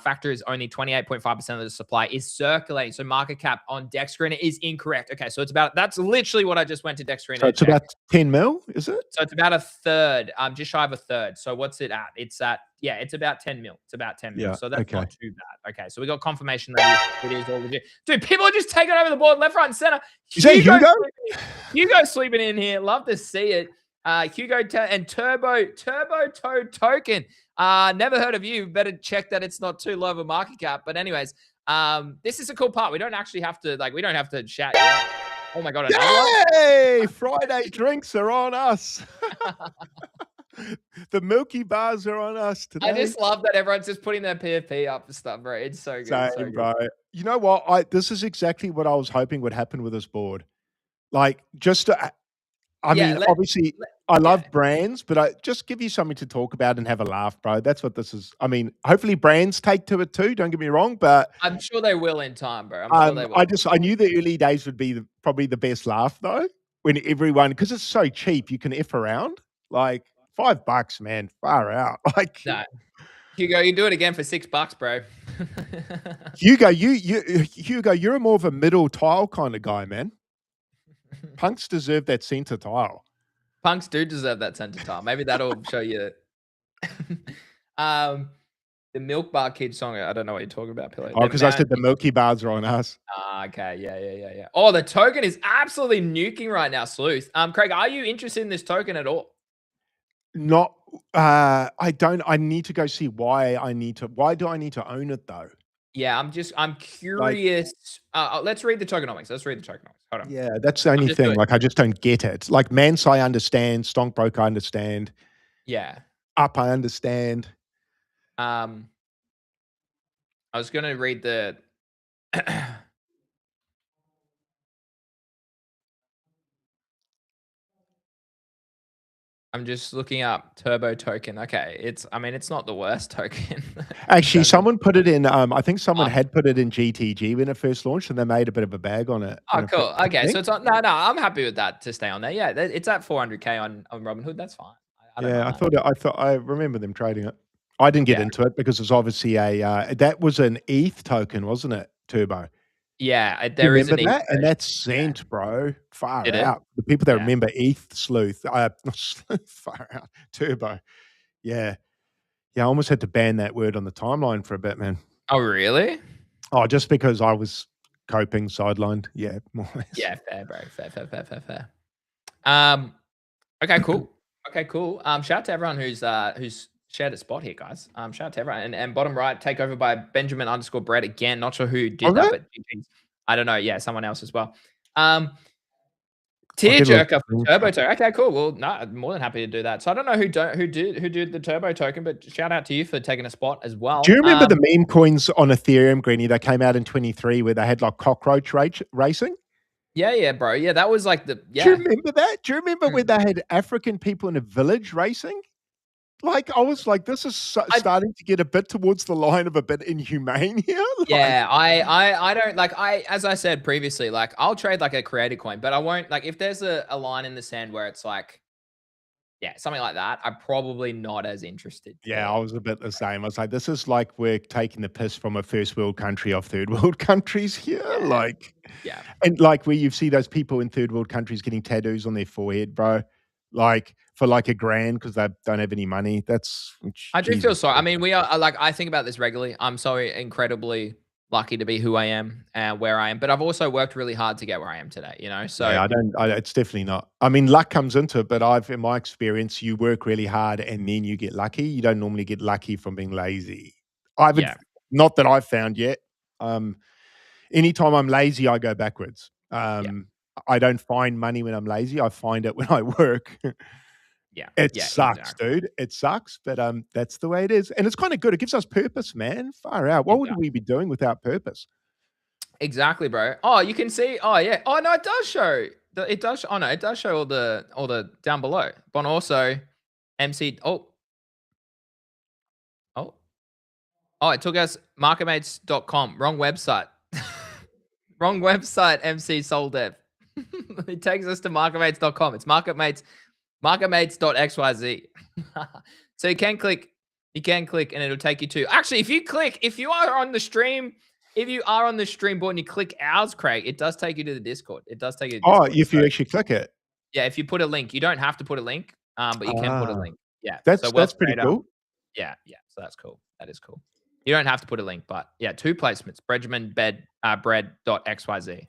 Factor is only 28.5% of the supply is circulating. So market cap on DexScreener is incorrect. Okay, so it's about, that's literally what I just went to DexScreener. So it's about 10 mil, is it? So it's about a third, just shy of a third. So what's it at? It's at, yeah, it's about 10 mil. It's about 10 mil. So that's not too bad. Okay, so we got confirmation that it is all legit. Dude, people are just taking over the board left, right, and center. Is that Hugo? Hugo sleeping in here. Love to see it. Hugo and Turbo Toad Token. Never heard of you. Better check that it's not too low of a market cap. But anyways, this is a cool part. We don't actually have to we don't have to shout. Oh my God! Yay! Friday drinks are on us. The Milky Bars are on us today. I just love that everyone's just putting their PFP up for stuff, bro. It's so good. Same, bro. You know what? This is exactly what I was hoping would happen with this board. Obviously, I love brands, but I just give you something to talk about and have a laugh, bro. That's what this is. I mean, hopefully brands take to it too. Don't get me wrong, but I'm sure they will in time, bro. I'm sure they will. I knew the early days would be probably the best laugh though, when everyone, because it's so cheap, you can F around. Like $5, man, far out. No. Hugo, you do it again for $6, bro. Hugo, you're more of a middle tile kind of guy, man. Punks deserve that center tile. Punks do deserve that center tile. Maybe that'll show you. The Milk Bar Kid song. I don't know what you're talking about, Pillow. Oh, because I said the Milky Bars are on us. Okay. Yeah. Oh, the token is absolutely nuking right now, Sleuth. Craig, are you interested in this token at all? Not. I don't. I need to go see why do I need to own it though? Yeah, I'm curious. Let's read the tokenomics. Hold on. Yeah, that's the only thing. I just don't get it. Like Mance, I understand. Stonkbroker, I understand. Yeah. Up, I understand. I was going to read the. I'm just looking up Turbo token. Okay, it's not the worst token. Actually, someone put it in. I think someone had put it in GTG when it first launched, and they made a bit of a bag on it. Oh, cool. Okay, so it's on. No, I'm happy with that to stay on there. Yeah, it's at 400K on Robinhood. That's fine. I remember them trading it. I didn't get into it because it's obviously that was an ETH token, wasn't it? Turbo. Yeah, there is an ETH that, and that's Cent, bro. Far Did out. The people that remember ETH Sleuth, not Sleuth, far out. Turbo. Yeah. Yeah, I almost had to ban that word on the timeline for a bit, man. Oh, really? Oh, just because I was coping sidelined. Yeah, more or less. Yeah, fair, bro. Fair. Okay, cool. Shout out to everyone who's shared a spot here, guys. Shout out to everyone. And bottom right, take over by Benjamin_Brett again. Not sure who did that, but I don't know. Yeah, someone else as well. Tearjerker for Turbo token. Okay, cool. Well, no, I'm more than happy to do that. So I don't know who did the Turbo token, but shout out to you for taking a spot as well. Do you remember the meme coins on Ethereum, Greeny? They came out in 23 where they had like cockroach racing. Yeah, bro. Yeah, that was like Do you remember that? Do you remember when they had African people in a village racing? Like, I was like, this is starting to get a bit towards the line of a bit inhumane here. Like, yeah, I don't like, as I said previously, like I'll trade like a creator coin, but I won't, like, if there's a line in the sand where it's like, yeah, something like that, I'm probably not as interested. Yeah, I was a bit the same. I was like, this is like we're taking the piss from a first world country off third world countries here. Yeah. Like, yeah. And like where you see those people in third world countries getting tattoos on their forehead, bro, like for like $1,000 because they don't have any money. I do feel sorry. I mean, we are like, I think about this regularly. I'm so incredibly lucky to be who I am and where I am, but I've also worked really hard to get where I am today, you know? So yeah, it's definitely not. I mean, luck comes into it, but in my experience, you work really hard and then you get lucky. You don't normally get lucky from being lazy. Not that I've found yet. Anytime I'm lazy, I go backwards. I don't find money when I'm lazy. I find it when I work. It sucks, exactly. Dude. It sucks, but that's the way it is. And it's kind of good. It gives us purpose, man. Far out. What would we be doing without purpose? Exactly, bro. Oh, you can see. Oh, yeah. Oh, no, it does show. It does. Oh, no, it does show all the down below. But also, MC. Oh, it took us marketmates.com. Wrong website. Wrong website, MC Soldev. It takes us to marketmates.com. It's marketmates.xyz. So you can click and it'll take you to, actually, if you are on the stream board and you click ours, Craig, it does take you to the Discord. It does take you to Discord. If you actually click it. Yeah, if you put a link. You don't have to put a link, but you can put a link. Yeah. That's pretty cool. Yeah. So that's cool. That is cool. You don't have to put a link, but yeah, 2 placements. bread.xyz.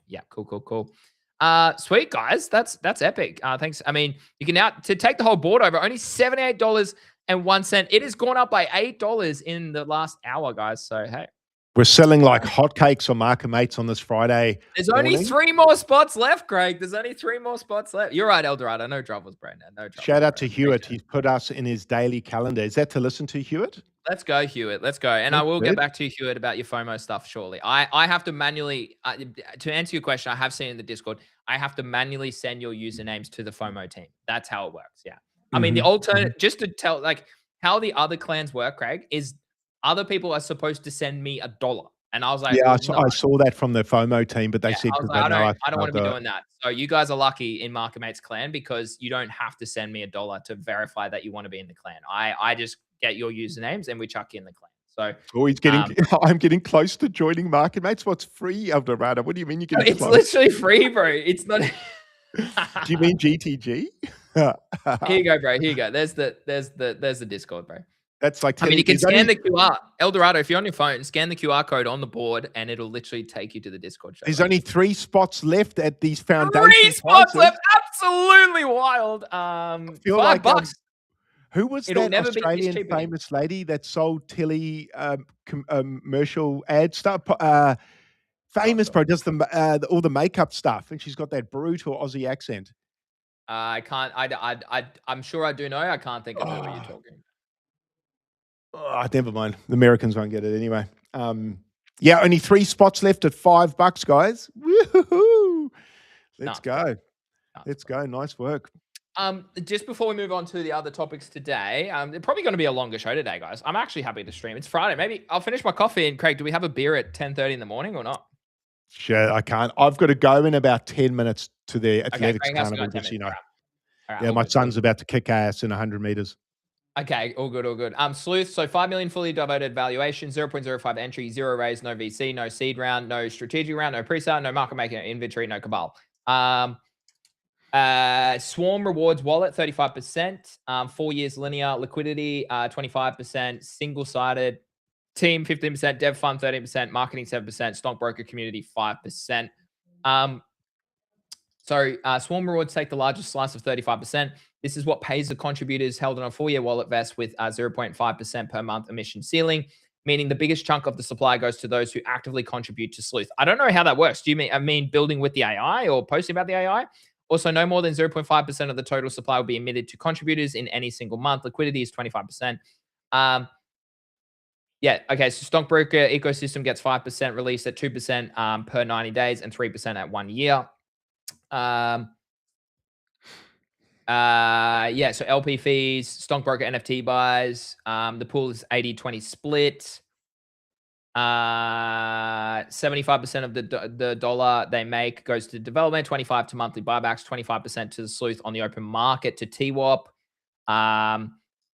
Yeah, cool. Sweet, guys. That's epic. Thanks. I mean, you can now, to take the whole board over, only $78.01. It has gone up by $8 in the last hour, guys. So hey, we're selling like hotcakes on Market Mates on this Friday. There's only 3 more spots left, Craig. There's only 3 more spots left. You're right, Eldorado. No troubles, Brandon. No troubles. Shout out to Hewitt. He's put us in his daily calendar. Is that to listen to, Hewitt? Let's go, Hewitt. Let's go. And I will get back to you, Hewitt, about your FOMO stuff shortly. I have to manually, to answer your question, I have seen in the Discord, I have to manually send your usernames to the FOMO team. That's how it works. Yeah. I mean, the alternate, just to tell, like, how the other clans work, Craig, is other people are supposed to send me $1. And I was like, yeah, I saw that from the FOMO team, but they said, I don't want to be doing that. So you guys are lucky in Market Mates clan because you don't have to send me $1 to verify that you want to be in the clan. I just get your usernames and we chuck you in the clan. So he's getting, I'm getting close to joining Market Mates. What's free, Eldorado? What do you mean you're getting close? It's literally free, bro. It's not. Do you mean GTG? Here you go, bro. Here you go. There's the Discord, bro. That's like, I mean, you can scan the QR. Eldorado, if you're on your phone, scan the QR code on the board and it'll literally take you to the Discord show. There's only 3 spots left at these foundation 3 spots left. Absolutely wild. $5. Who was that Australian famous lady that sold Tilly commercial ad stuff? Famous, bro, does all the makeup stuff, and she's got that brutal Aussie accent. I can't. I'm sure I do know. I can't think of who you're talking. Never mind. The Americans won't get it anyway. Yeah, only 3 spots left at $5, guys. Woohoo! Let's go. Let's go. Nice work. Just before we move on to the other topics today, it's probably going to be a longer show today, guys. I'm actually happy to stream. It's Friday. Maybe I'll finish my coffee. And Craig, do we have a beer at 10:30 in the morning or not? Sure, I can't. I've got to go in about 10 minutes to the athletics Craig carnival, just you know. All right, yeah, my son's about to kick ass in 100 meters. Okay, all good, all good. Sleuth, so 5 million fully devoted valuation, 0.05 entry, 0 raise, no VC, no seed round, no strategic round, no pre-sale, no market maker inventory, no cabal. Swarm rewards wallet, 35%, 4 years linear, liquidity, 25%, single-sided, team, 15%, dev fund, 13%, marketing, 7%, stockbroker community, 5%. Swarm rewards take the largest slice of 35%. This is what pays the contributors held on a 4-year wallet vest with 0.5% per month emission ceiling, meaning the biggest chunk of the supply goes to those who actively contribute to Sleuth. I don't know how that works. Do you mean building with the AI or posting about the AI? Also, no more than 0.5% of the total supply will be emitted to contributors in any single month. Liquidity is 25%. Yeah, okay, so Stonkbroker ecosystem gets 5% released at 2% per 90 days and 3% at 1 year. Yeah, so LP fees, Stonkbroker NFT buys, the pool is 80-20 split. 75% of the dollar they make goes to development, 25 to monthly buybacks, 25% to the Sleuth on the open market to TWAP.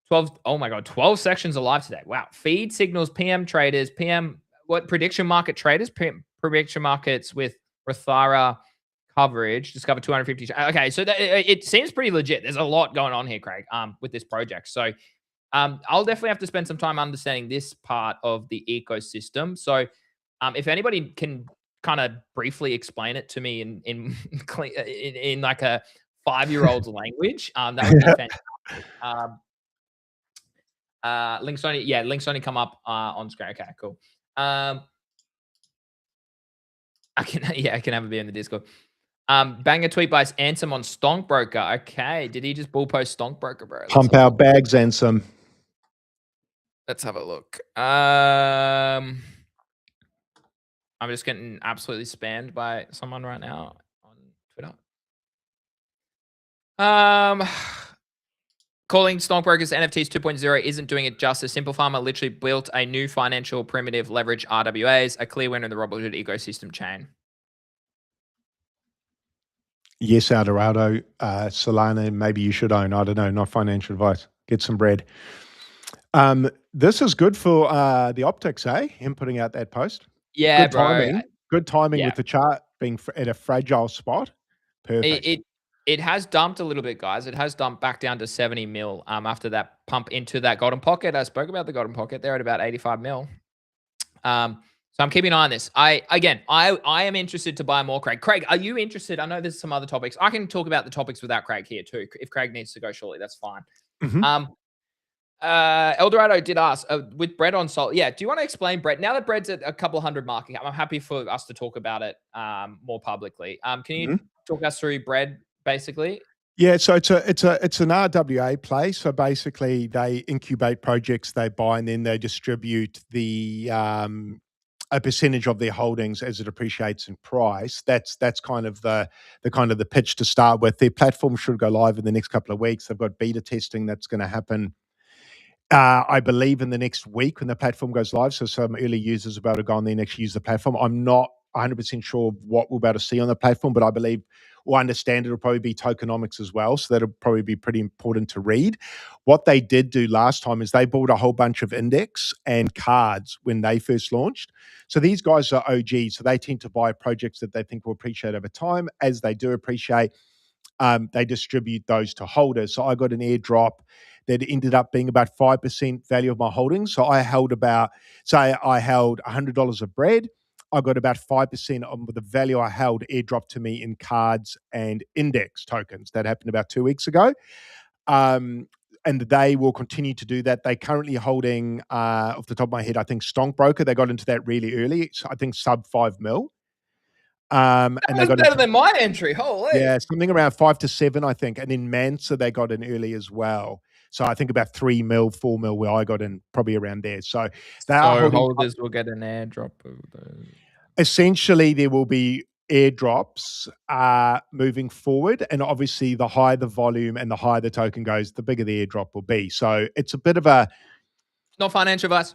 12 sections are live today. Wow. Feed signals, PM traders, prediction market traders, prediction markets with Rothara coverage, discover 250. Okay, so it seems pretty legit. There's a lot going on here, Craig, with this project. So I'll definitely have to spend some time understanding this part of the ecosystem. So if anybody can kind of briefly explain it to me in like a 5-year-old's language, that would be fantastic. Links only come up on screen. Okay, cool. I can have a beer in the Discord. Banger tweet by Ansem on Stonkbroker. Okay, did he just bull post Stonkbroker, bro? Pump our bags, Ansem. Let's have a look. I'm just getting absolutely spammed by someone right now on Twitter. Calling Stonkbrokers NFTs 2.0 isn't doing it justice. Simple Farmer literally built a new financial primitive leverage RWAs, a clear winner in the Robinhood ecosystem chain. Yes, Eldorado, Solana, maybe you should own. I don't know, not financial advice. Get some bread. This is good for the optics, eh? Him putting out that post. Yeah, good timing. Good timing with the chart being at a fragile spot. Perfect. It has dumped a little bit, guys. It has dumped back down to 70 mil after that pump into that golden pocket. I spoke about the golden pocket. They're at about 85 mil. So I'm keeping an eye on this. I am interested to buy more, Craig. Craig, are you interested? I know there's some other topics. I can talk about the topics without Craig here too. If Craig needs to go shortly, that's fine. Eldorado did ask with Bread on Sol. Yeah, do you want to explain Bread? Now that Bread's at a couple hundred market cap, I'm happy for us to talk about it more publicly. Can you talk us through Bread basically? Yeah, so it's an RWA play. So basically, they incubate projects, they buy, and then they distribute the a percentage of their holdings as it appreciates in price. That's kind of the pitch to start with. Their platform should go live in the next couple of weeks. They've got beta testing that's going to happen, I believe, in the next week when the platform goes live. So some early users will be able to go on there and actually use the platform. I'm not 100% sure what we'll be able to see on the platform, but I believe or understand it'll probably be tokenomics as well. So that'll probably be pretty important to read. What they did do last time is they bought a whole bunch of index and cards when they first launched. So these guys are OGs. So they tend to buy projects that they think will appreciate over time. As they do appreciate, they distribute those to holders. So I got an airdrop that ended up being about 5% value of my holdings. So I held $100 of Bread. I got about 5% of the value I held airdropped to me in cards and index tokens. That happened about 2 weeks ago. And they will continue to do that. They're currently holding, off the top of my head, I think Stonkbroker. They got into that really early. So I think sub 5 mil. And they got better than my entry. Holy. Yeah, something around 5 to 7, I think. And in Mansa, they got in early as well. So I think about 3 mil, 4 mil, where I got in, probably around there. So they are holders will get an airdrop of those. Essentially, there will be airdrops moving forward. And obviously, the higher the volume and the higher the token goes, the bigger the airdrop will be. So it's a bit of a... Not financial advice.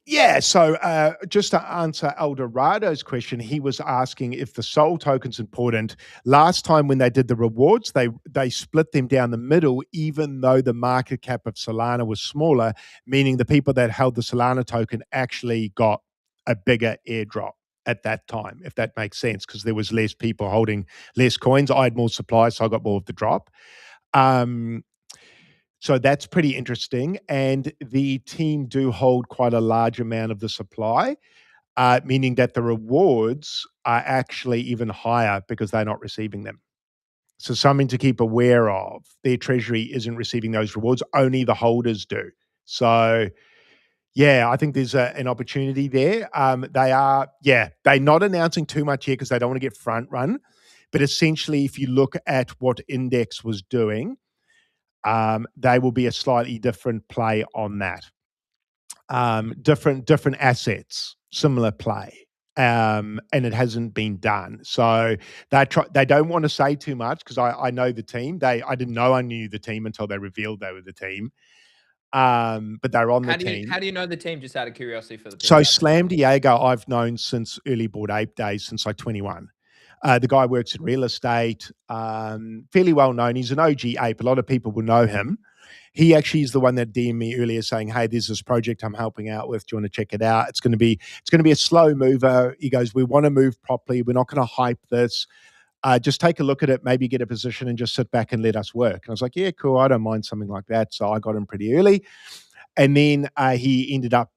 Yeah, so just to answer Eldorado's question, he was asking if the Sol token's important. Last time when they did the rewards, they split them down the middle, even though the market cap of Solana was smaller, meaning the people that held the Solana token actually got a bigger airdrop at that time, if that makes sense, because there was less people holding less coins. I had more supply, so I got more of the drop. So that's pretty interesting. And the team do hold quite a large amount of the supply, meaning that the rewards are actually even higher because they're not receiving them. So something to keep aware of. Their treasury isn't receiving those rewards. Only the holders do. So yeah, I think there's an opportunity there. They're not announcing too much here because they don't want to get front run. But essentially, if you look at what Index was doing, they will be a slightly different play on that. Different assets, similar play. And it hasn't been done. So they don't want to say too much because I know the team. I didn't know I knew the team until they revealed they were the team. But they're on the team. How do you know the team, just out of curiosity for the people? So Slam Diego, I've known since early Bored Ape days, since like 21. The guy works in real estate, fairly well known. He's an OG ape. A lot of people will know him. He actually is the one that DM'd me earlier saying, "Hey, there's this project I'm helping out with. Do you want to check it out? It's going to be a slow mover." He goes, "We want to move properly. We're not going to hype this. Just take a look at it, maybe get a position and just sit back and let us work." And I was like, "Yeah, cool. I don't mind something like that." So I got him pretty early. And then he ended up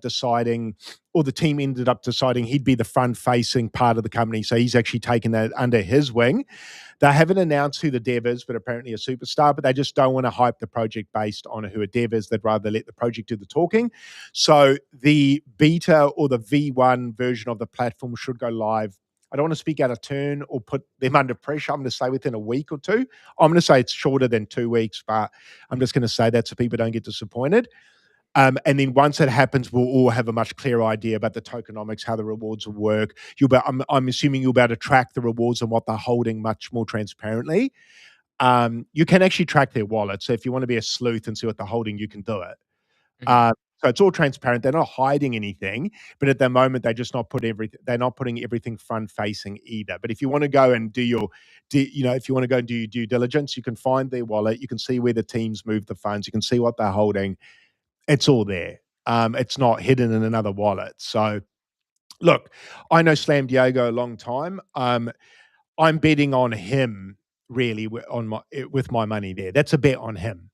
deciding, or the team ended up deciding, he'd be the front-facing part of the company. So he's actually taken that under his wing. They haven't announced who the dev is, but apparently a superstar, but they just don't want to hype the project based on who a dev is. They'd rather let the project do the talking. So the beta or the V1 version of the platform should go live. I don't want to speak out of turn or put them under pressure. I'm going to say within a week or two. I'm going to say it's shorter than 2 weeks, but I'm just going to say that so people don't get disappointed. And then once that happens, we'll all have a much clearer idea about the tokenomics, how the rewards will work. I'm assuming you'll be able to track the rewards and what they're holding much more transparently. You can actually track their wallet. So if you want to be a sleuth and see what they're holding, you can do it. Mm-hmm. So it's all transparent. They're not hiding anything, but at the moment they're just not they're not putting everything front facing either. But if you want to go and if you want to go and do your due diligence, you can find their wallet. You can see where the teams move the funds. You can see what they're holding. It's all there. It's not hidden in another wallet. So look, I know Slam Diego a long time. I'm betting on him really with my money there. That's a bet on him.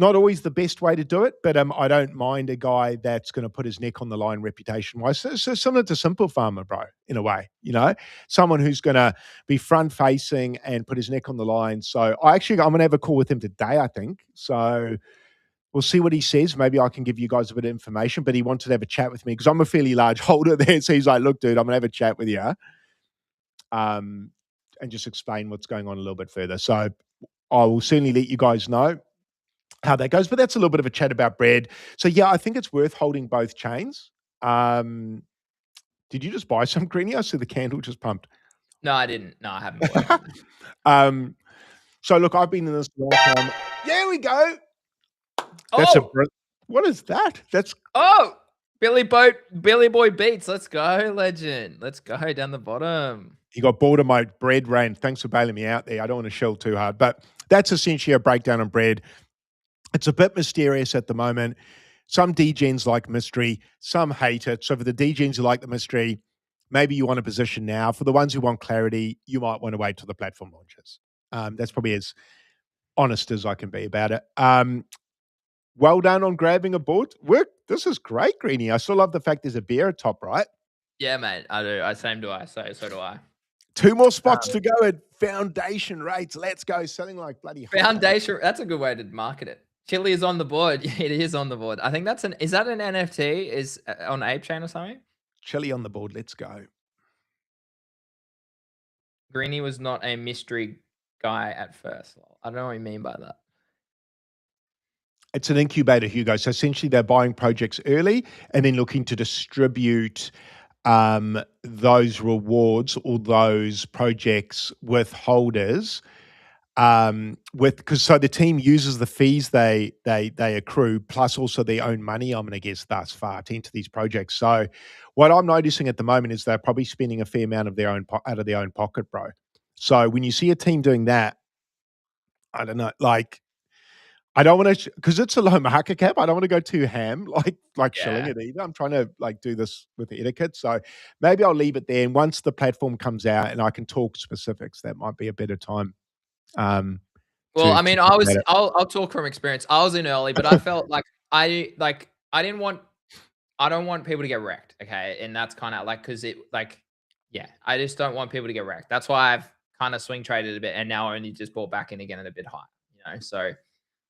Not always the best way to do it, but I don't mind a guy that's going to put his neck on the line reputation-wise. So similar to Simple Farmer, bro, in a way, someone who's going to be front-facing and put his neck on the line. So I'm going to have a call with him today, I think. So we'll see what he says. Maybe I can give you guys a bit of information, but he wanted to have a chat with me because I'm a fairly large holder there. So he's like, "Look, dude, I'm going to have a chat with you and just explain what's going on a little bit further." So I will certainly let you guys know how that goes. But that's a little bit of a chat about bread. So yeah, I think it's worth holding both chains. Did you just buy some, Greeny? I see the candle just pumped. No, I didn't. No, I haven't. So look, I've been in this long time. There we go. That's what is that? That's Billy Boy Beats. Let's go, legend. Let's go down the bottom. He got bored of my bread rain. Thanks for bailing me out there. I don't want to shell too hard, but that's essentially a breakdown on bread. It's a bit mysterious at the moment. Some degens like mystery, some hate it. So for the degens who like the mystery, maybe you want a position now. For the ones who want clarity, you might want to wait till the platform launches. That's probably as honest as I can be about it. Well done on grabbing a board. This is great, Greeny. I still love the fact there's a beer at top right. Yeah, mate. I do. Same do I. So do I. 2 more spots to go at foundation rates. Let's go. Selling like bloody foundation. That's a good way to market it. Chili is on the board. It is on the board. I think is that an NFT? Is on Ape Chain or something? Chili on the board. Let's go. Greeny was not a mystery guy at first. I don't know what you mean by that. It's an incubator, Hugo. So essentially they're buying projects early and then looking to distribute those rewards or those projects with holders, because so the team uses the fees they accrue plus also their own money, I'm going to guess, thus far into these projects. So what I'm noticing at the moment is they're probably spending a fair amount of their own out of their own pocket, bro. So when you see a team doing that, I don't know, like, I don't want to, because it's a low market cap. I don't want to go too ham, like shilling it either. I'm trying to like do this with the etiquette. So maybe I'll leave it there. And once the platform comes out and I can talk specifics, that might be a better time. Well, I mean, I'll talk from experience. I was in early, but I felt like I don't want people to get wrecked. Okay. And that's kind of like, cause I just don't want people to get wrecked. That's why I've kind of swing traded a bit and now only just bought back in again at a bit high, so.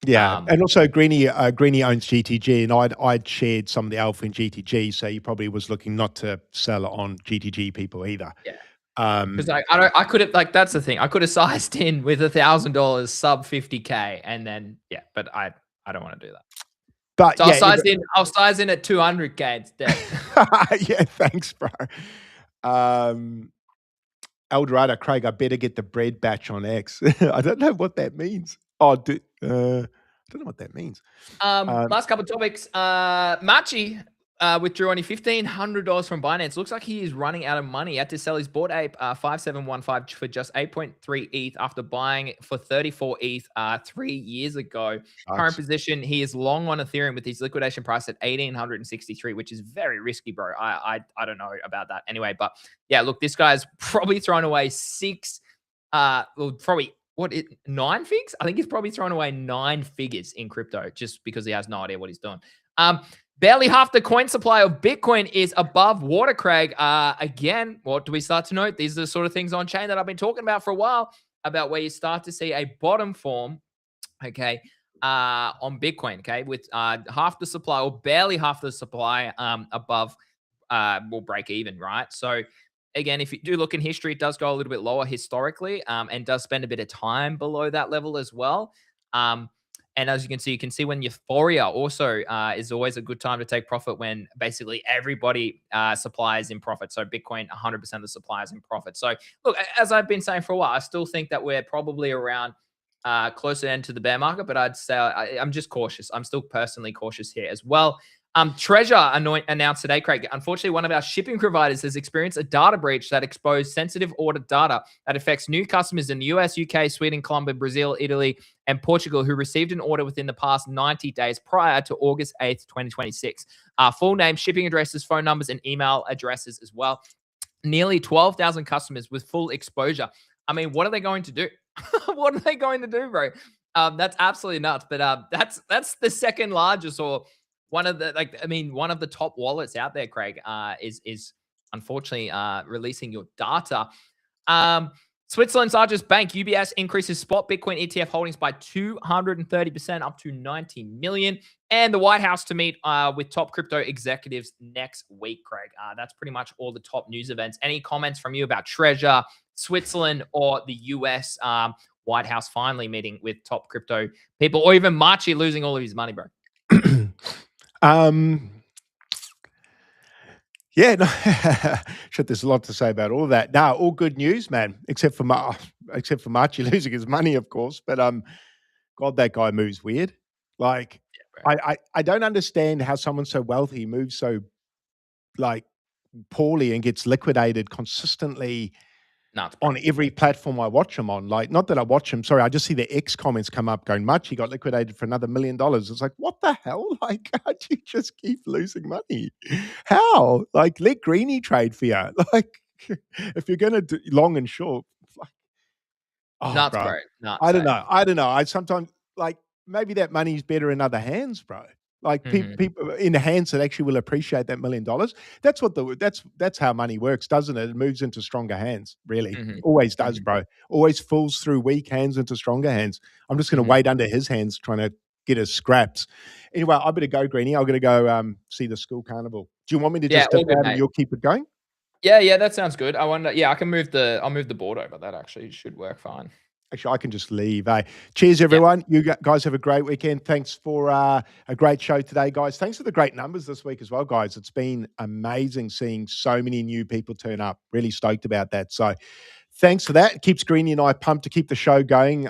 Yeah, and also Greenie owns GTG, and I'd shared some of the alpha in GTG, so he probably was looking not to sell it on GTG people either. Yeah, because I could have, like, that's the thing, I could have sized in with $1,000 sub 50K, and then but I don't want to do that. But so I'll size in at 200K instead. Yeah, thanks, bro. Eldorado, Craig, I better get the bread batch on X. I don't know what that means. Oh, I don't know what that means. Last couple of topics. Machi withdrew only $1,500 from Binance. Looks like he is running out of money. He had to sell his Bored Ape 5715 for just 8.3 ETH after buying for 34 ETH 3 years ago. Current position, he is long on Ethereum with his liquidation price at 1,863, which is very risky, bro. I don't know about that anyway. But yeah, look, this guy's probably thrown away probably 9 figs? I think he's probably thrown away 9 figures in crypto just because he has no idea what he's doing. Barely half the coin supply of Bitcoin is above water, Craig. Again, what do we start to note? These are the sort of things on chain that I've been talking about for a while, about where you start to see a bottom form, okay, on Bitcoin, okay, with half the supply or barely half the supply above will break even, right? So again, if you do look in history, it does go a little bit lower historically, and does spend a bit of time below that level as well. And as you can see when euphoria also is always a good time to take profit when basically everybody supplies in profit. So Bitcoin, 100% of the supply is in profit. So look, as I've been saying for a while, I still think that we're probably around closer end to the bear market, but I'd say I'm just cautious. I'm still personally cautious here as well. Treasure announced today, Craig, unfortunately, one of our shipping providers has experienced a data breach that exposed sensitive order data that affects new customers in the US, UK, Sweden, Colombia, Brazil, Italy, and Portugal who received an order within the past 90 days prior to August 8th, 2026. Full name, shipping addresses, phone numbers, and email addresses as well. Nearly 12,000 customers with full exposure. I mean, what are they going to do? What are they going to do, bro? That's absolutely nuts. But that's the second largest, or one of the top wallets out there, Craig, is unfortunately releasing your data. Switzerland's largest bank, UBS, increases spot Bitcoin ETF holdings by 230%, up to 90 million. And the White House to meet with top crypto executives next week, Craig. That's pretty much all the top news events. Any comments from you about Treasure, Switzerland, or the US White House finally meeting with top crypto people, or even Machi losing all of his money, bro? Yeah, no, shit, there's a lot to say about all of that. No, all good news, man, except for Machi losing his money, of course. But God, that guy moves weird. Like, I don't understand how someone so wealthy moves so like poorly and gets liquidated consistently on every platform I watch him on. Like, not that I watch him, sorry, I just see the X comments come up going, Machi got liquidated for another $1 million. It's like, what the hell? Like, how do you just keep losing money? How? Like, let Greenie trade for you. Like, if you're going to do long and short, like, nuts, bro. Nuts, I don't know. I sometimes, like, maybe that money's better in other hands, bro. Like people in hands that actually will appreciate that $1 million. That's what that's how money works, doesn't it? It moves into stronger hands, really. Always does, bro. Always falls through weak hands into stronger hands. I'm just going to wait under his hands trying to get his scraps. Anyway, I better go, Greenie. I'm going to go see the school carnival. Do you want me to just dip out and you'll keep it going? Yeah, that sounds good. I wonder. Yeah, I'll move the board over. That actually should work fine. Actually, I can just leave. Cheers, everyone. You guys have a great weekend. Thanks for a great show today, guys. Thanks for the great numbers this week as well, guys. It's been amazing seeing so many new people turn up. Really stoked about that. So thanks for that. It keeps Greenie and I pumped to keep the show going.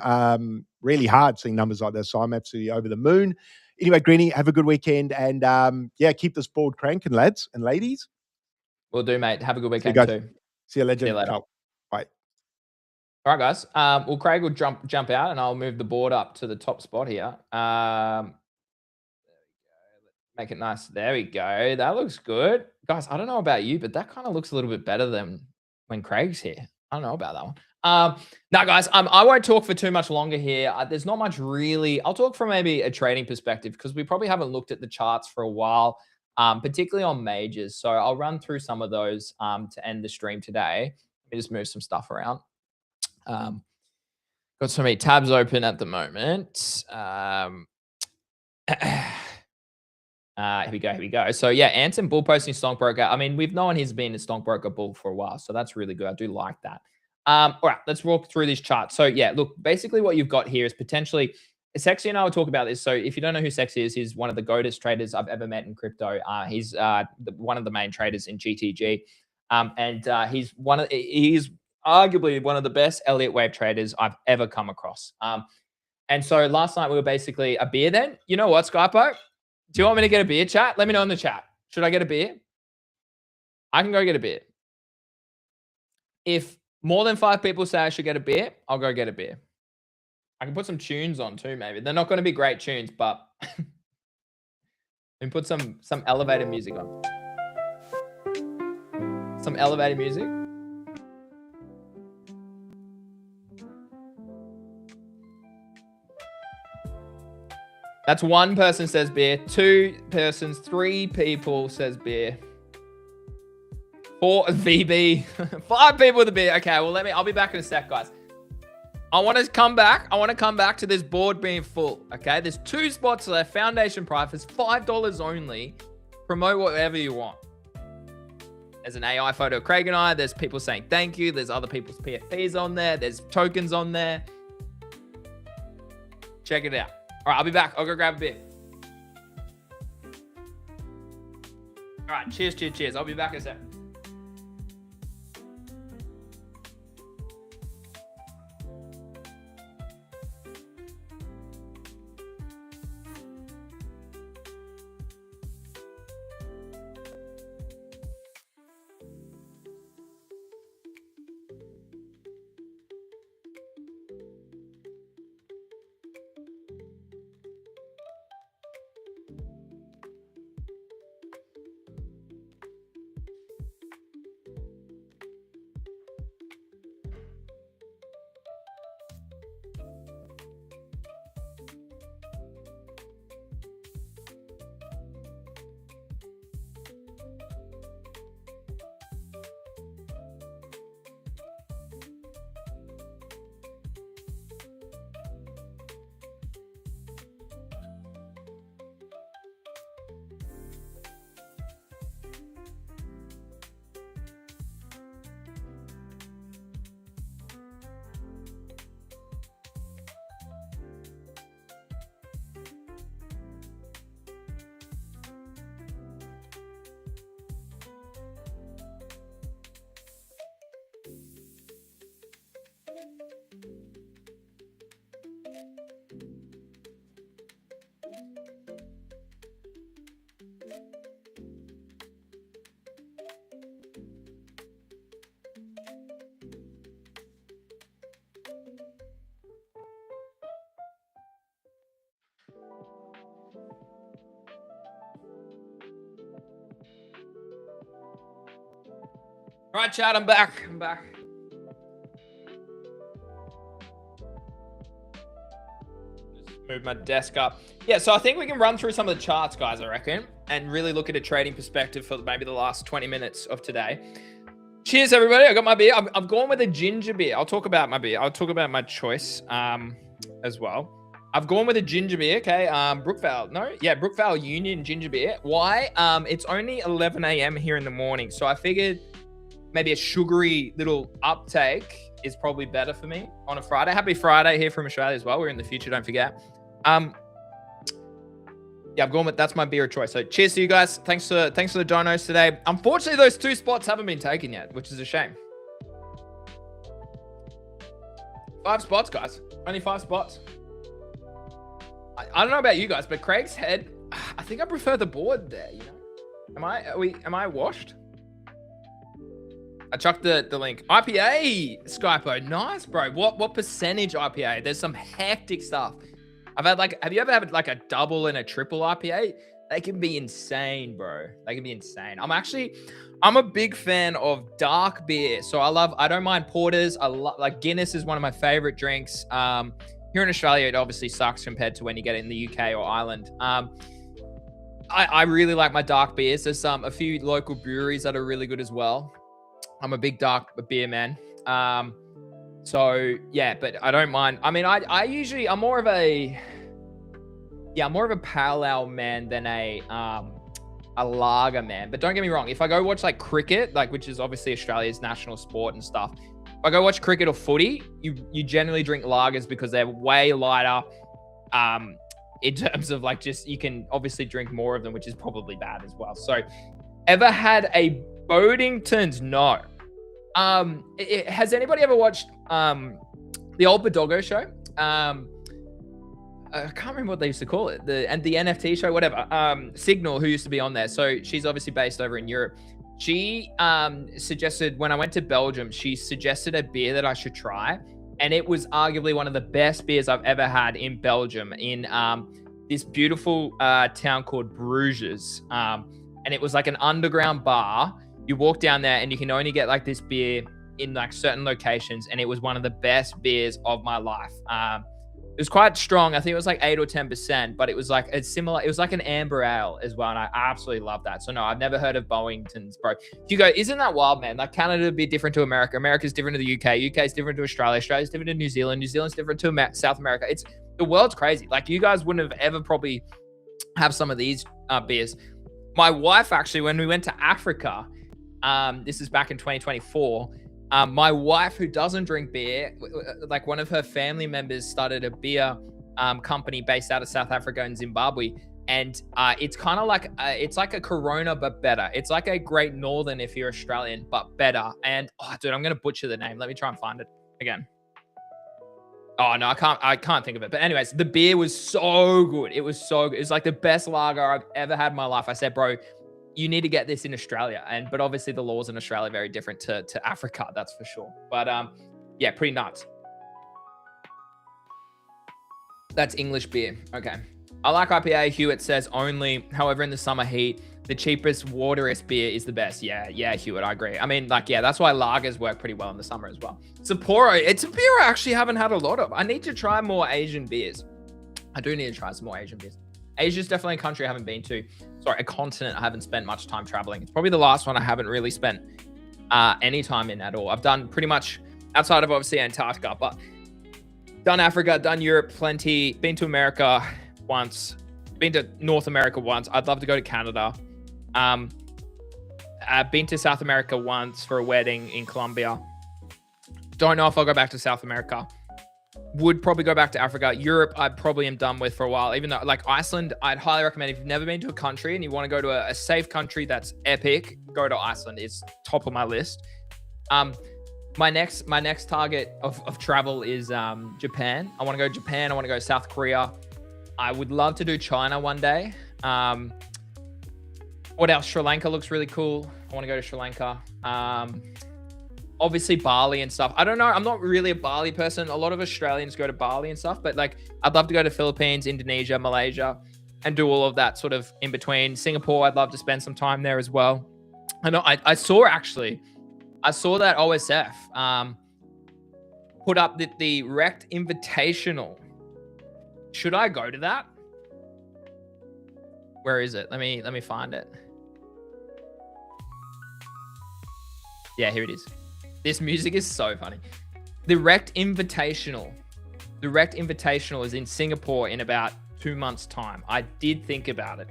Really hard seeing numbers like this. So I'm absolutely over the moon. Anyway, Greenie, have a good weekend. And keep this board cranking, lads and ladies. Will do, mate. Have a good weekend too. See you, legend. See you later. Oh, bye. All right, guys. Well, Craig will jump out, and I'll move the board up to the top spot here. Make it nice. There we go. That looks good, guys. I don't know about you, but that kind of looks a little bit better than when Craig's here. I don't know about that one. Now, guys, I won't talk for too much longer here. There's not much really. I'll talk from maybe a trading perspective because we probably haven't looked at the charts for a while, particularly on majors. So I'll run through some of those to end the stream today. Let me just move some stuff around. Got so many tabs open at the moment. Here we go. So yeah, Anson bull posting Stonkbroker. I mean, we've known he's been a Stonkbroker bull for a while, so that's really good. I do like that. All right, let's walk through this chart. So yeah, look, basically what you've got here is potentially Sexy, and I will talk about this. So if you don't know who Sexy is, he's one of the greatest traders I've ever met in crypto. He's one of the main traders in GTG, and he's arguably one of the best Elliott wave traders I've ever come across. And so last night we were basically a beer then. You know what, Skypo? Do you want me to get a beer, chat? Let me know in the chat. Should I get a beer? I can go get a beer. If more than 5 people say I should get a beer, I'll go get a beer. I can put some tunes on too, maybe. They're not going to be great tunes, but and put some elevated music on. Some elevated music. That's 1 person says beer, 2 persons, 3 people says beer. 4 VB, 5 people with a beer. Okay, well I'll be back in a sec, guys. I want to come back to this board being full. Okay, there's 2 spots left. Foundation price is $5 only. Promote whatever you want. There's an AI photo of Craig and I. There's people saying thank you. There's other people's PFPs on there. There's tokens on there. Check it out. All right, I'll be back. I'll go grab a beer. All right, cheers. I'll be back in a sec. All right, chat, I'm back. Just move my desk up. Yeah, so I think we can run through some of the charts, guys, I reckon, and really look at a trading perspective for maybe the last 20 minutes of today. Cheers, everybody. I got my beer. I've gone with a ginger beer. I'll talk about my beer. I'll talk about my choice as well. I've gone with a ginger beer, okay? Brookvale Union ginger beer. Why? It's only 11 a.m. here in the morning, so I figured maybe a sugary little uptake is probably better for me on a Friday. Happy Friday here from Australia as well. We're in the future, don't forget. Yeah, I've gone with that's my beer of choice. So cheers to you guys. Thanks for the donos today. Unfortunately, those 2 spots haven't been taken yet, which is a shame. 5 spots, guys. Only 5 spots. I don't know about you guys, but Craig's head, I think I prefer the board there, you know? Am I washed? I chucked the link. IPA, Skypo. Nice, bro. What percentage IPA? There's some hectic stuff. I've had have you ever had like a double and a triple IPA? They can be insane, bro. They can be insane. I'm a big fan of dark beer. So I don't mind porters. Like Guinness is one of my favorite drinks. Here in Australia, it obviously sucks compared to when you get it in the UK or Ireland. I really like my dark beers. There's a few local breweries that are really good as well. I'm a big dark beer man. So yeah, but I don't mind. I mean, I'm more of a pale ale man than a lager man. But don't get me wrong, if I go watch like cricket, which is obviously Australia's national sport and stuff, if I go watch cricket or footy, you generally drink lagers because they're way lighter. In terms of you can obviously drink more of them, which is probably bad as well. So ever had a Bodingtons? No. Has anybody ever watched the old Badoggo show? I can't remember what they used to call it. The NFT show, whatever. Signal, who used to be on there. So she's obviously based over in Europe. She suggested, when I went to Belgium, she suggested a beer that I should try. And it was arguably one of the best beers I've ever had in Belgium, in this beautiful town called Bruges. And it was like an underground bar. You walk down there and you can only get like this beer in like certain locations. And it was one of the best beers of my life. It was quite strong. I think it was like 8 or 10%, but it was like it was like an amber ale as well. And I absolutely love that. So no, I've never heard of Bowingtons, bro. Hugo, isn't that wild, man? Like Canada would be different to America. America's different to the UK. UK is different to Australia. Australia's different to New Zealand. New Zealand's different to South America. The world's crazy. Like you guys wouldn't have ever probably have some of these beers. My wife, actually, when we went to Africa, this is back in 2024, my wife, who doesn't drink beer, like one of her family members started a beer company based out of South Africa and Zimbabwe. And it's kind of like, it's like a Corona, but better. It's like a Great Northern if you're Australian, but better. And, oh, dude, I'm going to butcher the name. Let me try and find it again. Oh, no, I can't think of it. But anyways, the beer was so good. It was so good. It was like the best lager I've ever had in my life. I said, bro, you need to get this in Australia. But obviously the laws in Australia are very different to Africa, that's for sure. But yeah, pretty nuts. That's English beer. Okay. I like IPA. Hewitt says only. However, in the summer heat, the cheapest, wateriest beer is the best. Yeah, Hewitt, I agree. I mean, like, yeah, that's why lagers work pretty well in the summer as well. Sapporo, it's a beer I actually haven't had a lot of. I need to try more Asian beers. I do need to try some more Asian beers. Asia's definitely a country I haven't been to. Sorry, a continent I haven't spent much time traveling. It's probably the last one I haven't really spent any time in at all. I've done pretty much, outside of obviously Antarctica, but done Africa, done Europe plenty, been to America once, been to North America once. I'd love to go to Canada. I've been to South America once for a wedding in Colombia. Don't know if I'll go back to South America. Would probably go back to Africa. Europe, I probably am done with for a while. Even though, like Iceland, I'd highly recommend, if you've never been to a country and you want to go to a safe country that's epic, go to Iceland. It's top of my list. My next target of travel is Japan. I want to go to Japan. I want to go to South Korea. I would love to do China one day. What else? Sri Lanka looks really cool. I want to go to Sri Lanka. Obviously Bali and stuff. I don't know. I'm not really a Bali person. A lot of Australians go to Bali and stuff, but like I'd love to go to Philippines, Indonesia, Malaysia, and do all of that sort of in between. Singapore, I'd love to spend some time there as well. I know I saw that OSF put up the Rect Invitational. Should I go to that? Where is it? Let me find it. Yeah, here it is. This music is so funny. The Rect Invitational. The Rect Invitational is in Singapore in about 2 months' time. I did think about it.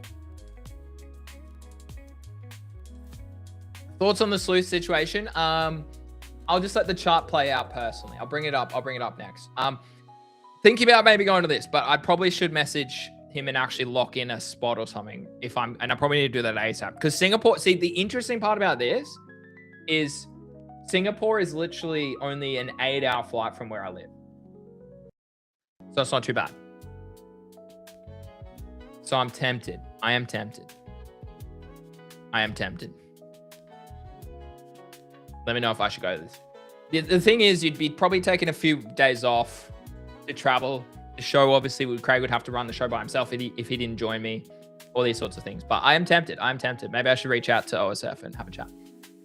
Thoughts on the sleuth situation? I'll just let the chart play out personally. I'll bring it up next. Thinking about maybe going to this, but I probably should message him and actually lock in a spot or something and I probably need to do that ASAP, because Singapore, see, the interesting part about this is Singapore is literally only an 8-hour flight from where I live. So it's not too bad. So I'm tempted. I am tempted. Let me know if I should go to this. The thing is, you'd be probably taking a few days off to travel. The show, obviously, Craig would have to run the show by himself if he didn't join me, all these sorts of things. But I am tempted. Maybe I should reach out to OSF and have a chat.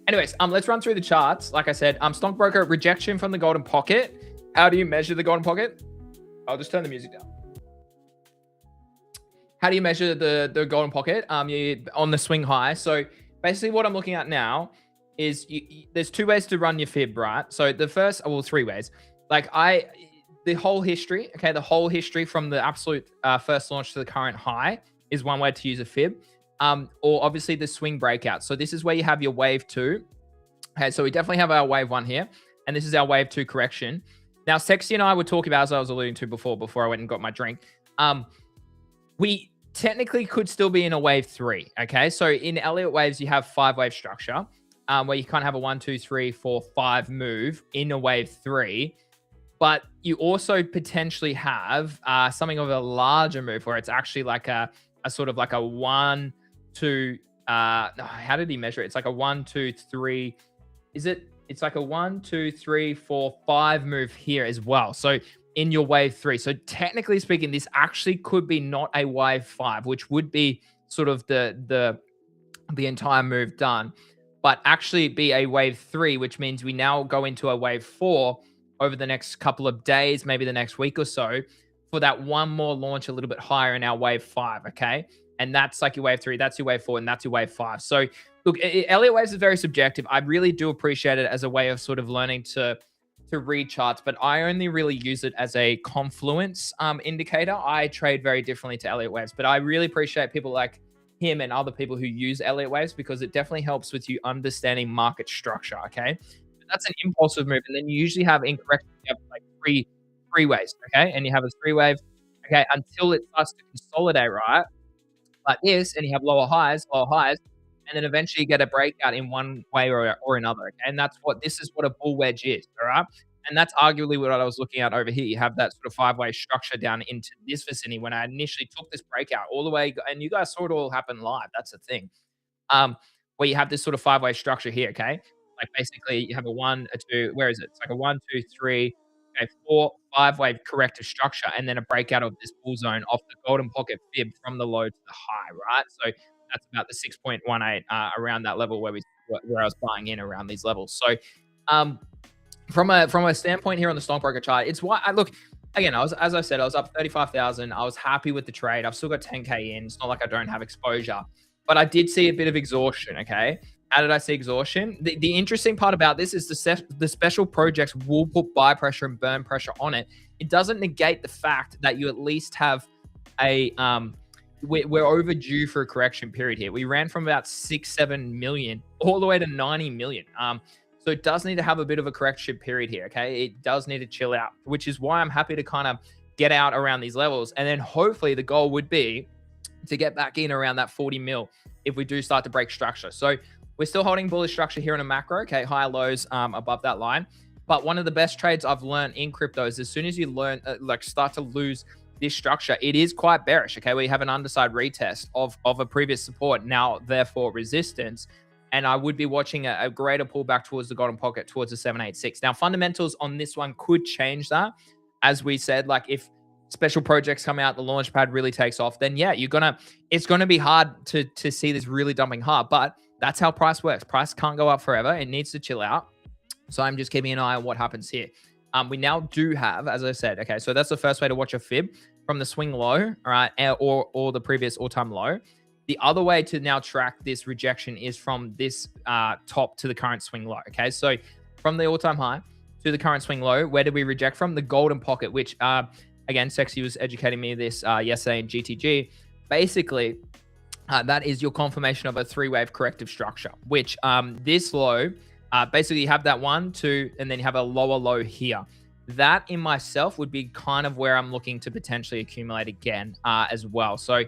Anyways, let's run through the charts. Like I said, Stonkbroker, rejection from the golden pocket. How do you measure the golden pocket? I'll just turn the music down. How do you measure the golden pocket? You on the swing high. So basically what I'm looking at now is there's 2 ways to run your fib, right? So the first, well, 3 ways. Like the whole history, okay, the whole history from the absolute first launch to the current high is one way to use a fib. Or obviously the swing breakout. So this is where you have your wave 2. Okay, so we definitely have our wave 1 here, and this is our wave 2 correction. Now, Sexy and I were talking about, as I was alluding to before I went and got my drink. We technically could still be in a wave 3. Okay, so in Elliott waves, you have 5-wave structure, where you kind of have a 1, 2, 3, 4, 5 move in a wave 3. But you also potentially have something of a larger move where it's actually like a sort of like a 1, 2. How did he measure it? It's like a 1, 2, 3. It's like a 1, 2, 3, 4, 5 move here as well. So in your wave 3. So technically speaking, this actually could be not a wave 5, which would be sort of the entire move done, but actually be a wave 3, which means we now go into a wave 4 over the next couple of days, maybe the next week or so, for that one more launch a little bit higher in our wave 5, okay? And that's like your wave 3, that's your wave 4, and that's your wave 5. So look, Elliott waves is very subjective. I really do appreciate it as a way of sort of learning to read charts, but I only really use it as a confluence indicator. I trade very differently to Elliott waves, but I really appreciate people like him and other people who use Elliott waves, because it definitely helps with you understanding market structure, okay? That's an impulsive move, and then you usually have incorrect. You have like three waves, okay? And you have a 3-wave, okay, until it starts to consolidate, right? Like this, and you have lower highs, and then eventually you get a breakout in one way or another, okay? And this is what a bull wedge is, all right? And that's arguably what I was looking at over here. You have that sort of 5-way structure down into this vicinity when I initially took this breakout all the way, and you guys saw it all happen live. That's the thing. Where you have this sort of 5-way structure here, okay? Like basically you have a 1, a 2, where is it? It's like a 1, 2, 3, okay, 4, 5-wave corrective structure, and then a breakout of this bull zone off the golden pocket fib from the low to the high, right? So that's about the 6.18 around that level where I was buying in around these levels. So from a standpoint here on the Stonkbroker chart, it's why I look again. As I said, I was up 35,000. I was happy with the trade. I've still got 10K in. It's not like I don't have exposure, but I did see a bit of exhaustion. Okay. How did I see exhaustion? The interesting part about this is the special projects will put buy pressure and burn pressure on it. It doesn't negate the fact that you at least have a we're overdue for a correction period here. We ran from about 6-7 million all the way to 90 million. So it does need to have a bit of a correction period here. Okay, it does need to chill out, which is why I'm happy to kind of get out around these levels, and then hopefully the goal would be to get back in around that 40 mil if we do start to break structure. So we're still holding bullish structure here in a macro, okay, higher lows above that line. But one of the best trades I've learned in crypto is as soon as you learn, start to lose this structure, it is quite bearish, okay? We have an underside retest of a previous support, now therefore resistance. And I would be watching a greater pullback towards the golden pocket, towards the 786. Now, fundamentals on this one could change that. As we said, like if special projects come out, the launch pad really takes off, then yeah, it's gonna be hard to see this really dumping hard. But that's how price works. Price can't go up forever. It needs to chill out. So I'm just keeping an eye on what happens here. We now do have, as I said, okay, so that's the first way to watch a fib from the swing low, all right, or the previous all-time low. The other way to now track this rejection is from this top to the current swing low, okay? So from the all-time high to the current swing low, where did we reject from? The golden pocket, which, again, Sexy was educating me this yesterday in GTG. Basically, that is your confirmation of a 3-wave corrective structure, which this low, basically you have that 1, 2, and then you have a lower low here. That in myself would be kind of where I'm looking to potentially accumulate again as well. So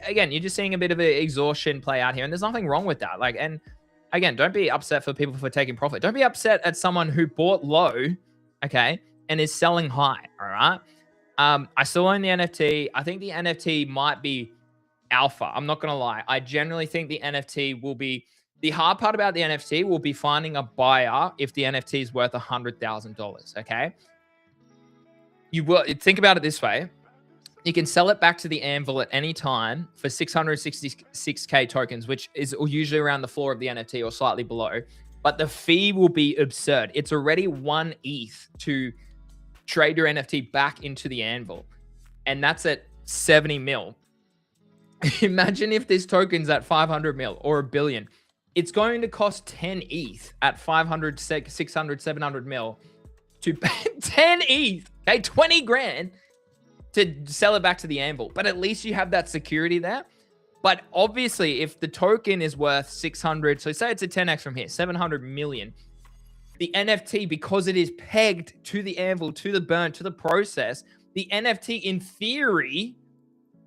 again, you're just seeing a bit of an exhaustion play out here, and there's nothing wrong with that. Like, and again, don't be upset for people for taking profit. Don't be upset at someone who bought low, okay, and is selling high. All right. I still own the NFT. I think the NFT might be alpha. I'm not gonna lie. I generally think the NFT will be. The hard part about the NFT will be finding a buyer if the NFT is worth $100,000. Okay. You will think about it this way. You can sell it back to the anvil at any time for 666K tokens, which is usually around the floor of the NFT or slightly below. But the fee will be absurd. It's already 1 ETH to trade your NFT back into the anvil. And that's at 70 mil. Imagine if this token's at 500 mil or $1 billion. It's going to cost 10 ETH at 500, 600, 700 mil to 10 ETH, okay, 20 grand to sell it back to the anvil. But at least you have that security there. But obviously, if the token is worth 600, so say it's a 10x from here, 700 million, the NFT, because it is pegged to the anvil, to the burn, to the process, the NFT in theory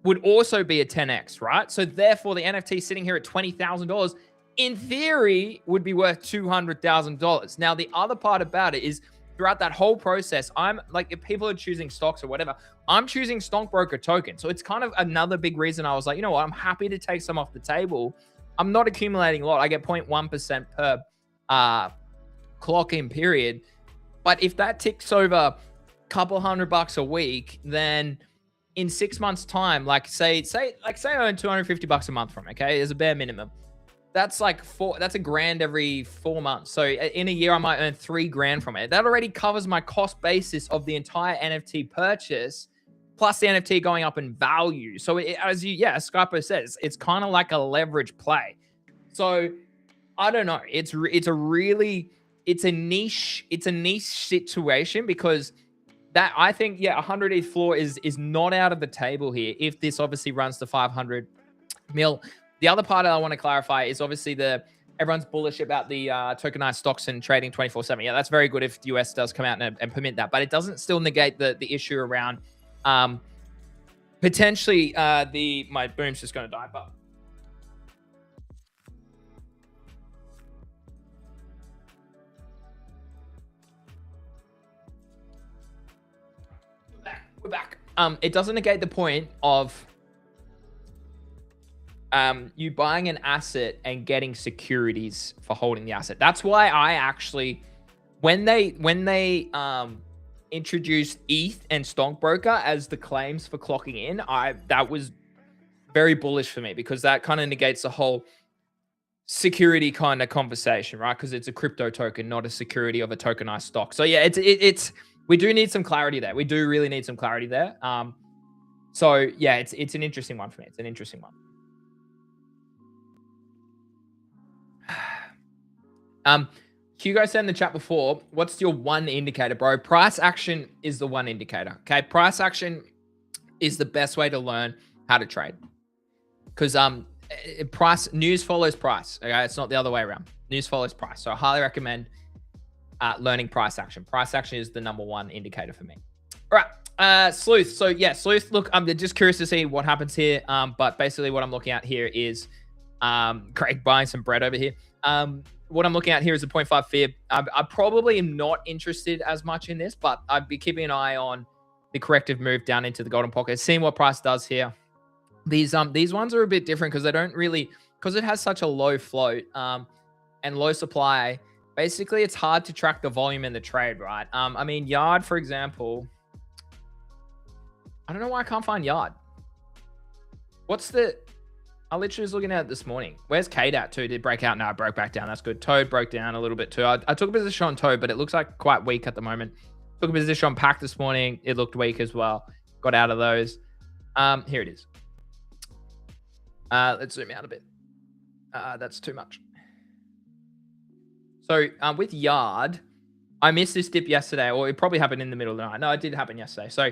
would also be a 10x, right? So therefore, the NFT sitting here at $20,000 in theory would be worth $200,000. Now, the other part about it is throughout that whole process, I'm like, if people are choosing stocks or whatever, I'm choosing Stonkbroker token. So it's kind of another big reason I was like, you know what, I'm happy to take some off the table. I'm not accumulating a lot. I get 0.1% per clock in period. But if that ticks over a couple $100 a week, then in 6 months time, like say I earn $250 a month from, okay, as a bare minimum. That's like that's $1,000 every 4 months. So in a year, I might earn $3,000 from it. That already covers my cost basis of the entire NFT purchase, plus the NFT going up in value. So as Skypo says, it's kind of like a leverage play. So I don't know. It's a niche situation, because that, I think, 100 ETH floor is not out of the table here if this obviously runs to 500 mil. The other part I want to clarify is obviously everyone's bullish about the tokenized stocks and trading 24/7. Yeah, that's very good if the US does come out and permit that, but it doesn't still negate the issue around potentially my boom's just going to die, but we're back. It doesn't negate the point of you buying an asset and getting securities for holding the asset. That's why I actually, when they introduced ETH and Stonkbroker as the claims for clocking in, that was very bullish for me, because that kind of negates the whole security kind of conversation, right? Because it's a crypto token, not a security of a tokenized stock. So yeah, it's we do need some clarity there. We do really need some clarity there. So yeah, it's an interesting one for me. It's an interesting one. Hugo said in the chat before, what's your one indicator, bro? Price action is the one indicator. Okay, price action is the best way to learn how to trade, because news follows price. Okay, it's not the other way around. News follows price. So I highly recommend learning price action. Price action is the #1 indicator for me. All right, Sleuth. So yeah, Sleuth. Look, I'm just curious to see what happens here. But basically, what I'm looking at here is Craig buying some bread over here. What I'm looking at here is a 0.5 fib. I probably am not interested as much in this, but I'd be keeping an eye on the corrective move down into the golden pocket, seeing what price does here. These ones are a bit different because they don't really, because it has such a low float and low supply. Basically, it's hard to track the volume in the trade, right? I mean, Yard, for example, I don't know why I can't find Yard. I literally was looking at it this morning. Where's CATE at too? Did it break out? No, it broke back down. That's good. Toad broke down a little bit too. I took a position on Toad, but it looks like quite weak at the moment. Took a position on Pack this morning. It looked weak as well. Got out of those. Here it is. Let's zoom out a bit. That's too much. So with Yard, I missed this dip yesterday, or it probably happened in the middle of the night. No, it did happen yesterday. So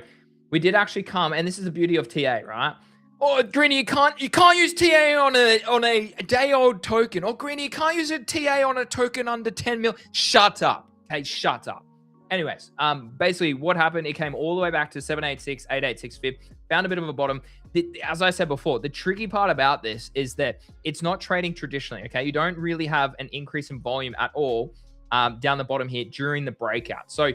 we did actually come, and this is the beauty of TA, right? Oh, Greeny, you can't use TA on a day old token. Oh, Greeny, you can't use a TA on a token under 10 mil. Shut up. Okay, shut up. Anyways, basically what happened, it came all the way back to 786, 886 fib, found a bit of a bottom. As I said before, the tricky part about this is that it's not trading traditionally, okay? You don't really have an increase in volume at all down the bottom here during the breakout. So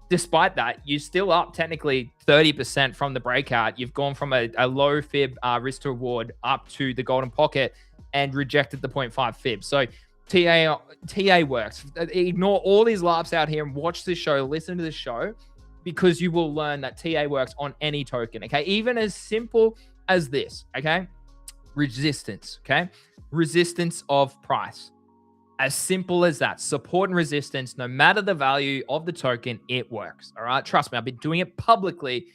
despite that, you're still up technically 30% from the breakout. You've gone from a low fib risk to reward up to the golden pocket and rejected the 0.5 fib. So TA works. Ignore all these laughs out here and watch this show, listen to this show, because you will learn that TA works on any token, okay? Even as simple as this, okay? Resistance, okay? Resistance of price. As simple as that. Support and resistance, no matter the value of the token, it works. All right. Trust me, I've been doing it publicly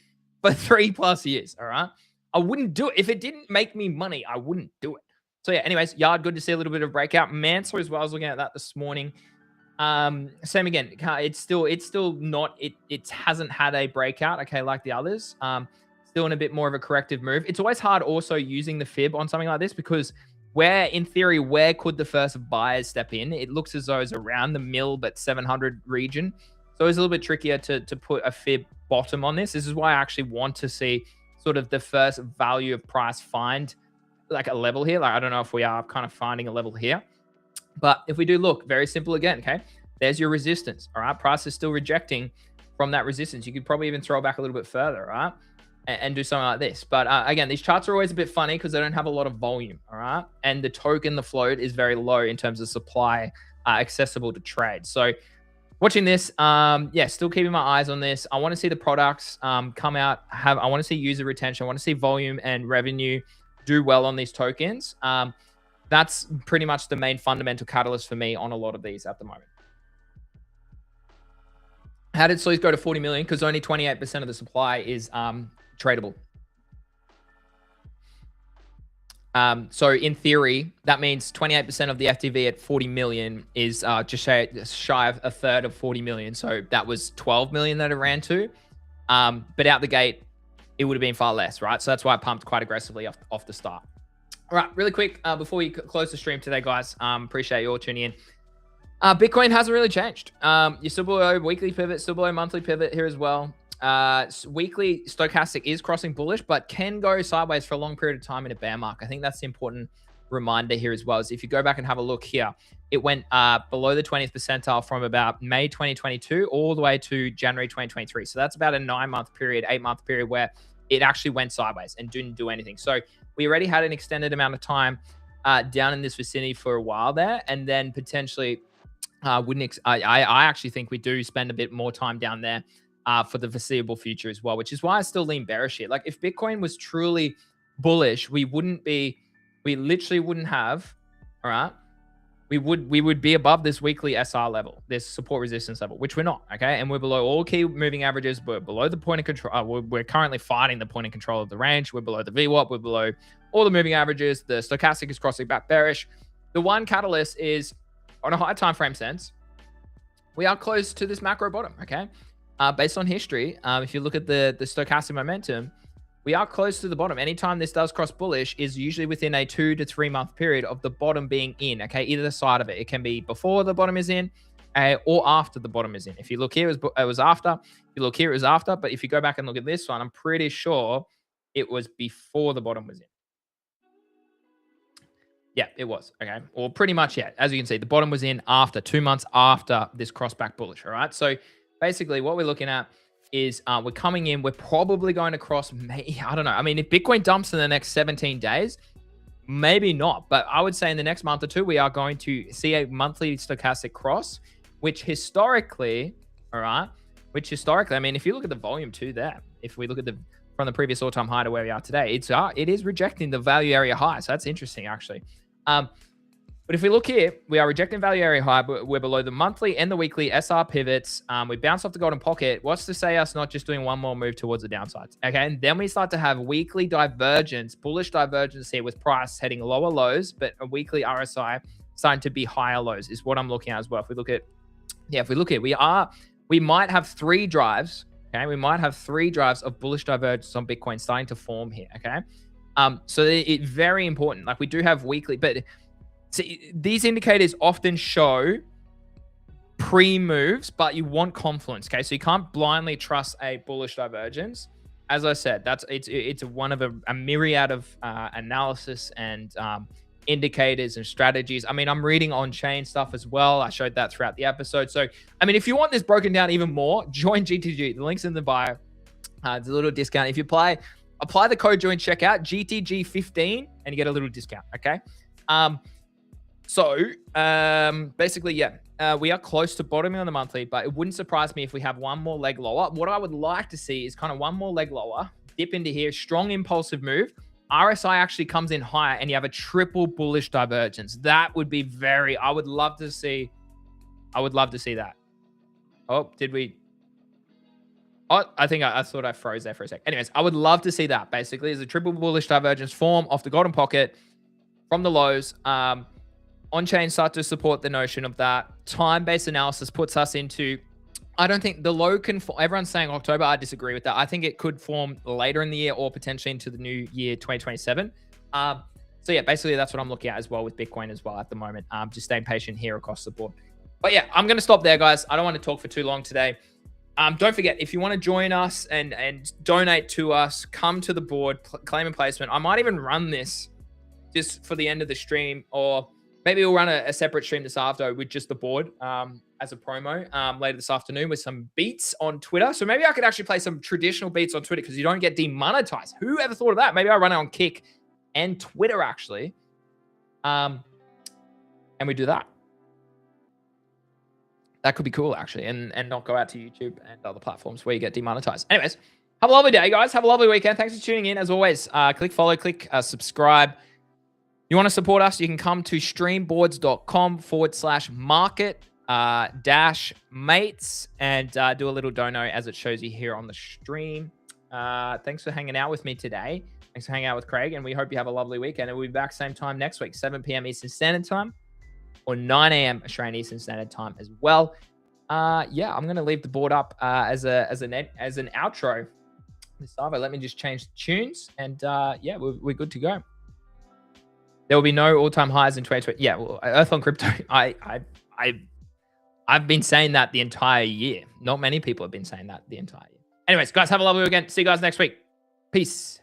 for 3+ years. All right. I wouldn't do it. If it didn't make me money, I wouldn't do it. So yeah, anyways, Yard, good to see a little bit of breakout. Mansour as well. I was looking at that this morning. Same again. It's still not, it hasn't had a breakout, okay, like the others. Still in a bit more of a corrective move. It's always hard also using the fib on something like this because in theory, where could the first buyers step in? It looks as though it's around the mill, but 700 region. So it's a little bit trickier to put a fib bottom on this. This is why I actually want to see sort of the first value of price find like a level here. Like, I don't know if we are kind of finding a level here, but if we do look, very simple again, okay? There's your resistance, all right? Price is still rejecting from that resistance. You could probably even throw it back a little bit further, all right? And do something like this. But again, these charts are always a bit funny because they don't have a lot of volume, all right? And the token, the float is very low in terms of supply accessible to trade. So watching this, yeah, still keeping my eyes on this. I want to see the products come out. I want to see user retention. I want to see volume and revenue do well on these tokens. That's pretty much the main fundamental catalyst for me on a lot of these at the moment. How did Sleaze go to 40 million? Because only 28% of the supply is tradable. So in theory, that means 28% of the FTV at 40 million is just shy of a third of 40 million. So that was 12 million that it ran to. But out the gate, it would have been far less, right? So that's why I pumped quite aggressively off the start. All right, really quick, before we close the stream today, guys, appreciate you all tuning in. Bitcoin hasn't really changed. You're still below weekly pivot, still below monthly pivot here as well. Weekly stochastic is crossing bullish, but can go sideways for a long period of time in a bear market. I think that's the important reminder here as well. Is if you go back and have a look here, it went below the 20th percentile from about May 2022 all the way to January 2023. So that's about a 9-month period, 8-month period where it actually went sideways and didn't do anything. So we already had an extended amount of time down in this vicinity for a while there, and then potentially I actually think we do spend a bit more time down there for the foreseeable future as well, which is why I still lean bearish here. Like if Bitcoin was truly bullish, we literally wouldn't have, all right? We would be above this weekly SR level, this support resistance level, which we're not, okay? And we're below all key moving averages. We're below the point of control. We're currently fighting the point of control of the range. We're below the VWAP. We're below all the moving averages. The stochastic is crossing back bearish. The one catalyst is on a high time frame sense, we are close to this macro bottom, okay? Based on history, if you look at the stochastic momentum, we are close to the bottom. Anytime this does cross bullish is usually within a 2 to 3 month period of the bottom being in, okay? Either side of it. It can be before the bottom is in or after the bottom is in. If you look here, it was after. If you look here, it was after. But if you go back and look at this one, I'm pretty sure it was before the bottom was in. Yeah, it was, okay? Or pretty much, yeah. As you can see, the bottom was in after 2 months after this cross back bullish, all right? So basically what we're looking at is we're coming in, we're probably going to cross, I don't know. I mean, if Bitcoin dumps in the next 17 days, maybe not. But I would say in the next month or two, we are going to see a monthly stochastic cross, which historically, all right, I mean, if you look at the volume too there, if we look at from the previous all-time high to where we are today, it is rejecting the value area high. So that's interesting, actually. But if we look here, we are rejecting value area high, but we're below the monthly and the weekly SR pivots. We bounce off the golden pocket. What's to say us not just doing one more move towards the downsides? Okay, and then we start to have weekly divergence, bullish divergence here with price heading lower lows, but a weekly RSI starting to be higher lows is what I'm looking at as well. If we look at, we might have 3 drives. Okay, we might have 3 drives of bullish divergence on Bitcoin starting to form here. Okay. So it's very important. Like we do have weekly, but see, these indicators often show pre-moves, but you want confluence. Okay, so you can't blindly trust a bullish divergence. As I said, it's one of a myriad of analysis and indicators and strategies. I mean, I'm reading on-chain stuff as well. I showed that throughout the episode. So, I mean, if you want this broken down even more, join GTG. The link's in the bio. It's a little discount. If you apply the code during checkout, GTG15, and you get a little discount, okay? Basically, yeah, we are close to bottoming on the monthly, but it wouldn't surprise me if we have one more leg lower. What I would like to see is kind of one more leg lower, dip into here, strong impulsive move. RSI actually comes in higher and you have a triple bullish divergence. That would be I would love to see that. Oh, did we? Oh, I thought I froze there for a sec. Anyways, I would love to see that. Basically, there's a triple bullish divergence form off the golden pocket from the lows. On-chain start to support the notion of that. Time-based analysis puts us into, I don't think the low can, everyone's saying October. I disagree with that. I think it could form later in the year or potentially into the new year, 2027. So yeah, basically that's what I'm looking at as well with Bitcoin as well at the moment. Just staying patient here across the board. But yeah, I'm going to stop there, guys. I don't want to talk for too long today. Don't forget, if you want to join us and donate to us, come to the board, claim a placement. I might even run this just for the end of the stream, or maybe we'll run a separate stream this after with just the board as a promo later this afternoon with some beats on Twitter. So maybe I could actually play some traditional beats on Twitter because you don't get demonetized. Who ever thought of that? Maybe I'll run it on Kick and Twitter, actually. And we do that. That could be cool, actually, and not go out to YouTube and other platforms where you get demonetized. Anyways, have a lovely day, guys. Have a lovely weekend. Thanks for tuning in. As always, click follow, click subscribe. You want to support us, you can come to streamboards.com/market-mates and do a little dono as it shows you here on the stream. Thanks for hanging out with me today. Thanks for hanging out with Craig, and we hope you have a lovely weekend. And we'll be back same time next week, 7 p.m. Eastern Standard Time or 9 a.m. Australian Eastern Standard Time as well. Yeah, I'm going to leave the board up as an outro. Let me just change the tunes, and yeah, we're good to go. There will be no all-time highs in 2020. Yeah, well, Earth on Crypto. I've been saying that the entire year. Not many people have been saying that the entire year. Anyways, guys, have a lovely weekend. See you guys next week. Peace.